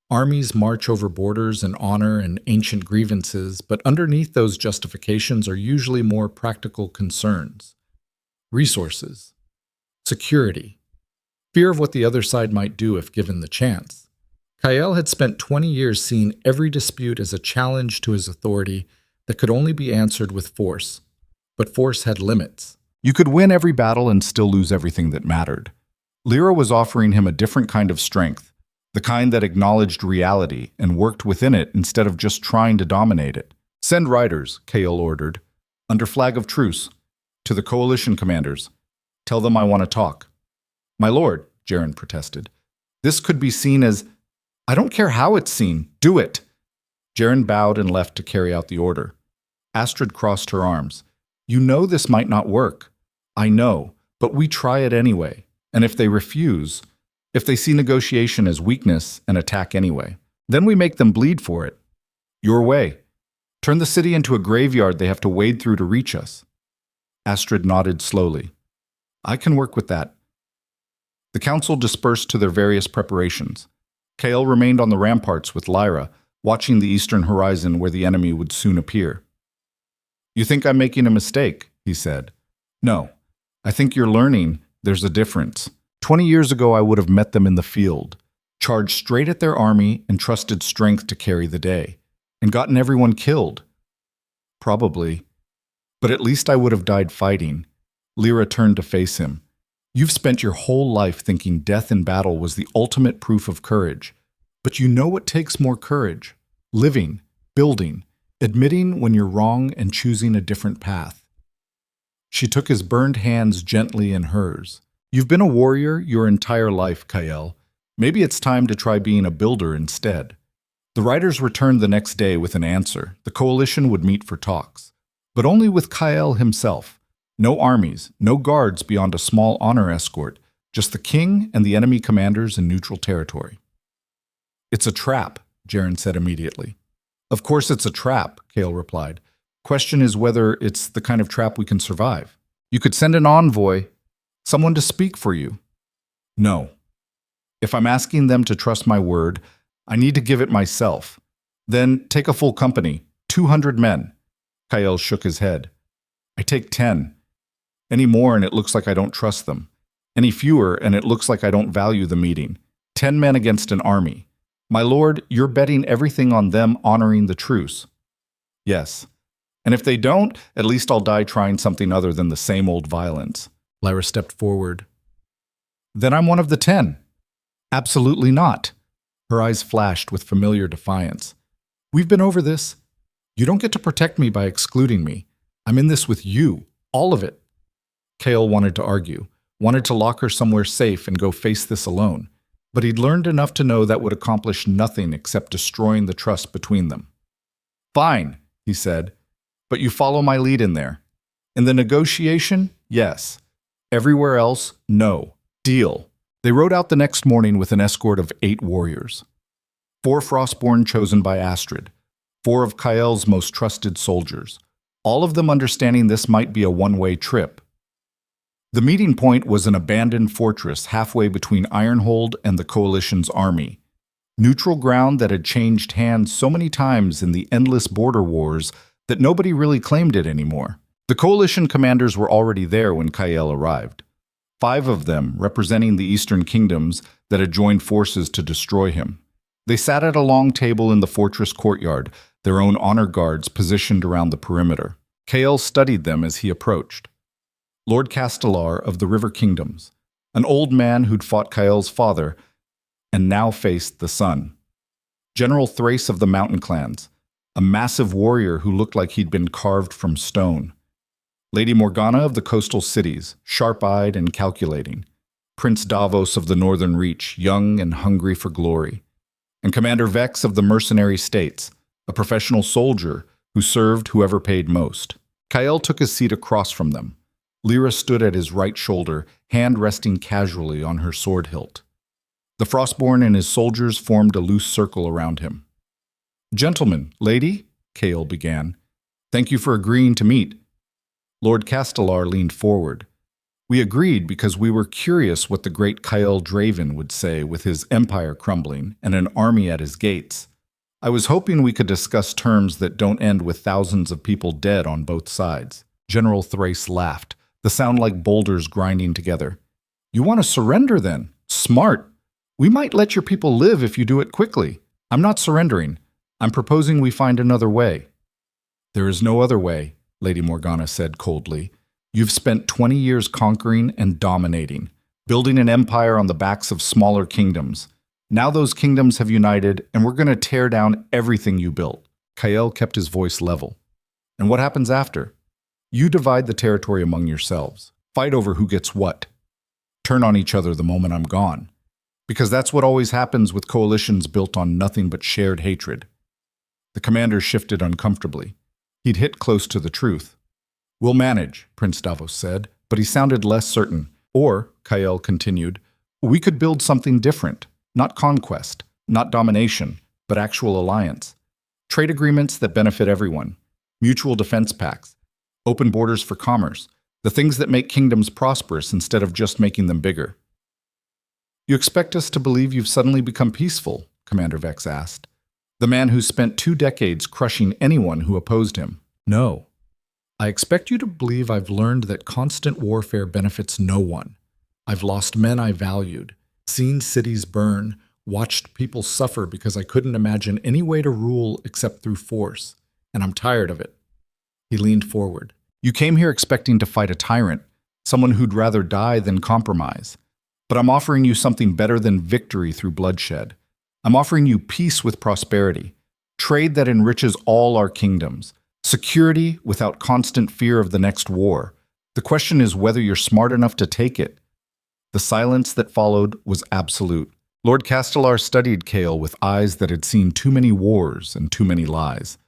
Speaker 1: Armies march over borders and honor and ancient grievances, but underneath those justifications are usually more practical concerns. Resources, security, fear of what the other side might do if given the chance. Kael had spent 20 years seeing every dispute as a challenge to his authority that could only be answered with force. But force had limits. You could win every battle and still lose everything that mattered. Lyra was offering him a different kind of strength, the kind that acknowledged reality and worked within it instead of just trying to dominate it. Send riders, Kael ordered, under flag of truce, to the coalition commanders. Tell them I want to talk. My lord, Jaren protested, this could be seen as, I don't care how it's seen, do it. Jaren bowed and left to carry out the order. Astrid crossed her arms. You know this might not work. I know, but we try it anyway. And if they refuse, if they see negotiation as weakness and attack anyway, then we make them bleed for it. Your way. Turn the city into a graveyard they have to wade through to reach us. Astrid nodded slowly. I can work with that. The council dispersed to their various preparations. Kael remained on the ramparts with Lyra, watching the eastern horizon where the enemy would soon appear. You think I'm making a mistake, he said. No, I think you're learning there's a difference. 20 years ago I would have met them in the field, charged straight at their army and trusted strength to carry the day, and gotten everyone killed. Probably. But at least I would have died fighting. Lyra turned to face him. You've spent your whole life thinking death in battle was the ultimate proof of courage. But you know what takes more courage? Living, building, admitting when you're wrong and choosing a different path. She took his burned hands gently in hers. You've been a warrior your entire life, Kael. Maybe it's time to try being a builder instead. The riders returned the next day with an answer. The coalition would meet for talks. But only with Kael himself. No armies, no guards beyond a small honor escort, just the king and the enemy commanders in neutral territory. It's a trap, Jaren said immediately. Of course it's a trap, Kael replied. Question is whether it's the kind of trap we can survive. You could send an envoy, someone to speak for you. No. If I'm asking them to trust my word, I need to give it myself. Then take a full company, 200 men. Kael shook his head. I take 10. Any more and it looks like I don't trust them. Any fewer and it looks like I don't value the meeting. 10 men against an army. My lord, you're betting everything on them honoring the truce. Yes. And if they don't, at least I'll die trying something other than the same old violence. Lyra stepped forward. Then I'm one of the 10. Absolutely not. Her eyes flashed with familiar defiance. We've been over this. You don't get to protect me by excluding me. I'm in this with you, all of it. Kael wanted to argue, wanted to lock her somewhere safe and go face this alone. But he'd learned enough to know that would accomplish nothing except destroying the trust between them. Fine, he said, but you follow my lead in there. In the negotiation, yes. Everywhere else, no. Deal. They rode out the next morning with an escort of 8 warriors. 4 Frostborn chosen by Astrid, 4 of Kael's most trusted soldiers, all of them understanding this might be a one-way trip. The meeting point was an abandoned fortress halfway between Ironhold and the Coalition's army, neutral ground that had changed hands so many times in the endless border wars that nobody really claimed it anymore. The Coalition commanders were already there when Kael arrived, 5 of them representing the Eastern Kingdoms that had joined forces to destroy him. They sat at a long table in the fortress courtyard, their own honor guards positioned around the perimeter. Kael studied them as he approached. Lord Castellar of the River Kingdoms, an old man who'd fought Kael's father and now faced the son. General Thrace of the Mountain Clans, a massive warrior who looked like he'd been carved from stone. Lady Morgana of the Coastal Cities, sharp-eyed and calculating. Prince Davos of the Northern Reach, young and hungry for glory. And Commander Vex of the Mercenary States, a professional soldier who served whoever paid most. Kael took his seat across from them. Lyra stood at his right shoulder, hand resting casually on her sword hilt. The Frostborn and his soldiers formed a loose circle around him. "Gentlemen, lady," Kael began, "thank you for agreeing to meet." Lord Castellar leaned forward. "We agreed because we were curious what the great Kael Draven would say with his empire crumbling and an army at his gates. I was hoping we could discuss terms that don't end with thousands of people dead on both sides." General Thrace laughed, the sound like boulders grinding together. "You want to surrender then? Smart. We might let your people live if you do it quickly. I'm not surrendering. I'm proposing we find another way." "There is no other way," Lady Morgana said coldly. "You've spent 20 years conquering and dominating, building an empire on the backs of smaller kingdoms. Now those kingdoms have united, and we're going to tear down everything you built." Kael kept his voice level. "And what happens after? You divide the territory among yourselves. Fight over who gets what. Turn on each other the moment I'm gone. Because that's what always happens with coalitions built on nothing but shared hatred." The commander shifted uncomfortably. He'd hit close to the truth. "We'll manage," Prince Davos said, but he sounded less certain. "Or," Kael continued, "we could build something different. Not conquest, not domination, but actual alliance. Trade agreements that benefit everyone. Mutual defense pacts. Open borders for commerce. The things that make kingdoms prosperous instead of just making them bigger." "You expect us to believe you've suddenly become peaceful?" Commander Vex asked. The man who spent 2 decades crushing anyone who opposed him. "No. I expect you to believe I've learned that constant warfare benefits no one. I've lost men I valued, seen cities burn, watched people suffer because I couldn't imagine any way to rule except through force, and I'm tired of it." He leaned forward. "You came here expecting to fight a tyrant, someone who'd rather die than compromise. But I'm offering you something better than victory through bloodshed. I'm offering you peace with prosperity, trade that enriches all our kingdoms, security without constant fear of the next war. The question is whether you're smart enough to take it." The silence that followed was absolute. Lord Castellar studied Kael with eyes that had seen too many wars and too many lies.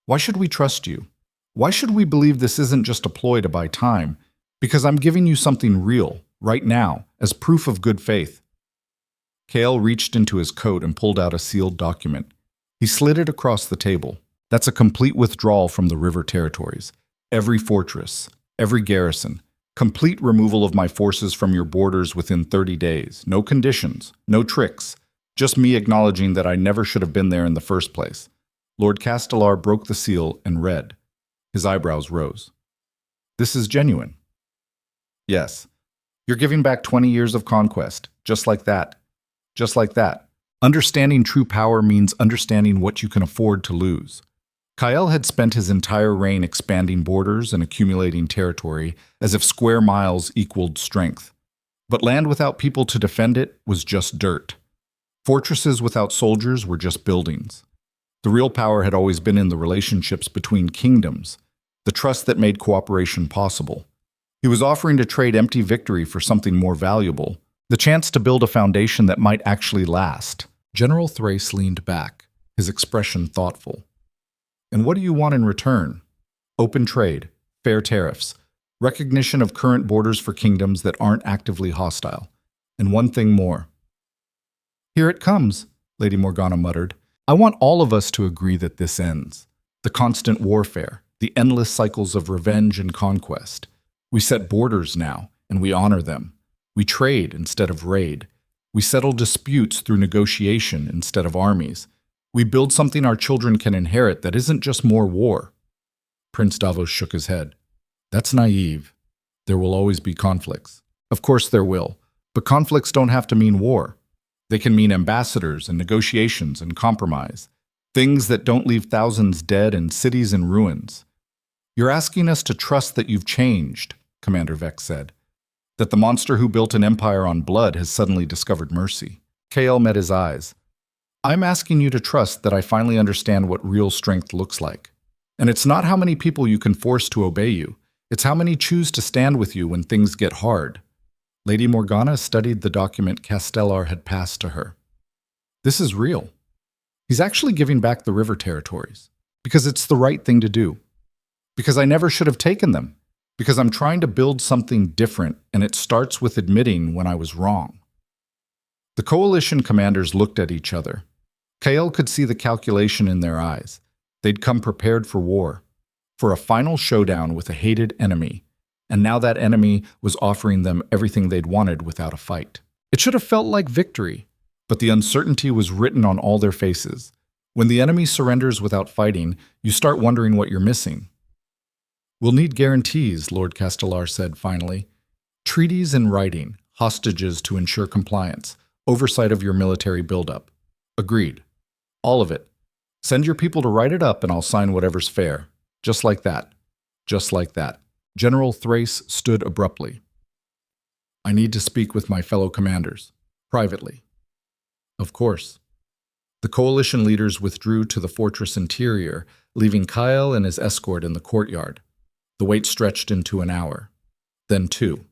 Speaker 1: "Why should we trust you? Why should we believe this isn't just a ploy to buy time? Because I'm giving you something real, right now, as proof of good faith." Kael reached into his coat and pulled out a sealed document. He slid it across the table. "That's a complete withdrawal from the river territories. Every fortress, every garrison. Complete removal of my forces from your borders within 30 days. No conditions, no tricks. Just me acknowledging that I never should have been there in the first place." Lord Castellar broke the seal and read. His eyebrows rose. "This is genuine." "Yes. You're giving back 20 years of conquest, just like that. Just like that. Understanding true power means understanding what you can afford to lose." Kael had spent his entire reign expanding borders and accumulating territory as if square miles equaled strength. But land without people to defend it was just dirt. Fortresses without soldiers were just buildings. The real power had always been in the relationships between kingdoms, the trust that made cooperation possible. He was offering to trade empty victory for something more valuable, the chance to build a foundation that might actually last. General Thrace leaned back, his expression thoughtful. "And what do you want in return?" "Open trade, fair tariffs, recognition of current borders for kingdoms that aren't actively hostile, and one thing more." "Here it comes," Lady Morgana muttered. I want all of us to agree that this ends. The constant warfare, the endless cycles of revenge and conquest. We set borders now, and we honor them. We trade instead of raid. We settle disputes through negotiation instead of armies. We build something our children can inherit that isn't just more war. Prince Davos shook his head. That's naive. There will always be conflicts. Of course there will, but conflicts don't have to mean war. They can mean ambassadors and negotiations and compromise, things that don't leave thousands dead and cities in ruins. You're asking us to trust that you've changed, Commander Vex said, that the monster who built an empire on blood has suddenly discovered mercy. Kael met his eyes. I'm asking you to trust that I finally understand what real strength looks like. And it's not how many people you can force to obey you. It's how many choose to stand with you when things get hard. Lady Morgana studied the document Castellar had passed to her. This is real. He's actually giving back the river territories. Because it's the right thing to do. Because I never should have taken them. Because I'm trying to build something different, and it starts with admitting when I was wrong. The coalition commanders looked at each other. Kael could see the calculation in their eyes. They'd come prepared for war, for a final showdown with a hated enemy, and now that enemy was offering them everything they'd wanted without a fight. It should have felt like victory, but the uncertainty was written on all their faces. When the enemy surrenders without fighting, you start wondering what you're missing. We'll need guarantees, Lord Castellar said finally. Treaties in writing, hostages to ensure compliance, oversight of your military buildup. Agreed. All of it. Send your people to write it up and I'll sign whatever's fair. Just like that. Just like that. General Thrace stood abruptly. I need to speak with my fellow commanders. Privately. Of course. The coalition leaders withdrew to the fortress interior, leaving Kael and his escort in the courtyard. The wait stretched into an hour. Then 2.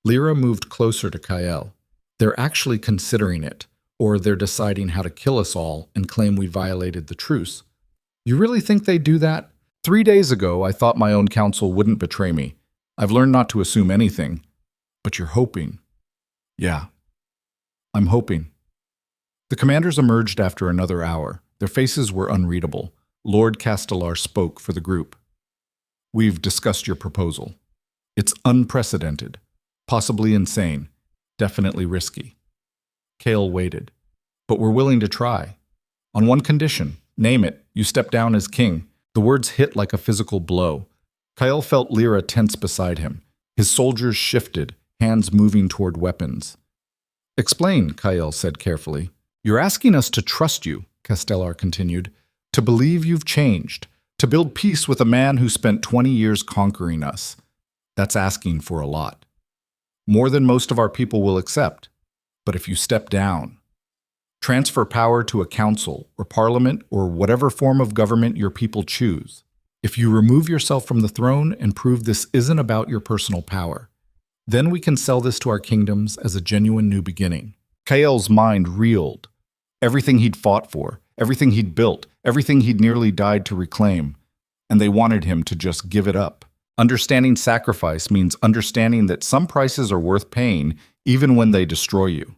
Speaker 1: Lyra moved closer to Kael. They're actually considering it, or they're deciding how to kill us all and claim we violated the truce. You really think they'd do that? 3 days ago, I thought my own council wouldn't betray me. I've learned not to assume anything. But you're hoping. Yeah. I'm hoping. The commanders emerged after another hour. Their faces were unreadable. Lord Castellar spoke for the group. We've discussed your proposal. It's unprecedented, possibly insane, definitely risky. Kael waited. But we're willing to try. On one condition. Name it. You step down as king. The words hit like a physical blow. Kael felt Lyra tense beside him. His soldiers shifted, hands moving toward weapons. Explain, Kael said carefully. You're asking us to trust you, Castellar continued, to believe you've changed, to build peace with a man who spent 20 years conquering us. That's asking for a lot. More than most of our people will accept. But if you step down, transfer power to a council or parliament or whatever form of government your people choose. If you remove yourself from the throne and prove this isn't about your personal power, then we can sell this to our kingdoms as a genuine new beginning. Kael's mind reeled. Everything he'd fought for, everything he'd built, everything he'd nearly died to reclaim, and they wanted him to just give it up. Understanding sacrifice means understanding that some prices are worth paying even when they destroy you.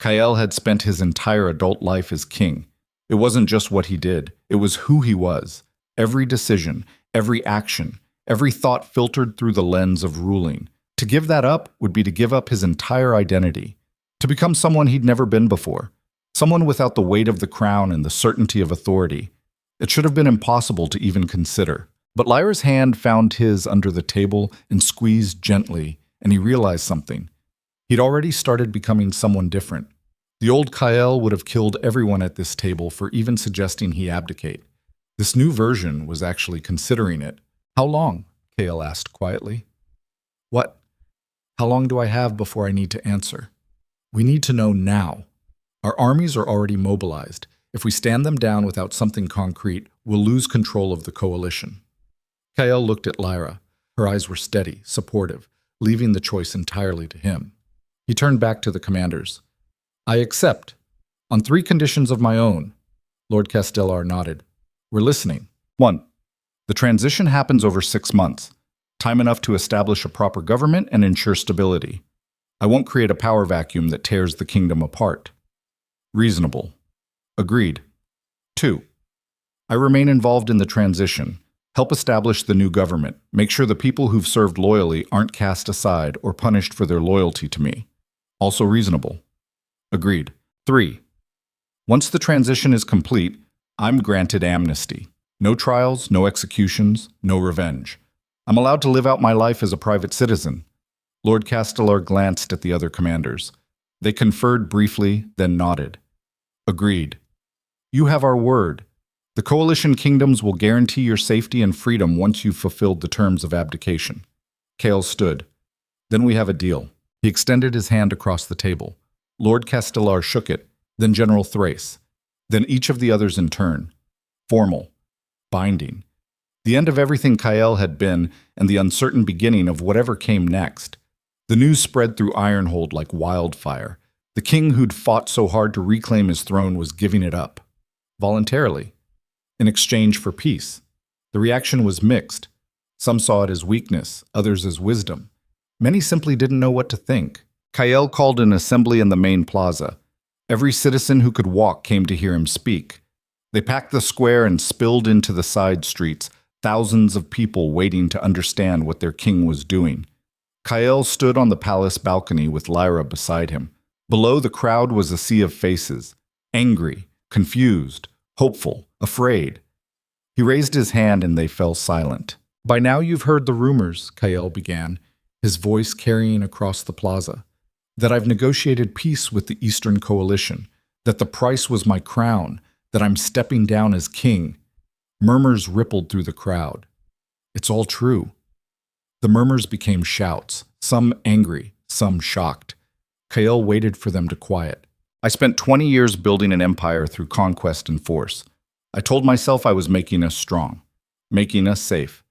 Speaker 1: Kael had spent his entire adult life as king. It wasn't just what he did, it was who he was. Every decision, every action, every thought filtered through the lens of ruling. To give that up would be to give up his entire identity, to become someone he'd never been before, someone without the weight of the crown and the certainty of authority. It should have been impossible to even consider. But Lyra's hand found his under the table and squeezed gently, and he realized something. He'd already started becoming someone different. The old Kael would have killed everyone at this table for even suggesting he abdicate. This new version was actually considering it. How long? Kael asked quietly. What? How long do I have before I need to answer? We need to know now. Our armies are already mobilized. If we stand them down without something concrete, we'll lose control of the coalition. Kael looked at Lyra. Her eyes were steady, supportive, leaving the choice entirely to him. He turned back to the commanders. I accept. On 3 conditions of my own. Lord Castellar nodded. We're listening. 1. The transition happens over 6 months. Time enough to establish a proper government and ensure stability. I won't create a power vacuum that tears the kingdom apart. Reasonable. Agreed. 2. I remain involved in the transition. Help establish the new government. Make sure the people who've served loyally aren't cast aside or punished for their loyalty to me. Also reasonable. Agreed. 3. Once the transition is complete, I'm granted amnesty. No trials, no executions, no revenge. I'm allowed to live out my life as a private citizen. Lord Castellar glanced at the other commanders. They conferred briefly, then nodded. Agreed. You have our word. The coalition kingdoms will guarantee your safety and freedom once you've fulfilled the terms of abdication. Kale stood. Then we have a deal. He extended his hand across the table. Lord Castellar shook it, then General Thrace, then each of the others in turn. Formal. Binding. The end of everything Kael had been and the uncertain beginning of whatever came next. The news spread through Ironhold like wildfire. The king who'd fought so hard to reclaim his throne was giving it up. Voluntarily. In exchange for peace. The reaction was mixed. Some saw it as weakness, others as wisdom. Many simply didn't know what to think. Kael called an assembly in the main plaza. Every citizen who could walk came to hear him speak. They packed the square and spilled into the side streets, thousands of people waiting to understand what their king was doing. Kael stood on the palace balcony with Lyra beside him. Below, the crowd was a sea of faces, angry, confused, hopeful, afraid. He raised his hand and they fell silent. By now you've heard the rumors, Kael began, his voice carrying across the plaza, that I've negotiated peace with the Eastern Coalition, that the price was my crown, that I'm stepping down as king. Murmurs rippled through the crowd. It's all true. The murmurs became shouts, some angry, some shocked. Kael waited for them to quiet. I spent 20 years building an empire through conquest and force. I told myself I was making us strong, making us safe.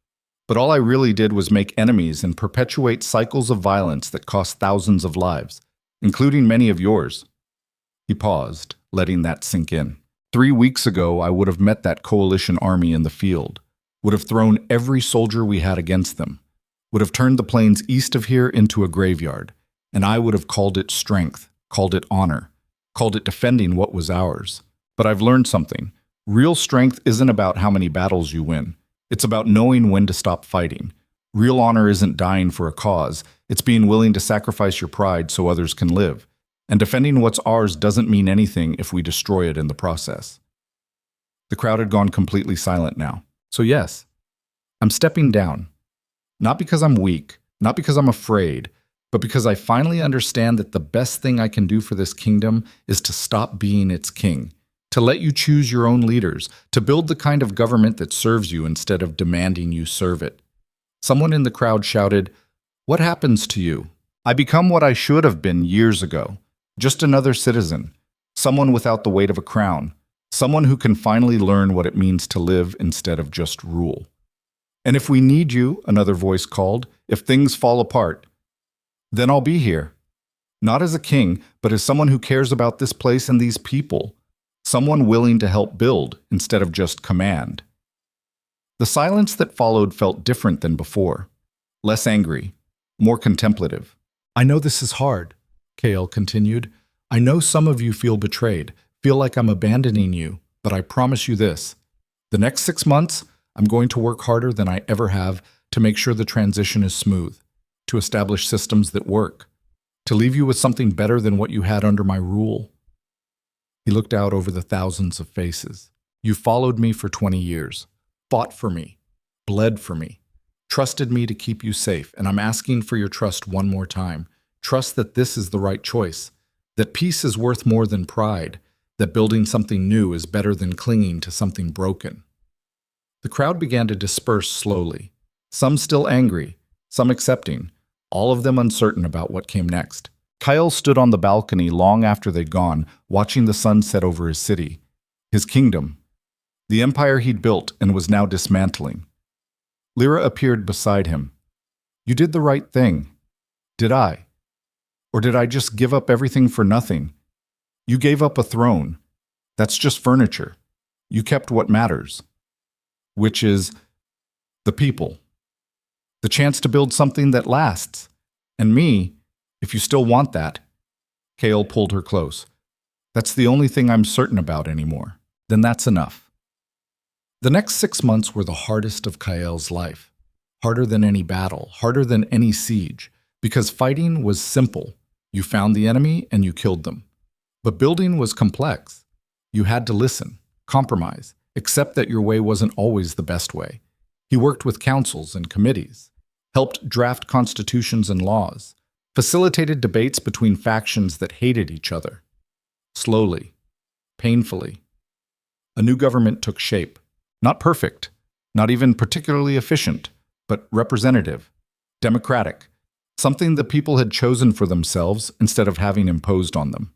Speaker 1: But all I really did was make enemies and perpetuate cycles of violence that cost thousands of lives, including many of yours. He paused, letting that sink in. 3 weeks ago, I would have met that coalition army in the field, would have thrown every soldier we had against them, would have turned the plains east of here into a graveyard, and I would have called it strength, called it honor, called it defending what was ours. But I've learned something. Real strength isn't about how many battles you win. It's about knowing when to stop fighting. Real honor isn't dying for a cause. It's being willing to sacrifice your pride so others can live. And defending what's ours doesn't mean anything if we destroy it in the process. The crowd had gone completely silent now. So yes, I'm stepping down. Not because I'm weak, not because I'm afraid, but because I finally understand that the best thing I can do for this kingdom is to stop being its king, to let you choose your own leaders, to build the kind of government that serves you instead of demanding you serve it. Someone in the crowd shouted, "What happens to you?" I become what I should have been years ago. Just another citizen, someone without the weight of a crown, someone who can finally learn what it means to live instead of just rule. And if we need you, another voice called, if things fall apart, then I'll be here. Not as a king, but as someone who cares about this place and these people. Someone willing to help build instead of just command. The silence that followed felt different than before. Less angry, more contemplative. I know this is hard, Kael continued. I know some of you feel betrayed, feel like I'm abandoning you, but I promise you this. The next 6 months, I'm going to work harder than I ever have to make sure the transition is smooth, to establish systems that work, to leave you with something better than what you had under my rule. He looked out over the thousands of faces. You followed me for 20 years, fought for me, bled for me, trusted me to keep you safe, and I'm asking for your trust one more time. Trust that this is the right choice, that peace is worth more than pride, that building something new is better than clinging to something broken. The crowd began to disperse slowly, some still angry, some accepting, all of them uncertain about what came next. Kyle stood on the balcony long after they'd gone, watching the sun set over his city, his kingdom, the empire he'd built and was now dismantling. Lyra appeared beside him. You did the right thing. Did I? Or did I just give up everything for nothing? You gave up a throne. That's just furniture. You kept what matters, which is the people. The chance to build something that lasts. And me, if you still want that. Kael pulled her close. That's the only thing I'm certain about anymore. Then that's enough. The next 6 months were the hardest of Kael's life. Harder than any battle, harder than any siege, because fighting was simple. You found the enemy and you killed them. But building was complex. You had to listen, compromise, accept that your way wasn't always the best way. He worked with councils and committees, helped draft constitutions and laws, facilitated debates between factions that hated each other. Slowly, painfully, a new government took shape. Not perfect, not even particularly efficient, but representative, democratic, something the people had chosen for themselves instead of having imposed on them.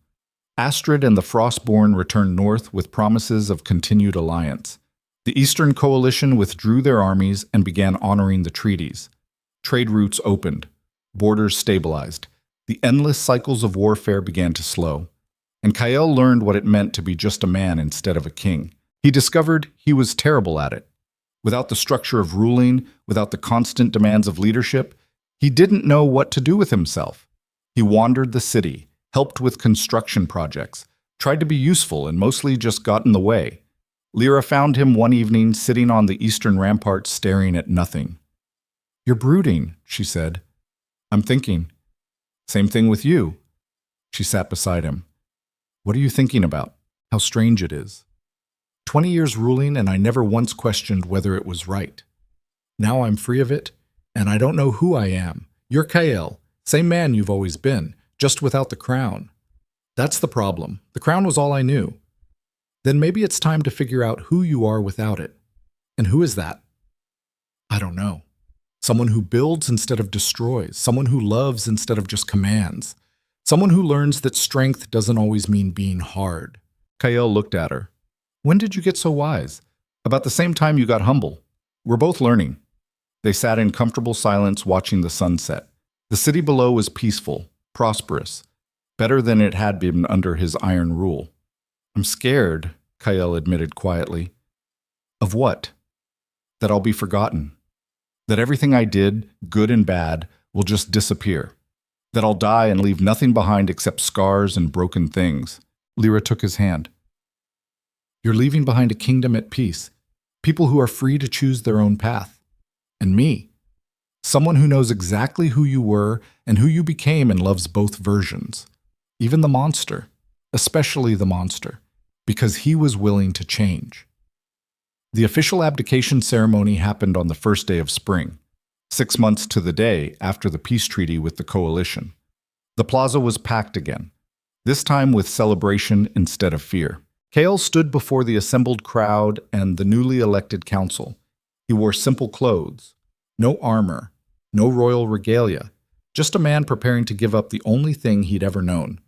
Speaker 1: Astrid and the Frostborn returned north with promises of continued alliance. The Eastern Coalition withdrew their armies and began honoring the treaties. Trade routes opened, borders stabilized. The endless cycles of warfare began to slow. And Kael learned what it meant to be just a man instead of a king. He discovered he was terrible at it. Without the structure of ruling, without the constant demands of leadership, he didn't know what to do with himself. He wandered the city, helped with construction projects, tried to be useful and mostly just got in the way. Lyra found him one evening sitting on the eastern ramparts staring at nothing. "You're brooding," she said. "I'm thinking." "Same thing with you." She sat beside him. "What are you thinking about? How strange it is. 20 years ruling and I never once questioned whether it was right. Now I'm free of it, and I don't know who I am. You're Kael, same man you've always been, just without the crown. That's the problem. The crown was all I knew. Then maybe it's time to figure out who you are without it. And who is that? I don't know. Someone who builds instead of destroys, someone who loves instead of just commands, someone who learns that strength doesn't always mean being hard." Kael looked at her. "When did you get so wise?" "About the same time you got humble. We're both learning." They sat in comfortable silence watching the sunset. The city below was peaceful, prosperous, better than it had been under his iron rule. "I'm scared," Kael admitted quietly. "Of what?" "That I'll be forgotten. That everything I did, good and bad, will just disappear. That I'll die and leave nothing behind except scars and broken things." Lyra took his hand. "You're leaving behind a kingdom at peace, people who are free to choose their own path. And me, someone who knows exactly who you were and who you became and loves both versions. Even the monster, especially the monster, because he was willing to change." The official abdication ceremony happened on the first day of spring, 6 months to the day after the peace treaty with the coalition. The plaza was packed again, this time with celebration instead of fear. Kael stood before the assembled crowd and the newly elected council. He wore simple clothes, no armor, no royal regalia, just a man preparing to give up the only thing he'd ever known.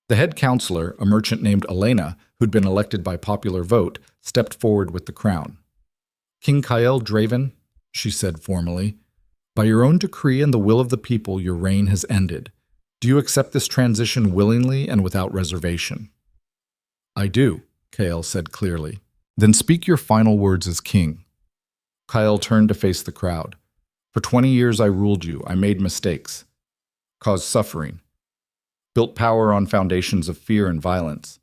Speaker 1: The head counselor, a merchant named Elena, who'd been elected by popular vote, stepped forward with the crown. "King Kael Draven," she said formally, "by your own decree and the will of the people, your reign has ended. Do you accept this transition willingly and without reservation?" "I do," Kael said clearly. "Then speak your final words as king." Kael turned to face the crowd. "For 20 years I ruled you. I made mistakes, caused suffering, built power on foundations of fear and violence.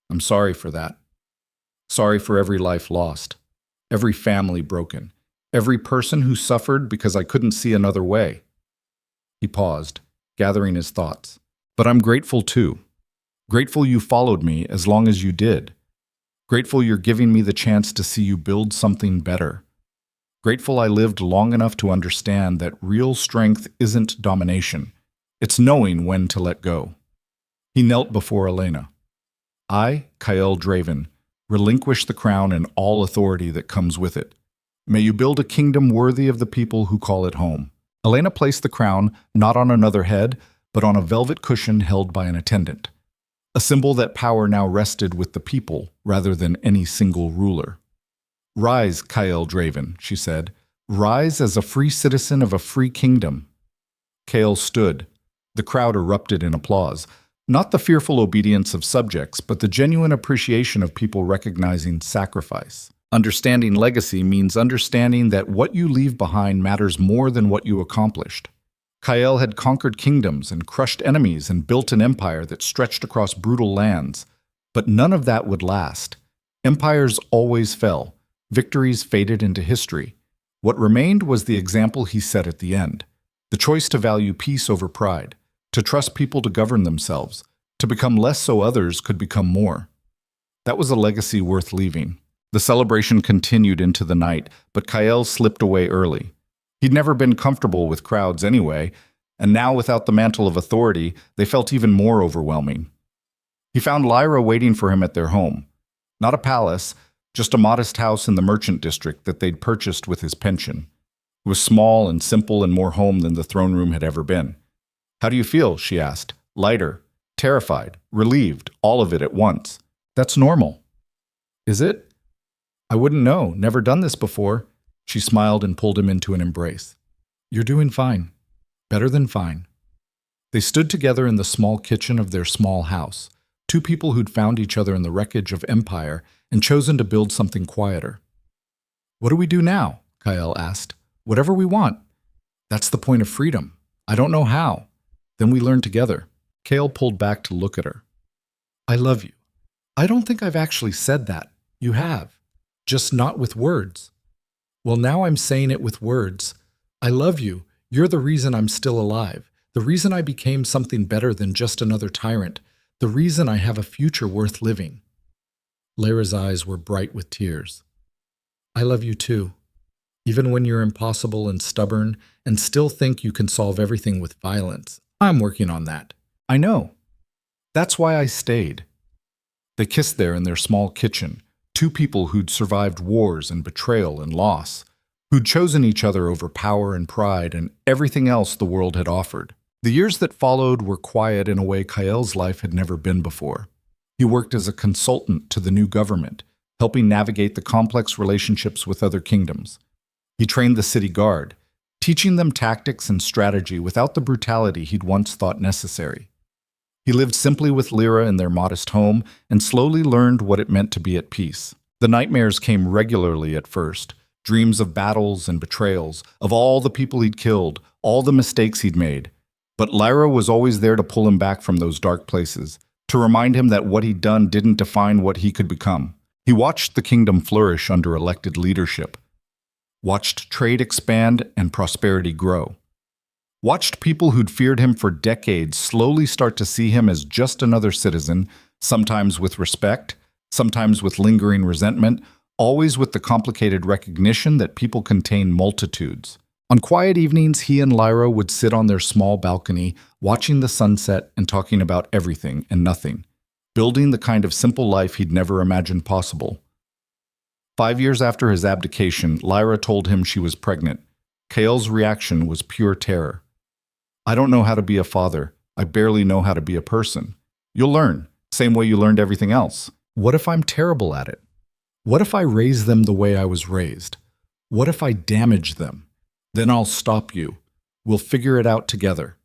Speaker 1: I'm sorry for that. Sorry for every life lost, every family broken, every person who suffered because I couldn't see another way." He paused, gathering his thoughts. "But I'm grateful too. Grateful you followed me as long as you did. Grateful you're giving me the chance to see you build something better. Grateful I lived long enough to understand that real strength isn't domination. It's knowing when to let go." He knelt before Elena. "I, Kael Draven, relinquish the crown and all authority that comes with it. May you build a kingdom worthy of the people who call it home." Elena placed the crown not on another head, but on a velvet cushion held by an attendant, a symbol that power now rested with the people rather than any single ruler. "Rise, Kael Draven," she said. "Rise as a free citizen of a free kingdom." Kael stood. The crowd erupted in applause. Not the fearful obedience of subjects, but the genuine appreciation of people recognizing sacrifice. Understanding legacy means understanding that what you leave behind matters more than what you accomplished. Kael had conquered kingdoms and crushed enemies and built an empire that stretched across brutal lands, But none of that would last. Empires always fell. Victories faded into history. What remained was the example he set at the end. The choice to value peace over pride, to trust people to govern themselves, to become less so others could become more. That was a legacy worth leaving. The celebration continued into the night, but Kael slipped away early. He'd never been comfortable with crowds anyway, and now without the mantle of authority, they felt even more overwhelming. He found Lyra waiting for him at their home. Not a palace, just a modest house in the merchant district that they'd purchased with his pension. It was small and simple and more home than the throne room had ever been. "How do you feel?" she asked. "Lighter, terrified, relieved, all of it at once." "That's normal." "Is it?" "I wouldn't know, never done this before." She smiled and pulled him into an embrace. "You're doing fine. Better than fine." They stood together in the small kitchen of their small house, two people who'd found each other in the wreckage of empire and chosen to build something quieter. "What do we do now?" Kael asked. "Whatever we want." "That's the point of freedom. I don't know how. Then we learn together." Kael pulled back to look at her. "I love you." "I don't think I've actually said that." "You have. Just not with words." "Well, now I'm saying it with words. I love you. You're the reason I'm still alive. The reason I became something better than just another tyrant. The reason I have a future worth living." Lyra's eyes were bright with tears. "I love you too. Even when you're impossible and stubborn and still think you can solve everything with violence. I'm working on that." "I know. That's why I stayed." They kissed there in their small kitchen, two people who'd survived wars and betrayal and loss, who'd chosen each other over power and pride and everything else the world had offered. The years that followed were quiet in a way Kael's life had never been before. He worked as a consultant to the new government, helping navigate the complex relationships with other kingdoms. He trained the city guard, teaching them tactics and strategy without the brutality he'd once thought necessary. He lived simply with Lyra in their modest home and slowly learned what it meant to be at peace. The nightmares came regularly at first, dreams of battles and betrayals, of all the people he'd killed, all the mistakes he'd made. But Lyra was always there to pull him back from those dark places, to remind him that what he'd done didn't define what he could become. He watched the kingdom flourish under elected leadership, watched trade expand and prosperity grow, watched people who'd feared him for decades slowly start to see him as just another citizen, sometimes with respect, sometimes with lingering resentment, always with the complicated recognition that people contain multitudes. On quiet evenings, he and Lyra would sit on their small balcony, watching the sunset and talking about everything and nothing, building the kind of simple life he'd never imagined possible. 5 years after his abdication, Lyra told him she was pregnant. Kael's reaction was pure terror. "I don't know how to be a father. I barely know how to be a person." "You'll learn, same way you learned everything else." "What if I'm terrible at it? What if I raise them the way I was raised? What if I damage them? Then I'll stop you. We'll figure it out together."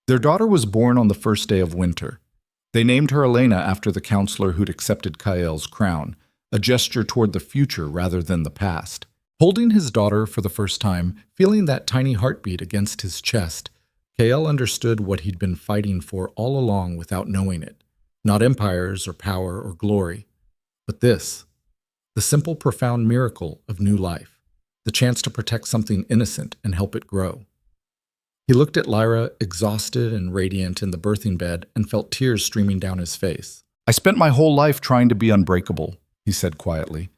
Speaker 1: Their daughter was born on the first day of winter. They named her Elena after the counselor who'd accepted Kael's crown, a gesture toward the future rather than the past. Holding his daughter for the first time, feeling that tiny heartbeat against his chest, Kael understood what he'd been fighting for all along without knowing it. Not empires or power or glory, but this, the simple, profound miracle of new life. The chance to protect something innocent and help it grow. He looked at Lyra, exhausted and radiant in the birthing bed, and felt tears streaming down his face. "I spent my whole life trying to be unbreakable," he said quietly.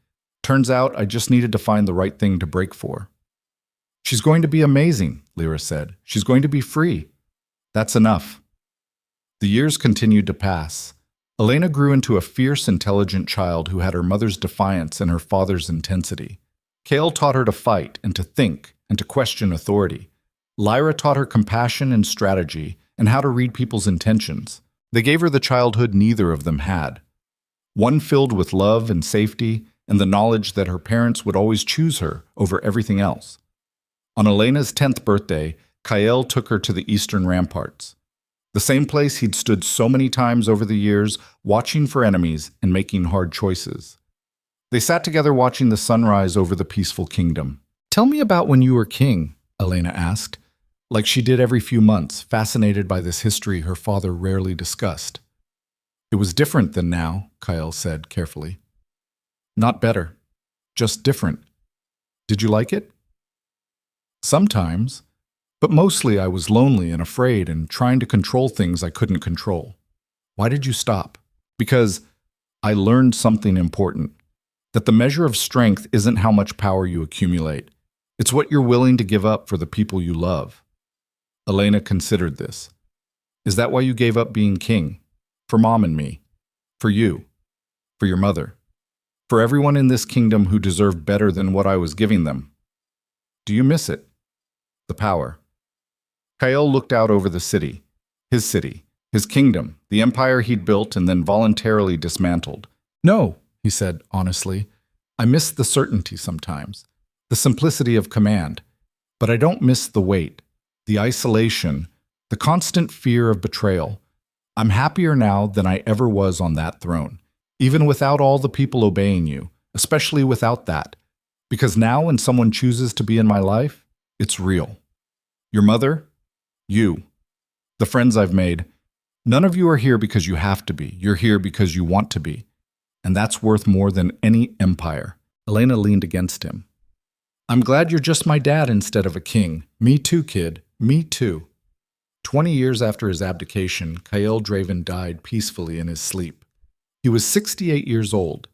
Speaker 1: "Turns out I just needed to find the right thing to break for." "She's going to be amazing," Lyra said. "She's going to be free." "That's enough." The years continued to pass. Elena grew into a fierce, intelligent child who had her mother's defiance and her father's intensity. Kael taught her to fight and to think and to question authority. Lyra taught her compassion and strategy and how to read people's intentions. They gave her the childhood neither of them had. One filled with love and safety and the knowledge that her parents would always choose her over everything else. On Elena's 10th birthday, Kael took her to the eastern ramparts, the same place he'd stood so many times over the years, watching for enemies and making hard choices. They sat together watching the sunrise over the peaceful kingdom. "Tell me about when you were king," Elena asked, like she did every few months, fascinated by this history her father rarely discussed. It was different than now, Kyle said carefully. Not better, just different. Did you like it? Sometimes, but mostly I was lonely and afraid and trying to control things I couldn't control. Why did you stop? Because I learned something important, that the measure of strength isn't how much power you accumulate. It's what you're willing to give up for the people you love. Elena considered this. Is that why you gave up being king? For Mom and me? For you? For your mother? For everyone in this kingdom who deserved better than what I was giving them? Do you miss it? The power. Kyle looked out over the city, his kingdom, the empire he'd built and then voluntarily dismantled. No, he said honestly. I miss the certainty sometimes, the simplicity of command, but I don't miss the weight, the isolation, the constant fear of betrayal. I'm happier now than I ever was on that throne, even without all the people obeying you, especially without that. Because now when someone chooses to be in my life, it's real. Your mother, you, the friends I've made, none of you are here because you have to be. You're here because you want to be. And that's worth more than any empire. Elena leaned against him. I'm glad you're just my dad instead of a king. Me too, kid. Me too. 20 years after his abdication, Kyle Draven died peacefully in his sleep. He was 68 years old.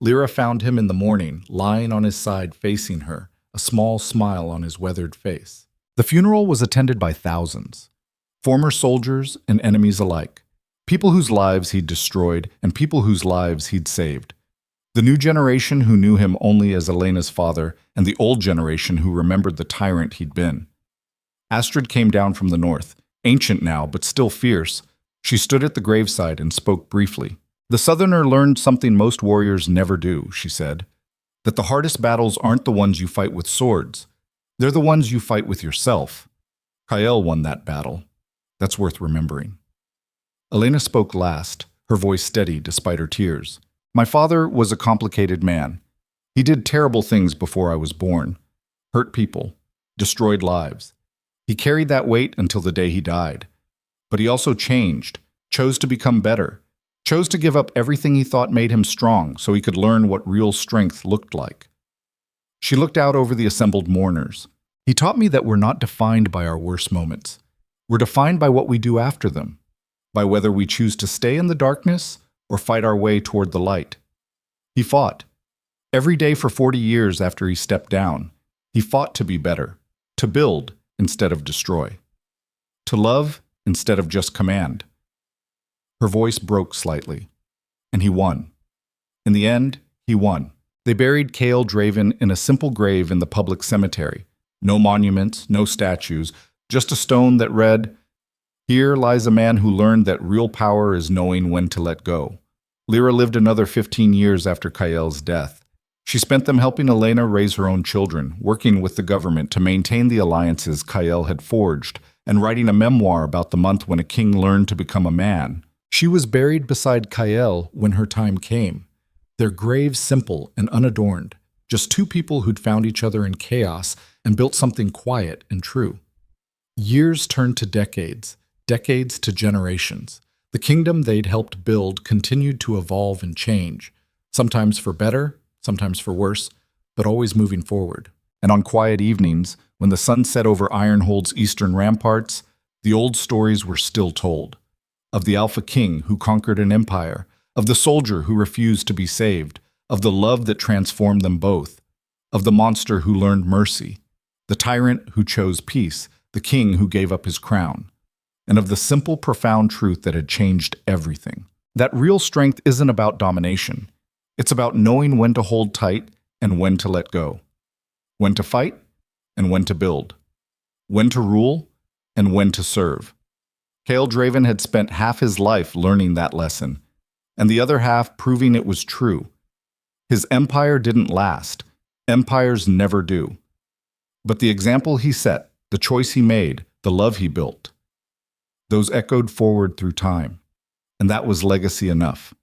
Speaker 1: Lyra found him in the morning, lying on his side facing her, a small smile on his weathered face. The funeral was attended by thousands, former soldiers and enemies alike, people whose lives he'd destroyed and people whose lives he'd saved. The new generation who knew him only as Elena's father and the old generation who remembered the tyrant he'd been. Astrid came down from the north, ancient now but still fierce. She stood at the graveside and spoke briefly. The Southerner learned something most warriors never do, she said, that the hardest battles aren't the ones you fight with swords. They're the ones you fight with yourself. Kyle won that battle. That's worth remembering. Elena spoke last, her voice steady despite her tears. My father was a complicated man. He did terrible things before I was born. Hurt people. Destroyed lives. He carried that weight until the day he died. But he also changed, chose to become better, chose to give up everything he thought made him strong so he could learn what real strength looked like. She looked out over the assembled mourners. He taught me that we're not defined by our worst moments. We're defined by what we do after them, by whether we choose to stay in the darkness or fight our way toward the light. He fought. Every day for 40 years after he stepped down, he fought to be better, to build instead of destroy, to love instead of just command. Her voice broke slightly, and he won. In the end, he won. They buried Kyle Draven in a simple grave in the public cemetery. No monuments, no statues, just a stone that read, "Here lies a man who learned that real power is knowing when to let go." Lyra lived another 15 years after Kyle's death. She spent them helping Elena raise her own children, working with the government to maintain the alliances Kyle had forged, and writing a memoir about the month when a king learned to become a man. She was buried beside Kyle when her time came. Their graves simple and unadorned, just two people who'd found each other in chaos and built something quiet and true. Years turned to decades, decades to generations. The kingdom they'd helped build continued to evolve and change, sometimes for better, sometimes for worse, but always moving forward. And on quiet evenings, when the sun set over Ironhold's eastern ramparts, the old stories were still told. Of the Alpha King who conquered an empire, of the soldier who refused to be saved, of the love that transformed them both, of the monster who learned mercy, the tyrant who chose peace, the king who gave up his crown, and of the simple, profound truth that had changed everything. That real strength isn't about domination. It's about knowing when to hold tight and when to let go, when to fight and when to build, when to rule and when to serve. Kyle Draven had spent half his life learning that lesson, and the other half proving it was true. His empire didn't last. Empires never do. But the example he set, the choice he made, the love he built, those echoed forward through time, and that was legacy enough.